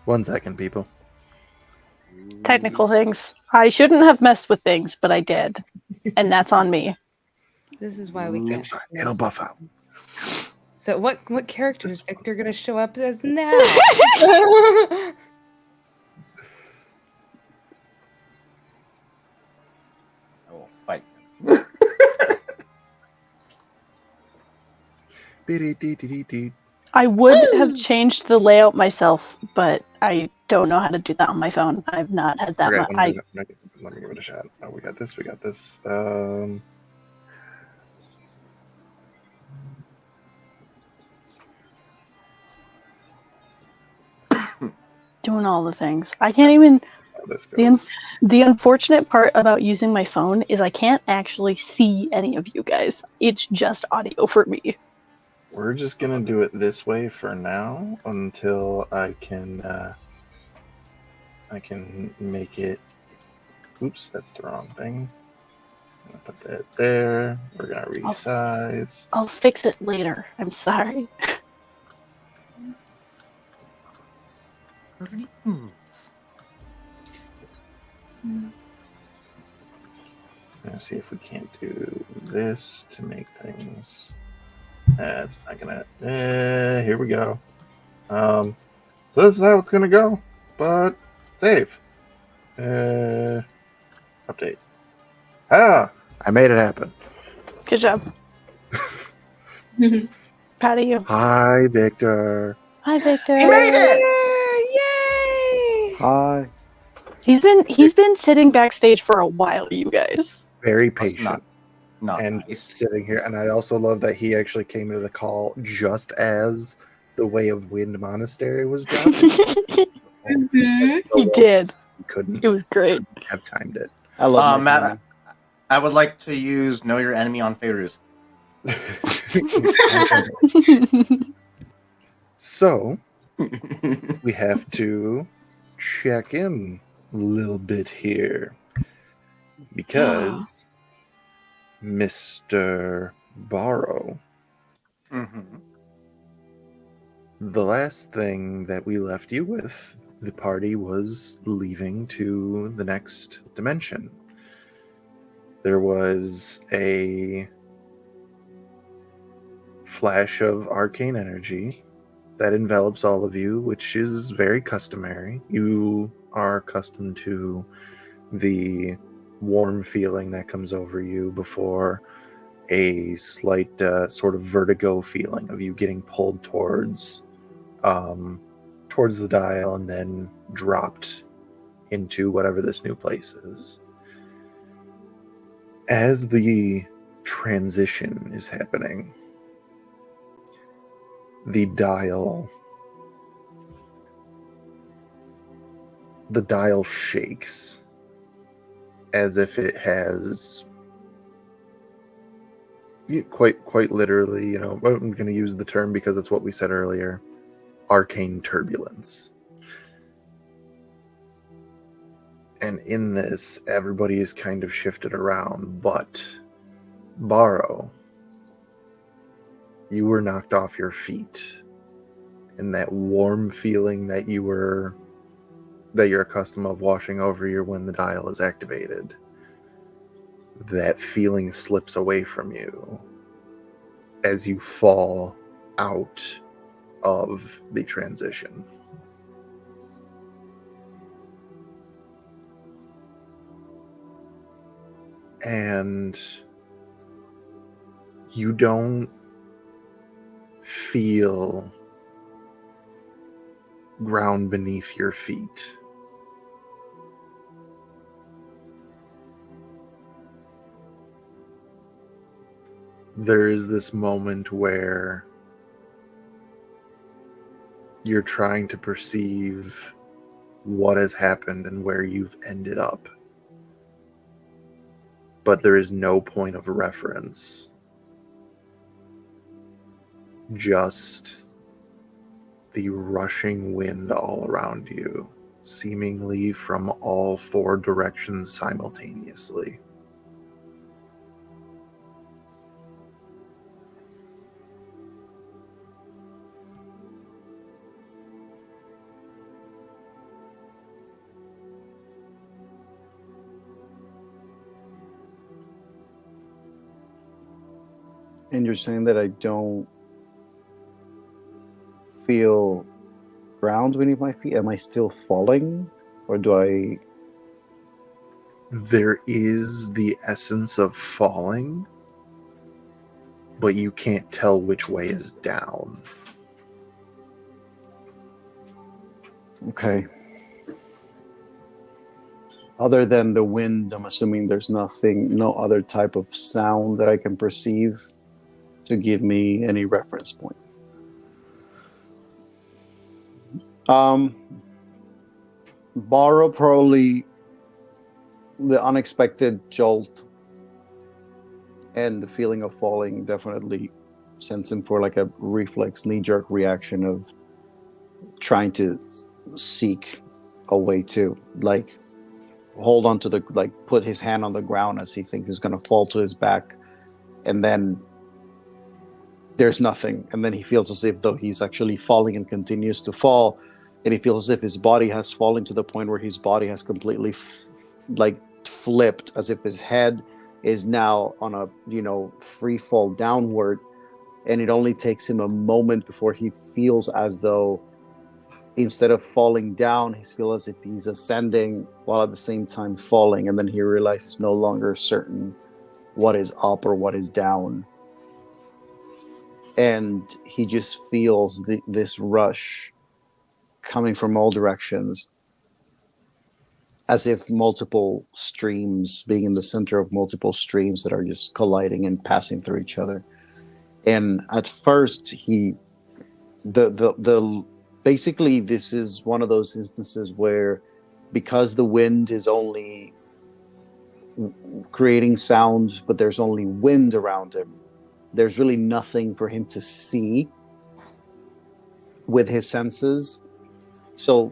1 second, people. Technical things. I shouldn't have messed with things, but I did. And that's on me. This is why we can't. It's fine. It'll buff out. So what character is Victor gonna show up as now? I will fight. I would have changed the layout myself, but I don't know how to do that on my phone. I've not had that Okay, much. let me give it a shot. Oh, we got this. We got this. Doing all the things. I can't even. How this goes. The unfortunate part about using my phone is I can't actually see any of you guys. It's just audio for me. We're just gonna do it this way for now until I can make it. Oops, that's the wrong thing. I'm gonna put that there. We're gonna resize. I'll fix it later. I'm sorry. Let's see if we can't do this to make things. It's not gonna. Here we go. So this is how it's gonna go. But save. Update. Ah, I made it happen. Good job. Proud of you. Hi, Victor. Hi, Victor. He made it! Yay! Hi. He's been sitting backstage for a while, you guys. Very That's patient. Not and nice. sitting here. And I also love that he actually came into the call just as the Way of Wind Monastery was dropping. Mm-hmm. He did. He couldn't It was great. have timed it. I love my Matt, timing. I would like to use Know Your Enemy on Faeruz. So we have to check in a little bit here because Mr. Barrow, the last thing that we left you with, the party was leaving to the next dimension. There was a flash of arcane energy that envelops all of you, which is very customary. You are accustomed to the warm feeling that comes over you before a slight sort of vertigo feeling of you getting pulled towards the dial and then dropped into whatever this new place is. As the transition is happening, the dial shakes as if it has quite literally, you know, I'm going to use the term because it's what we said earlier, arcane turbulence. And in this, everybody is kind of shifted around, but Barrow, you were knocked off your feet, and that warm feeling that you're accustomed of washing over you when the dial is activated, that feeling slips away from you as you fall out of the transition. And you don't feel ground beneath your feet. There is this moment where you're trying to perceive what has happened and where you've ended up. But there is no point of reference. Just the rushing wind all around you, seemingly from all four directions simultaneously. And you're saying that I don't feel ground beneath my feet? Am I still falling? Or do I... There is the essence of falling, but you can't tell which way is down. Okay. Other than the wind, I'm assuming there's nothing, no other type of sound that I can perceive to give me any reference point. Borrow probably the unexpected jolt and the feeling of falling definitely sends him for like a reflex knee-jerk reaction of trying to seek a way to like hold on to the like put his hand on the ground as he thinks he's going to fall to his back, and then there's nothing, and then he feels as if though he's actually falling and continues to fall, and he feels as if his body has fallen to the point where his body has completely like flipped, as if his head is now on a free fall downward, and it only takes him a moment before he feels as though instead of falling down, he feels as if he's ascending while at the same time falling, and then he realizes no longer certain what is up or what is down. And he just feels this rush coming from all directions, as if multiple streams, being in the center of multiple streams that are just colliding and passing through each other. And at first, basically this is one of those instances where, because the wind is only creating sound, but there's only wind around him, there's really nothing for him to see with his senses. So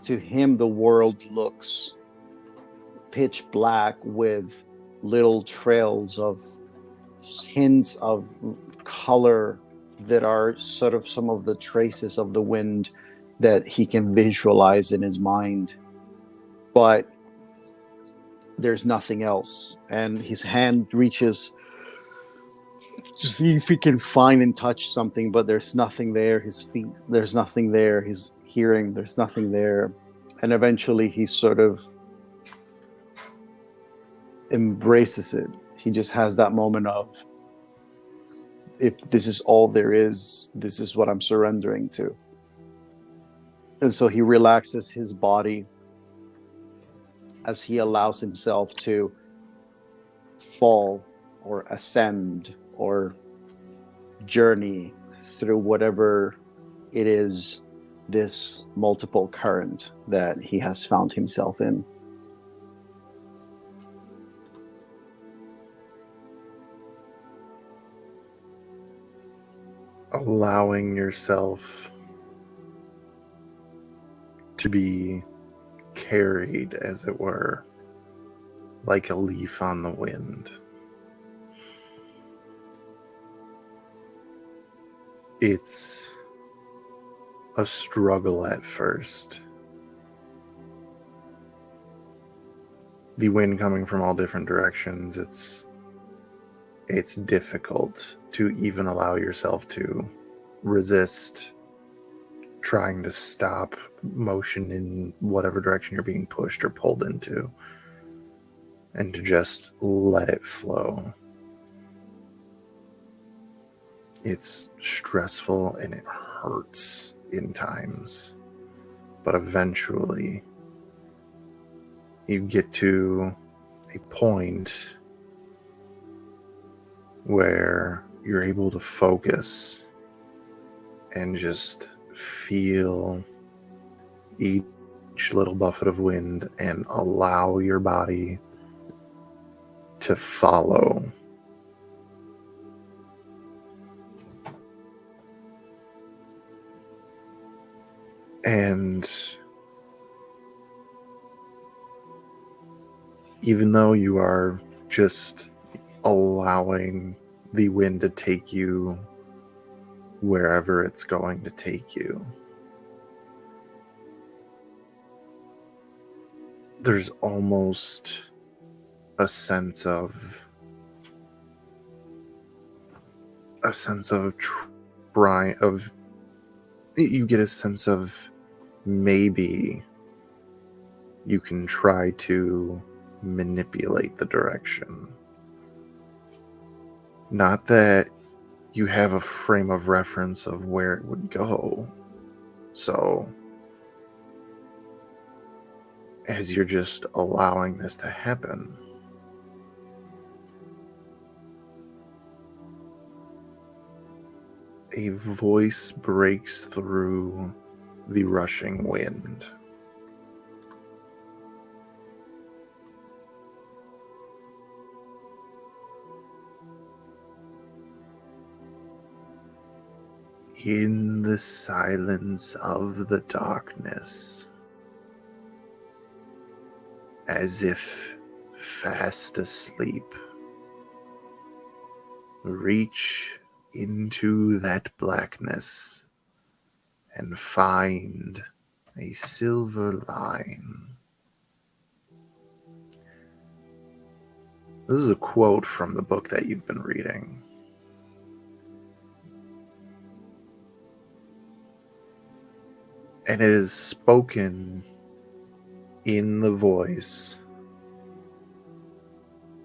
to him, the world looks pitch black with little trails of hints of color that are sort of some of the traces of the wind that he can visualize in his mind. But there's nothing else. And his hand reaches to see if he can find and touch something, but there's nothing there. His feet, there's nothing there. His hearing, there's nothing there. And eventually he sort of embraces it. He just has that moment of, if this is all there is, this is what I'm surrendering to. And so he relaxes his body as he allows himself to fall or ascend or journey through whatever it is, this multiple current that he has found himself in. Allowing yourself to be carried, as it were, like a leaf on the wind. It's a struggle at first. The wind coming from all different directions, it's difficult to even allow yourself to resist trying to stop motion in whatever direction you're being pushed or pulled into, and to just let it flow. It's stressful and it hurts in times, but eventually you get to a point where you're able to focus and just feel each little buffet of wind and allow your body to follow. And even though you are just allowing the wind to take you wherever it's going to take you, there's almost a sense of you get a sense of maybe you can try to manipulate the direction. Not that you have a frame of reference of where it would go. So as you're just allowing this to happen, a voice breaks through the rushing wind. In the silence of the darkness, as if fast asleep, reach into that blackness and find a silver line. This is a quote from the book that you've been reading. And it is spoken in the voice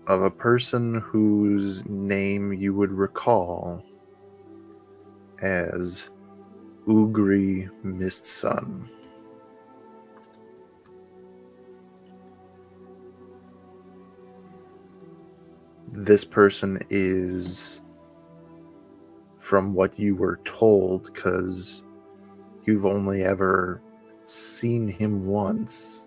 of a person whose name you would recall as Ugri Mistsun. This person is, from what you were told, because you've only ever seen him once,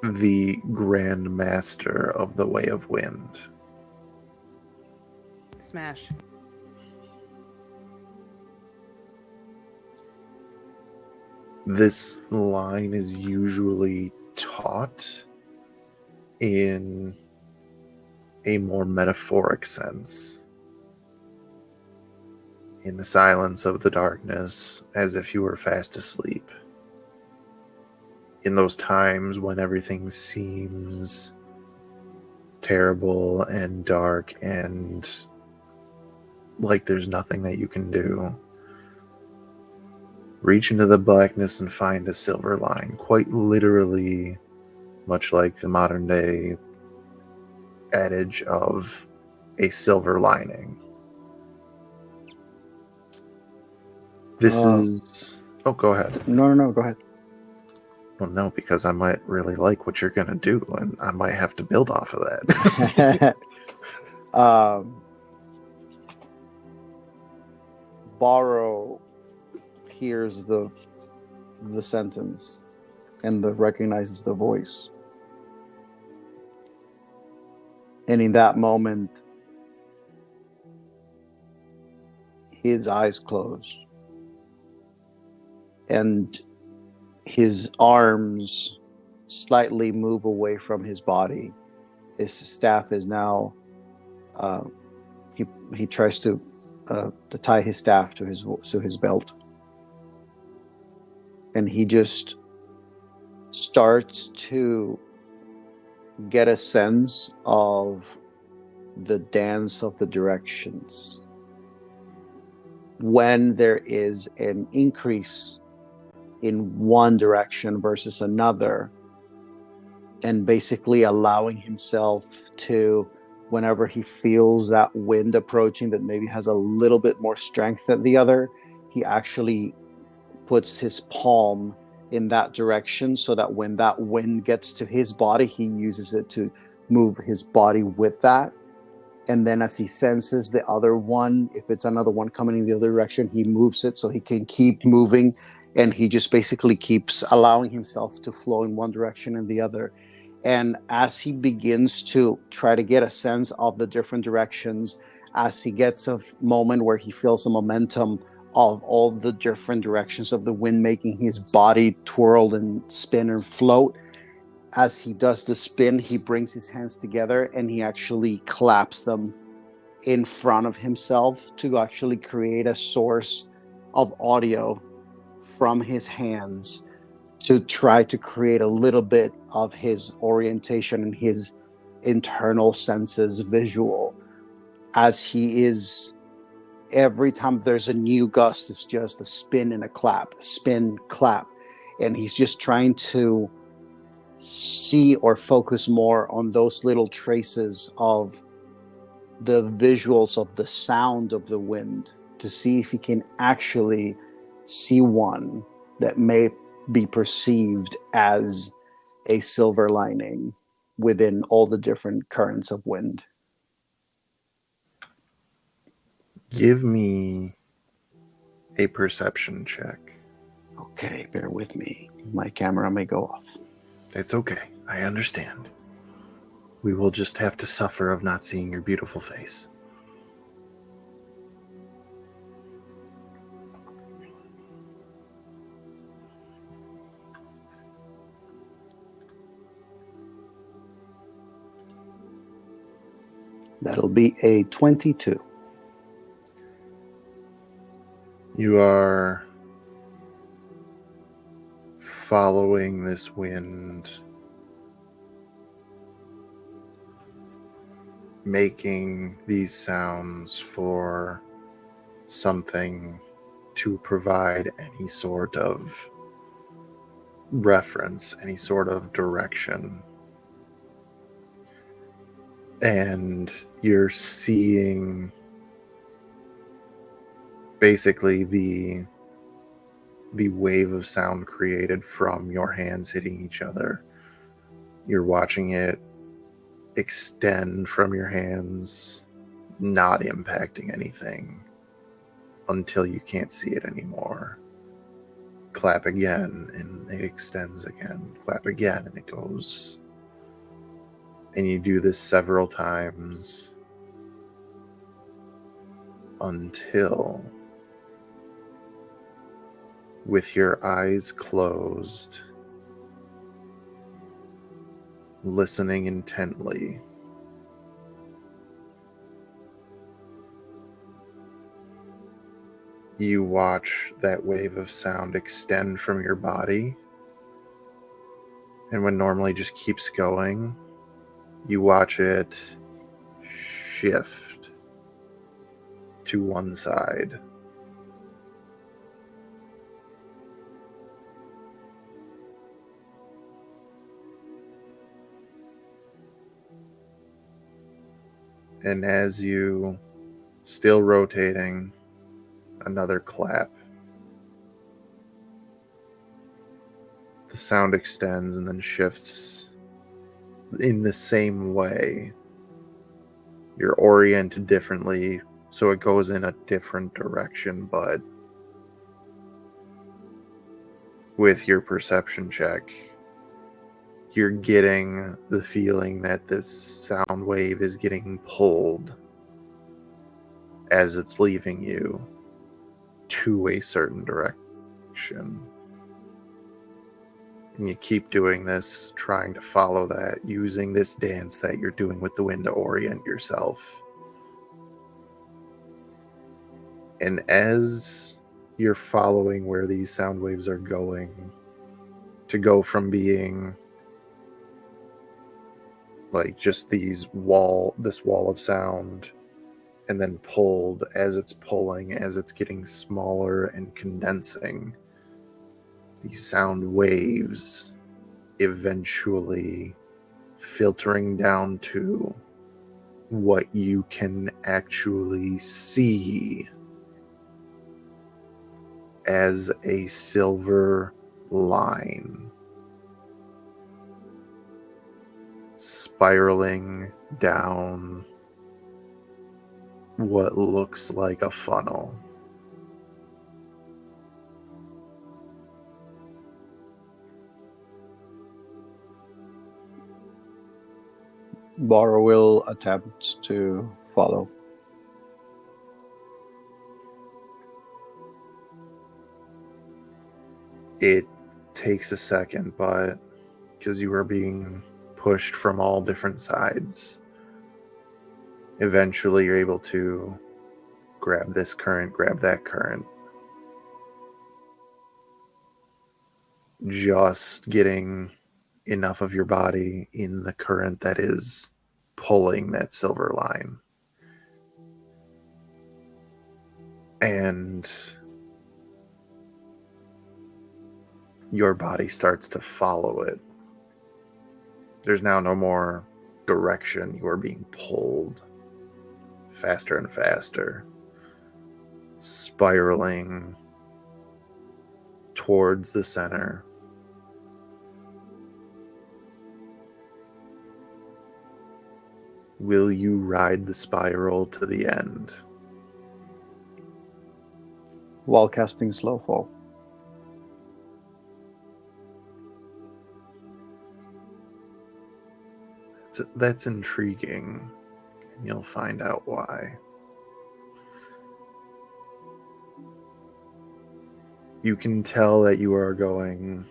the Grand Master of the Way of Wind. Smash. This line is usually taught in a more metaphoric sense. In the silence of the darkness, as if you were fast asleep. In those times when everything seems terrible and dark and like there's nothing that you can do, reach into the blackness and find a silver line. Quite literally, much like the modern day adage of a silver lining. This is... Oh, go ahead. No, go ahead. Well, no, because I might really like what you're going to do, and I might have to build off of that. Borrow hears the sentence and recognizes the voice. And in that moment, his eyes close. And his arms slightly move away from his body. His staff is now... he tries to tie his staff to his belt. And he just starts to get a sense of the dance of the directions. When there is an increase in one direction versus another, and basically allowing himself to, whenever he feels that wind approaching that maybe has a little bit more strength than the other, he actually puts his palm in that direction so that when that wind gets to his body, he uses it to move his body with that. And then as he senses the other one, if it's another one coming in the other direction, he moves it so he can keep moving. And he just basically keeps allowing himself to flow in one direction and the other. And as he begins to try to get a sense of the different directions, as he gets a moment where he feels the momentum of all the different directions of the wind making his body twirl and spin and float, as he does the spin, he brings his hands together and he actually claps them in front of himself to actually create a source of audio from his hands to try to create a little bit of his orientation and his internal senses visual. As he is, every time there's a new gust, it's just a spin and a clap, spin, clap. And he's just trying to see or focus more on those little traces of the visuals of the sound of the wind to see if he can actually see one that may be perceived as a silver lining within all the different currents of wind. Give me a perception check. Okay, bear with me. My camera may go off. It's okay. I understand. We will just have to suffer of not seeing your beautiful face. That'll be a 22. You are following this wind, making these sounds for something to provide any sort of reference, any sort of direction. And you're seeing basically the wave of sound created from your hands hitting each other. You're watching it extend from your hands, not impacting anything until you can't see it anymore. Clap again, and it extends again. Clap again, and it goes. And you do this several times until, with your eyes closed, listening intently, you watch that wave of sound extend from your body. And when normally just keeps going, you watch it shift to one side. And as you, still rotating, another clap. The sound extends and then shifts in the same way. You're oriented differently, so it goes in a different direction, but with your perception check, you're getting the feeling that this sound wave is getting pulled as it's leaving you to a certain direction. And you keep doing this, trying to follow that, using this dance that you're doing with the wind to orient yourself. And as you're following where these sound waves are going, to go from being like just this wall of sound, and then pulled, as it's pulling, as it's getting smaller and condensing, these sound waves eventually filtering down to what you can actually see as a silver line spiraling down what looks like a funnel. Baro will attempt to follow. It takes a second, but because you are being pushed from all different sides, eventually you're able to grab this current, grab that current. Just getting enough of your body in the current that is pulling that silver line. And your body starts to follow it. There's now no more direction. You are being pulled faster and faster, spiraling towards the center. Will you ride the spiral to the end? While casting slow fall. That's intriguing, and you'll find out why. You can tell that you are going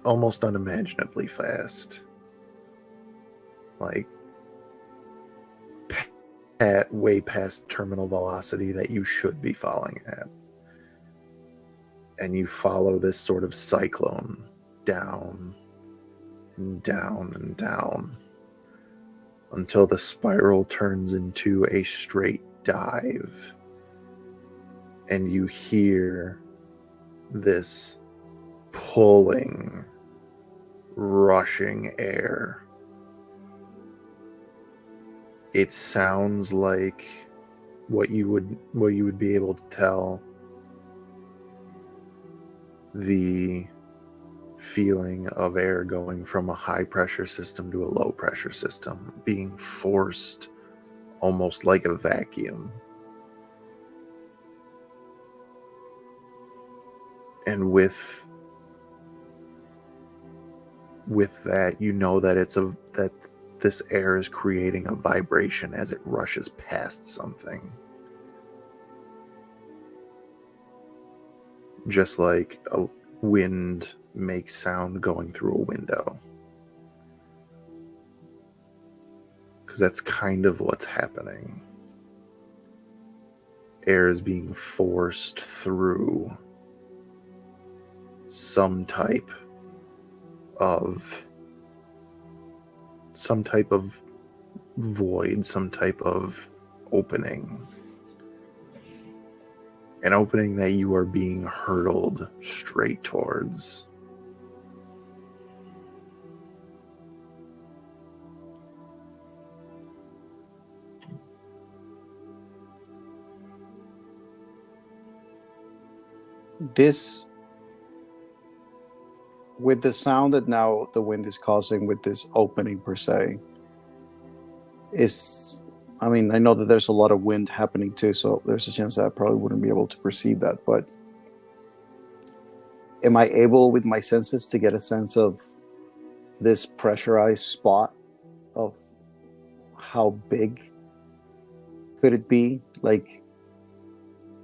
almost unimaginably fast. Like, way past terminal velocity that you should be falling at. And you follow this sort of cyclone down and down and down until the spiral turns into a straight dive. And you hear this pulling, rushing air. It sounds like what you would be able to tell the feeling of air going from a high pressure system to a low pressure system, being forced almost like a vacuum. And with that, you know that that this air is creating a vibration as it rushes past something. Just like a wind makes sound going through a window. Because that's kind of what's happening. Air is being forced through some type of void, some type of opening. An opening that you are being hurtled straight towards. This, with the sound that now the wind is causing with this opening per se, is, I mean, I know that there's a lot of wind happening too, so there's a chance that I probably wouldn't be able to perceive that, but am I able with my senses to get a sense of this pressurized spot, of how big could it be, like,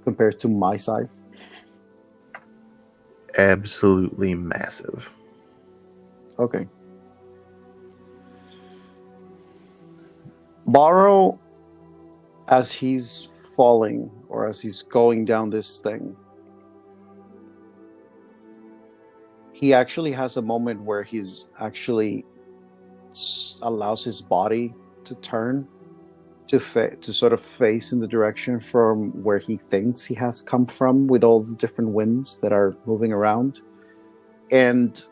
compared to my size? Absolutely massive. Okay. Borrow, as he's falling, or as he's going down this thing, he actually has a moment where he's actually allows his body to turn to sort of face in the direction from where he thinks he has come from, with all the different winds that are moving around. And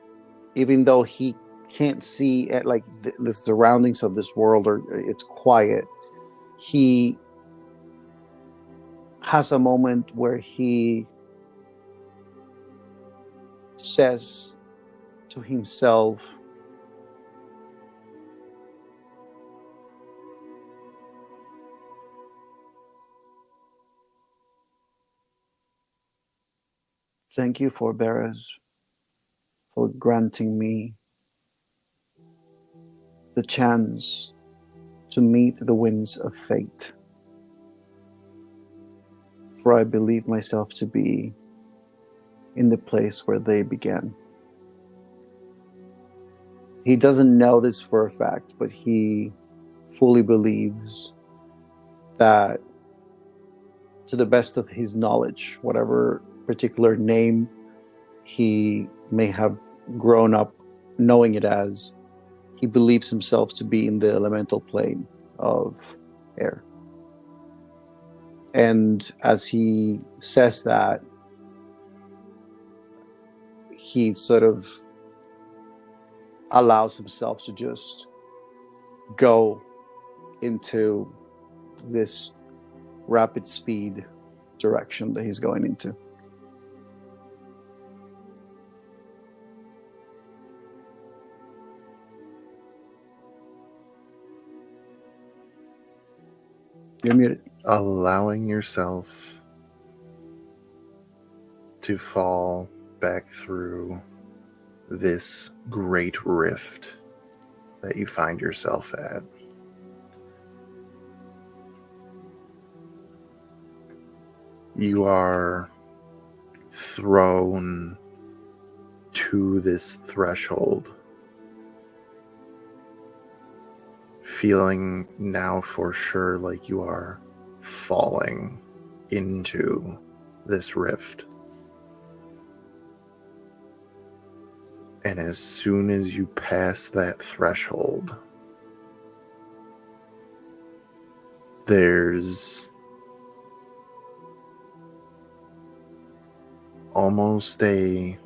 even though he can't see at like the surroundings of this world, or it's quiet, he has a moment where he says to himself, "Thank you, forbearers, for granting me the chance to meet the winds of fate. For I believe myself to be in the place where they began." He doesn't know this for a fact, but he fully believes that, to the best of his knowledge, whatever particular name he may have grown up knowing it as, he believes himself to be in the elemental plane of air. And as he says that, he sort of allows himself to just go into this rapid speed direction that he's going into. You're muted. allowing yourself to fall back through this great rift that you find yourself at. You are thrown to this threshold, feeling now for sure like you are falling into this rift. And as soon as you pass that threshold, there's almost a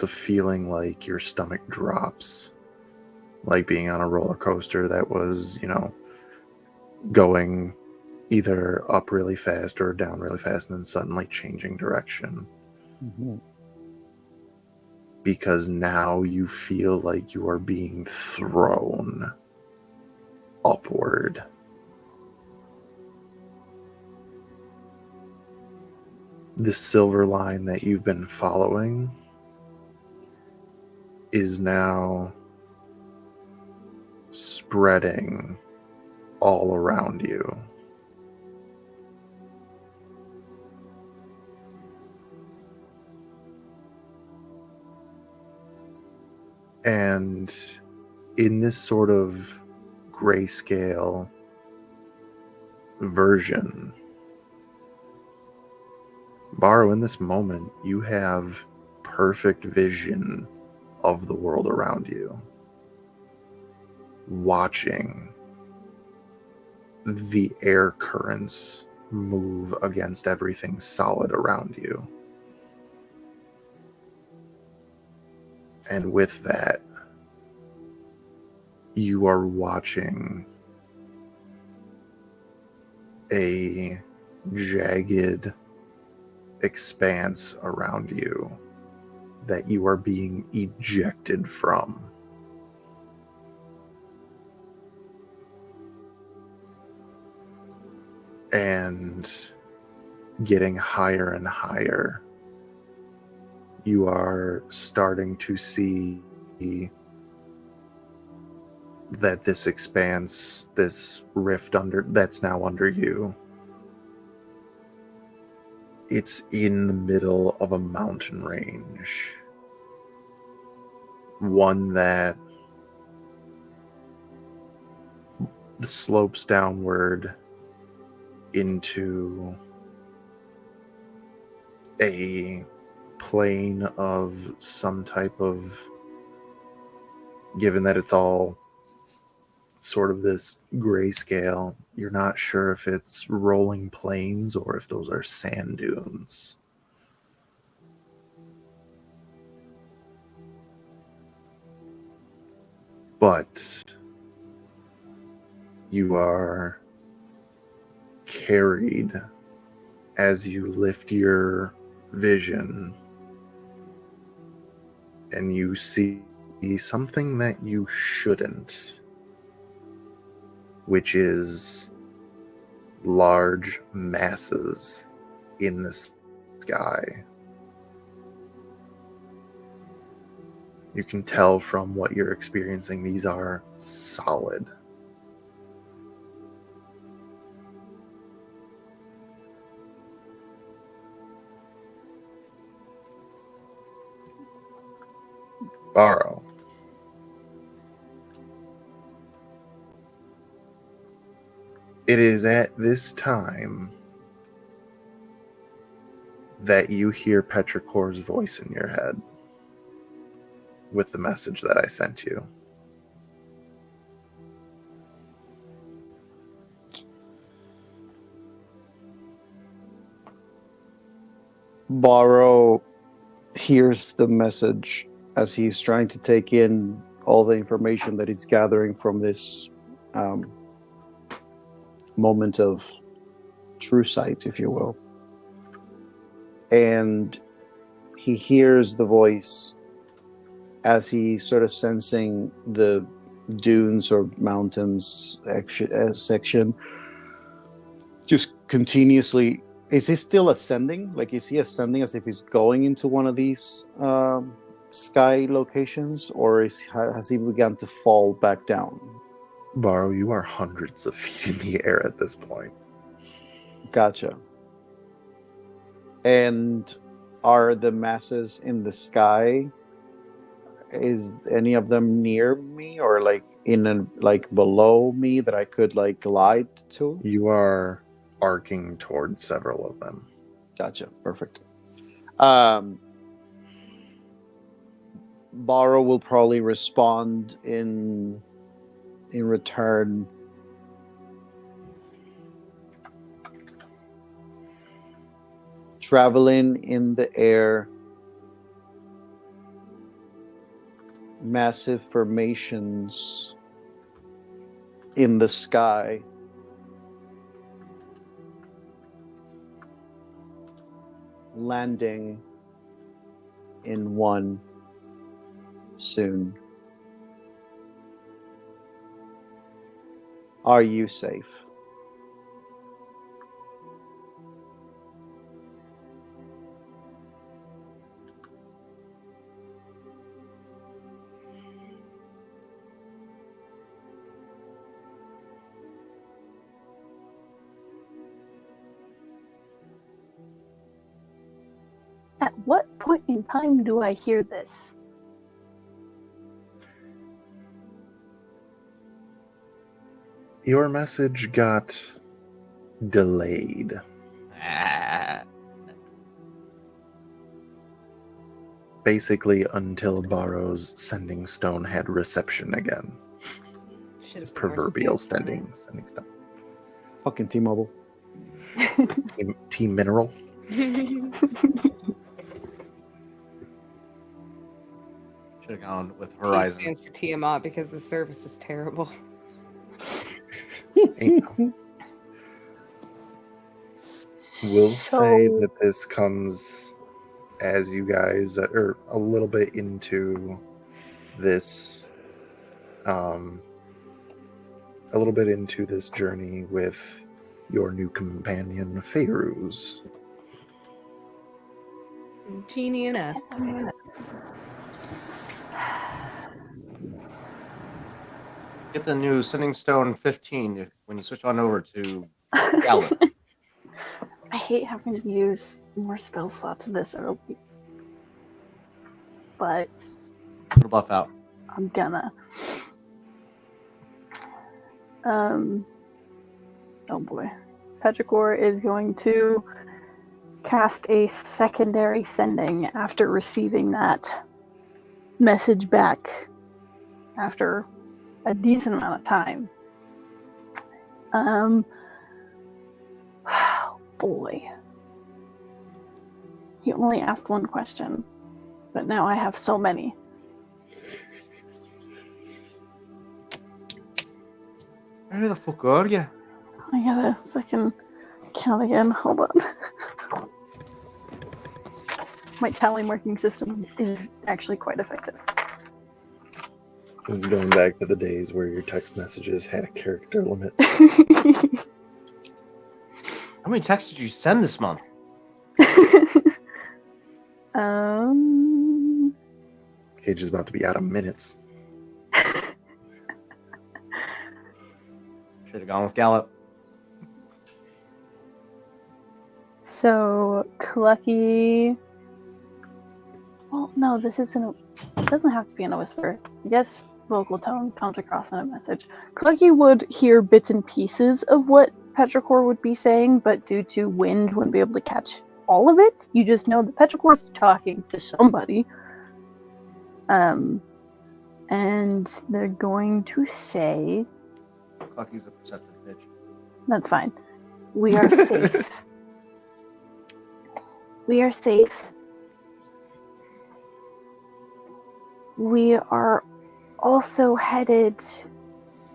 feeling like your stomach drops, like being on a roller coaster that was, going either up really fast or down really fast and then suddenly changing direction. Mm-hmm. Because now you feel like you are being thrown upward. The silver line that you've been following is now spreading all around you. And in this sort of grayscale version, Baro, in this moment, you have perfect vision of the world around you, watching the air currents move against everything solid around you. And with that, you are watching a jagged expanse around you that you are being ejected from. And getting higher and higher, you are starting to see that this expanse, this rift that's now under you, it's in the middle of a mountain range. One that slopes downward into a plane of some type of, given that it's all sort of this grayscale, you're not sure if it's rolling plains or if those are sand dunes. But you are carried as you lift your vision and you see something that you shouldn't, which is large masses in the sky. You can tell from what you're experiencing, these are solid. Baro. It is at this time that you hear Petrichor's voice in your head with the message that I sent you. Baro hears the message as he's trying to take in all the information that he's gathering from this moment of true sight, if you will. And he hears the voice as he's sort of sensing the dunes or mountains section, just continuously. Is he still ascending? Like, is he ascending as if he's going into one of these sky locations, or has he begun to fall back down? Borrow, you are hundreds of feet in the air at this point. Gotcha. And are the masses in the sky, is any of them near me, or like below me that I could like glide to? You are arcing towards several of them. Gotcha. Perfect. Borrow will probably respond in return. Traveling in the air, massive formations in the sky, landing in one soon. Are you safe? At what point in time do I hear this? Your message got delayed. Basically until Borrow's sending stone had reception again. His proverbial sending stone. Fucking T-Mobile. Team Mineral. Should have gone with T Horizon. stands for Tiamat because the service is terrible. We'll say that this comes as you guys are a little bit into this journey with your new companion Fairuz. Genie and us. Get the new Sending Stone 15 when you switch on over to Gallup. I hate having to use more spell slots this early. But Put a buff out. I'm gonna. Oh boy. Petrichor is going to cast a secondary sending after receiving that message back after a decent amount of time. Boy. He only asked one question, but now I have so many. Where the fuck are you? I gotta fucking count again. Hold on. My tally marking system is actually quite effective. This is going back to the days where your text messages had a character limit. How many texts did you send this month? Cage is about to be out of minutes. Should have gone with Gallup. So, Clucky. Well, no, this isn't. It doesn't have to be in a whisper. I guess vocal tone comes across in a message. Clucky would hear bits and pieces of what Petrichor would be saying, but due to wind, wouldn't be able to catch all of it. You just know that Petrichor's talking to somebody. And they're going to say. Clucky's a perceptive bitch. That's fine. We are safe. We are safe. We are also headed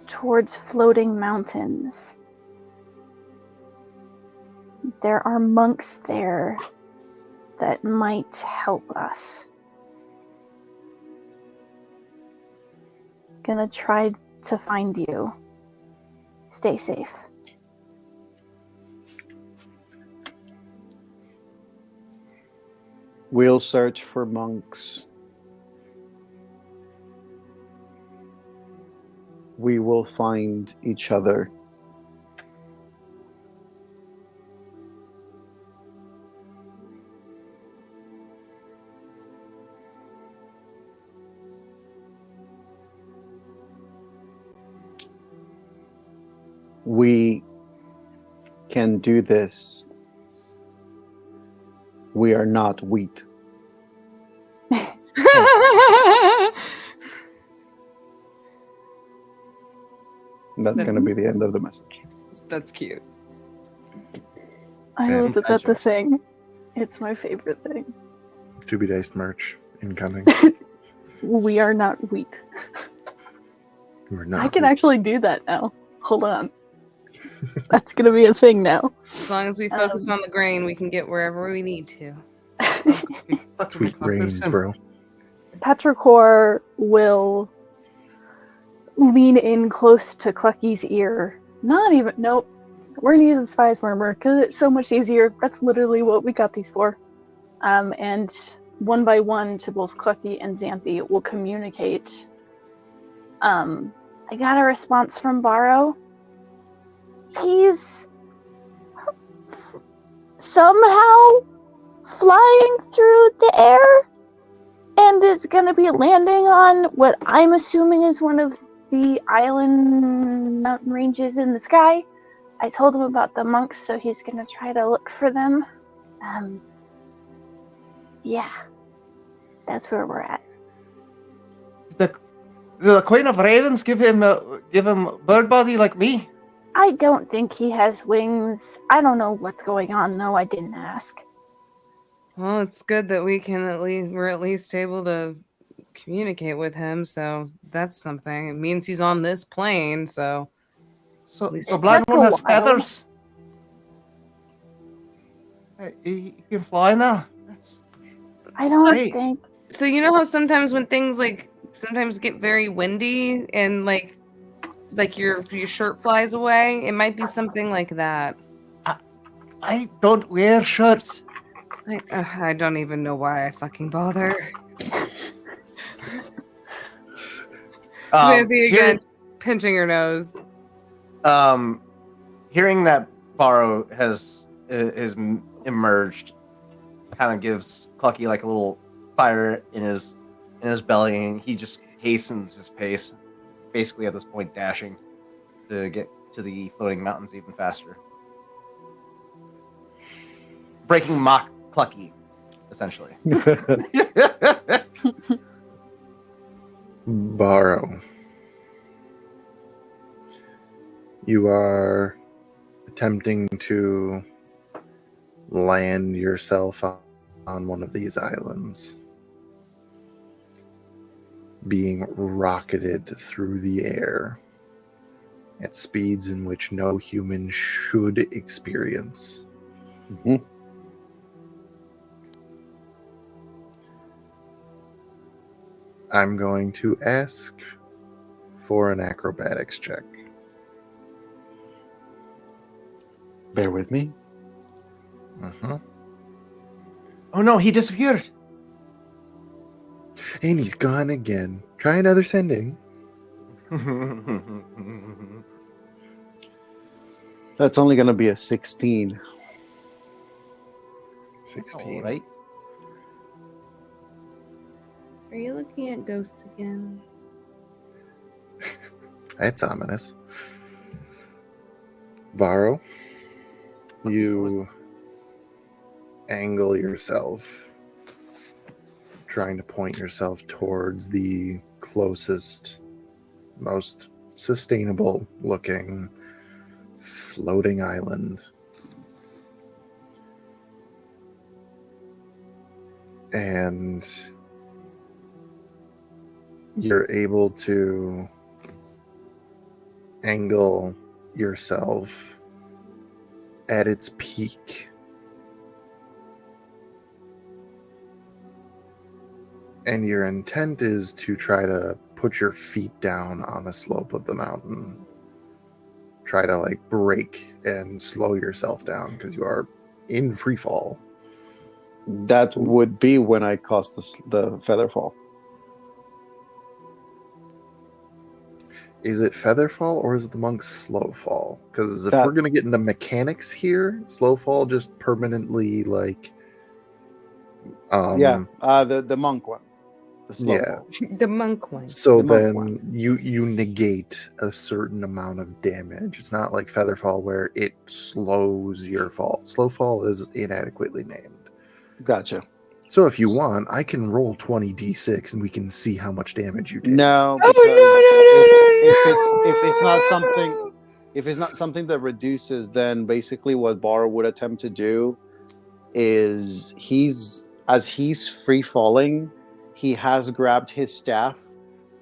towards floating mountains. There are monks there that might help us. Gonna try to find you. Stay safe. We'll search for monks. We will find each other. We can do this. We are not wheat. That's going to be the end of the message. That's cute. I love that Inside that's a joke. thing. It's my favorite thing. To be diced merch incoming. We are not wheat. We're not. I can actually do that now. Hold on. That's gonna be a thing now. As long as we focus on the grain, we can get wherever we need to. Sweet brains, bro. Petrichor will lean in close to Clucky's ear. Nope. We're gonna use the Spy's Murmur because it's so much easier. That's literally what we got these for. And one by one to both Clucky and Xanthi will communicate. I got a response from Barrow. He's somehow flying through the air and is going to be landing on what I'm assuming is one of the island mountain ranges in the sky. I told him about the monks, so he's going to try to look for them. Yeah, that's where we're at. The Queen of Ravens give him bird body like me. I don't think he has wings. I don't know what's going on, though. I didn't ask. Well, it's good that we're at least able to communicate with him, so that's something. It means he's on this plane, so So least the it blind took one a has while. feathers. He can fly now. I don't Great. think. So you know how sometimes when things sometimes get very windy and like your shirt flies away, it might be something like that. I don't wear shirts. I don't even know why I fucking bother. Xanthi again, pinching her nose. Hearing that Barrow has emerged, kind of gives Clucky like a little fire in his belly, and he just hastens his pace, basically at this point dashing to get to the floating mountains even faster, breaking mock Clucky, essentially. Borrow. You are attempting to land yourself on one of these islands, being rocketed through the air at speeds in which no human should experience. Mhm. I'm going to ask for an acrobatics check. Bear with me. Uh-huh. Oh no, he disappeared. And he's gone again. Try another sending. That's only going to be a 16. 16. All right. Are you looking at ghosts again? That's ominous. Varro, you angle yourself, trying to point yourself towards the closest, most sustainable looking floating island. And you're able to angle yourself at its peak. And your intent is to try to push put your feet down on the slope of the mountain. Try to like brake and slow yourself down because you are in free fall. That would be when I cast the feather fall. Is it feather fall or is it the monk's slow fall? Because if That- we're gonna get into mechanics here, slow fall just permanently like the monk one, the slow yeah. fall. The monk one. So The monk then one. you negate a certain amount of damage. It's not like feather fall where it slows your fall. Slow fall is inadequately named. Gotcha. So if you want, I can roll 20d6 and we can see how much damage you take. No, Oh, because if it's not something that reduces, then basically what Bar would attempt to do is he's free falling, he has grabbed his staff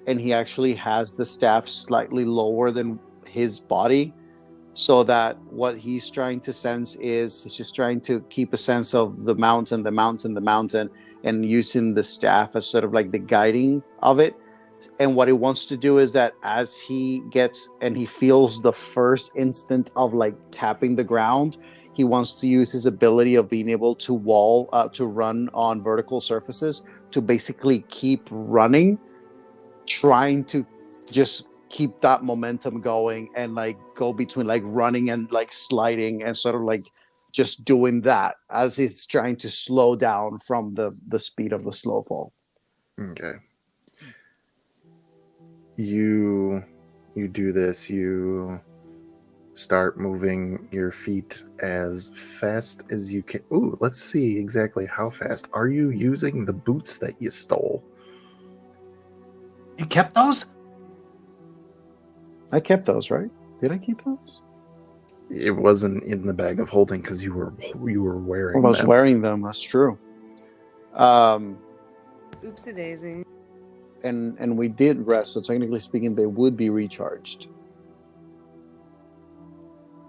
and he actually has the staff slightly lower than his body, so that what he's trying to sense is he's just trying to keep a sense of the mountain, and using the staff as sort of like the guiding of it. And what he wants to do is that as he gets and he feels the first instant of like tapping the ground, he wants to use his ability of being able to to run on vertical surfaces to basically keep running, trying to just keep that momentum going and like go between like running and like sliding and sort of like just doing that as he's trying to slow down from the speed of the slow fall. Okay. You do this, you start moving your feet as fast as you can. Ooh, let's see exactly how fast. Are you using the boots that you stole? You kept those? I kept those, right? Did I keep those? It wasn't in the bag of holding because you were wearing I was them. wearing them. That's true. Oopsie daisy. And we did rest, so technically speaking, they would be recharged.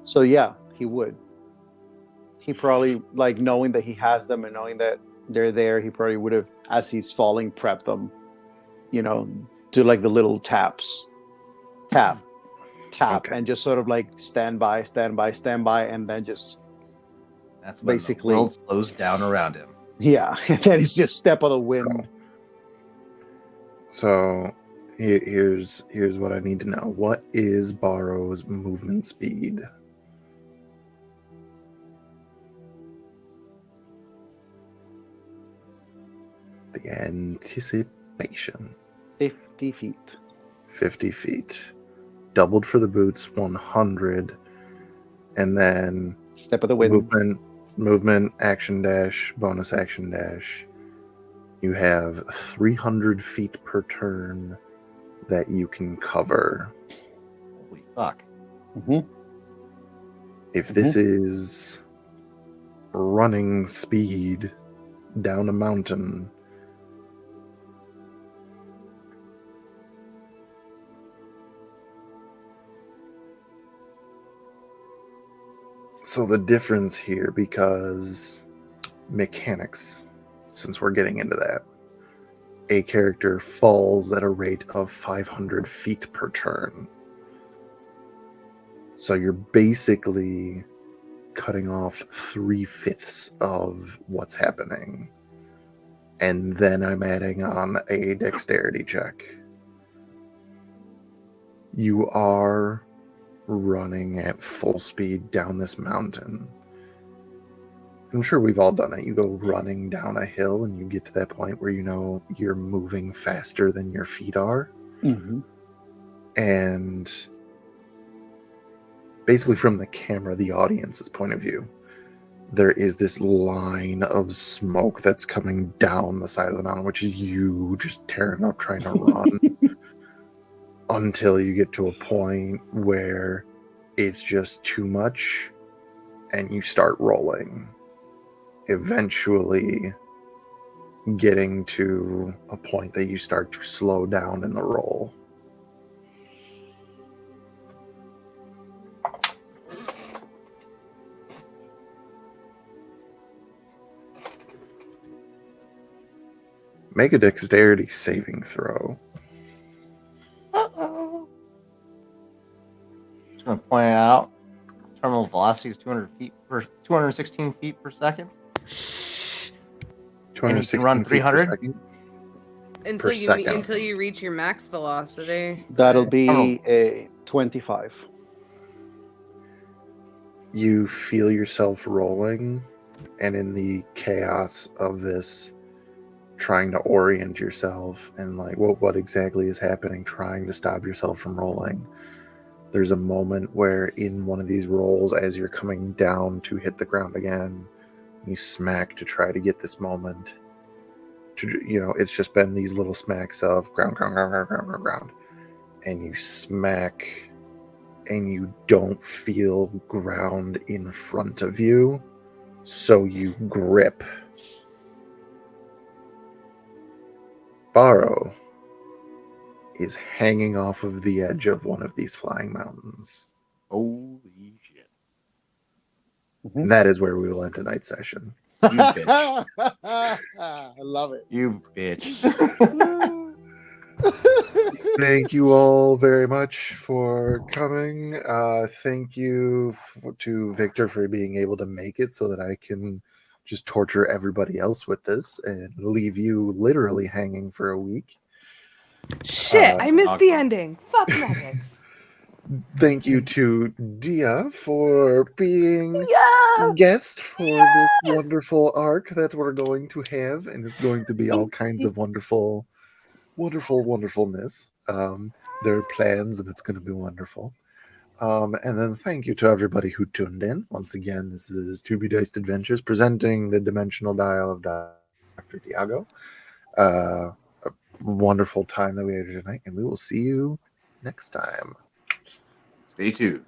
So yeah, he would. He probably, like, knowing that he has them and knowing that they're there, he probably would have, as he's falling, prepped them. Do like the little tap, Okay. and just sort of like stand by, and then just That's when basically the world slows down around him. yeah, and then it's just step of the wind. So here's what I need to know. What is Borrow's movement speed? The anticipation. 50 feet. 50 feet. Doubled for the boots, 100. And then Step of the wind. movement, action dash, bonus action dash. You have 300 feet per turn that you can cover. Holy fuck. Mm-hmm. If this is running speed down a mountain, so the difference here, because mechanics, since we're getting into that, a character falls at a rate of 500 feet per turn. So you're basically cutting off 3/5 of what's happening. And then I'm adding on a dexterity check. You are running at full speed down this mountain. I'm sure we've all done it. You go running down a hill and you get to that point where you know you're moving faster than your feet are. Mm-hmm. And basically from the camera, the audience's point of view, there is this line of smoke that's coming down the side of the mountain, which is you just tearing up trying to run until you get to a point where it's just too much and you start rolling, eventually getting to a point that you start to slow down in the roll. Make a dexterity saving throw. going to point it out. Terminal velocity is 216 feet per second. And you can run 300 until you reach your max velocity. That'll be a 25. You feel yourself rolling, and in the chaos of this, trying to orient yourself and like what exactly is happening, trying to stop yourself from rolling. There's a moment where in one of these rolls, as you're coming down to hit the ground again, you smack to try to get this moment. It's just been these little smacks of ground, and you smack, and you don't feel ground in front of you, so you grip. Barrow is hanging off of the edge of one of these flying mountains. Holy shit. And that is where we will end tonight's session. You bitch. I love it. You bitch. Thank you all very much for coming. Thank you to Victor for being able to make it so that I can just torture everybody else with this and leave you literally hanging for a week. Shit, I missed the ending. Fuck nuggets. Thank you to Dia for being Yeah! guest for this wonderful arc that we're going to have, and it's going to be all kinds of wonderfulness. There are plans, and it's going to be wonderful. And then thank you to everybody who tuned in. Once again, this is To Be Diced Adventures presenting the Dimensional Dial of Dr. Diago. A wonderful time that we had tonight, and we will see you next time. Stay tuned.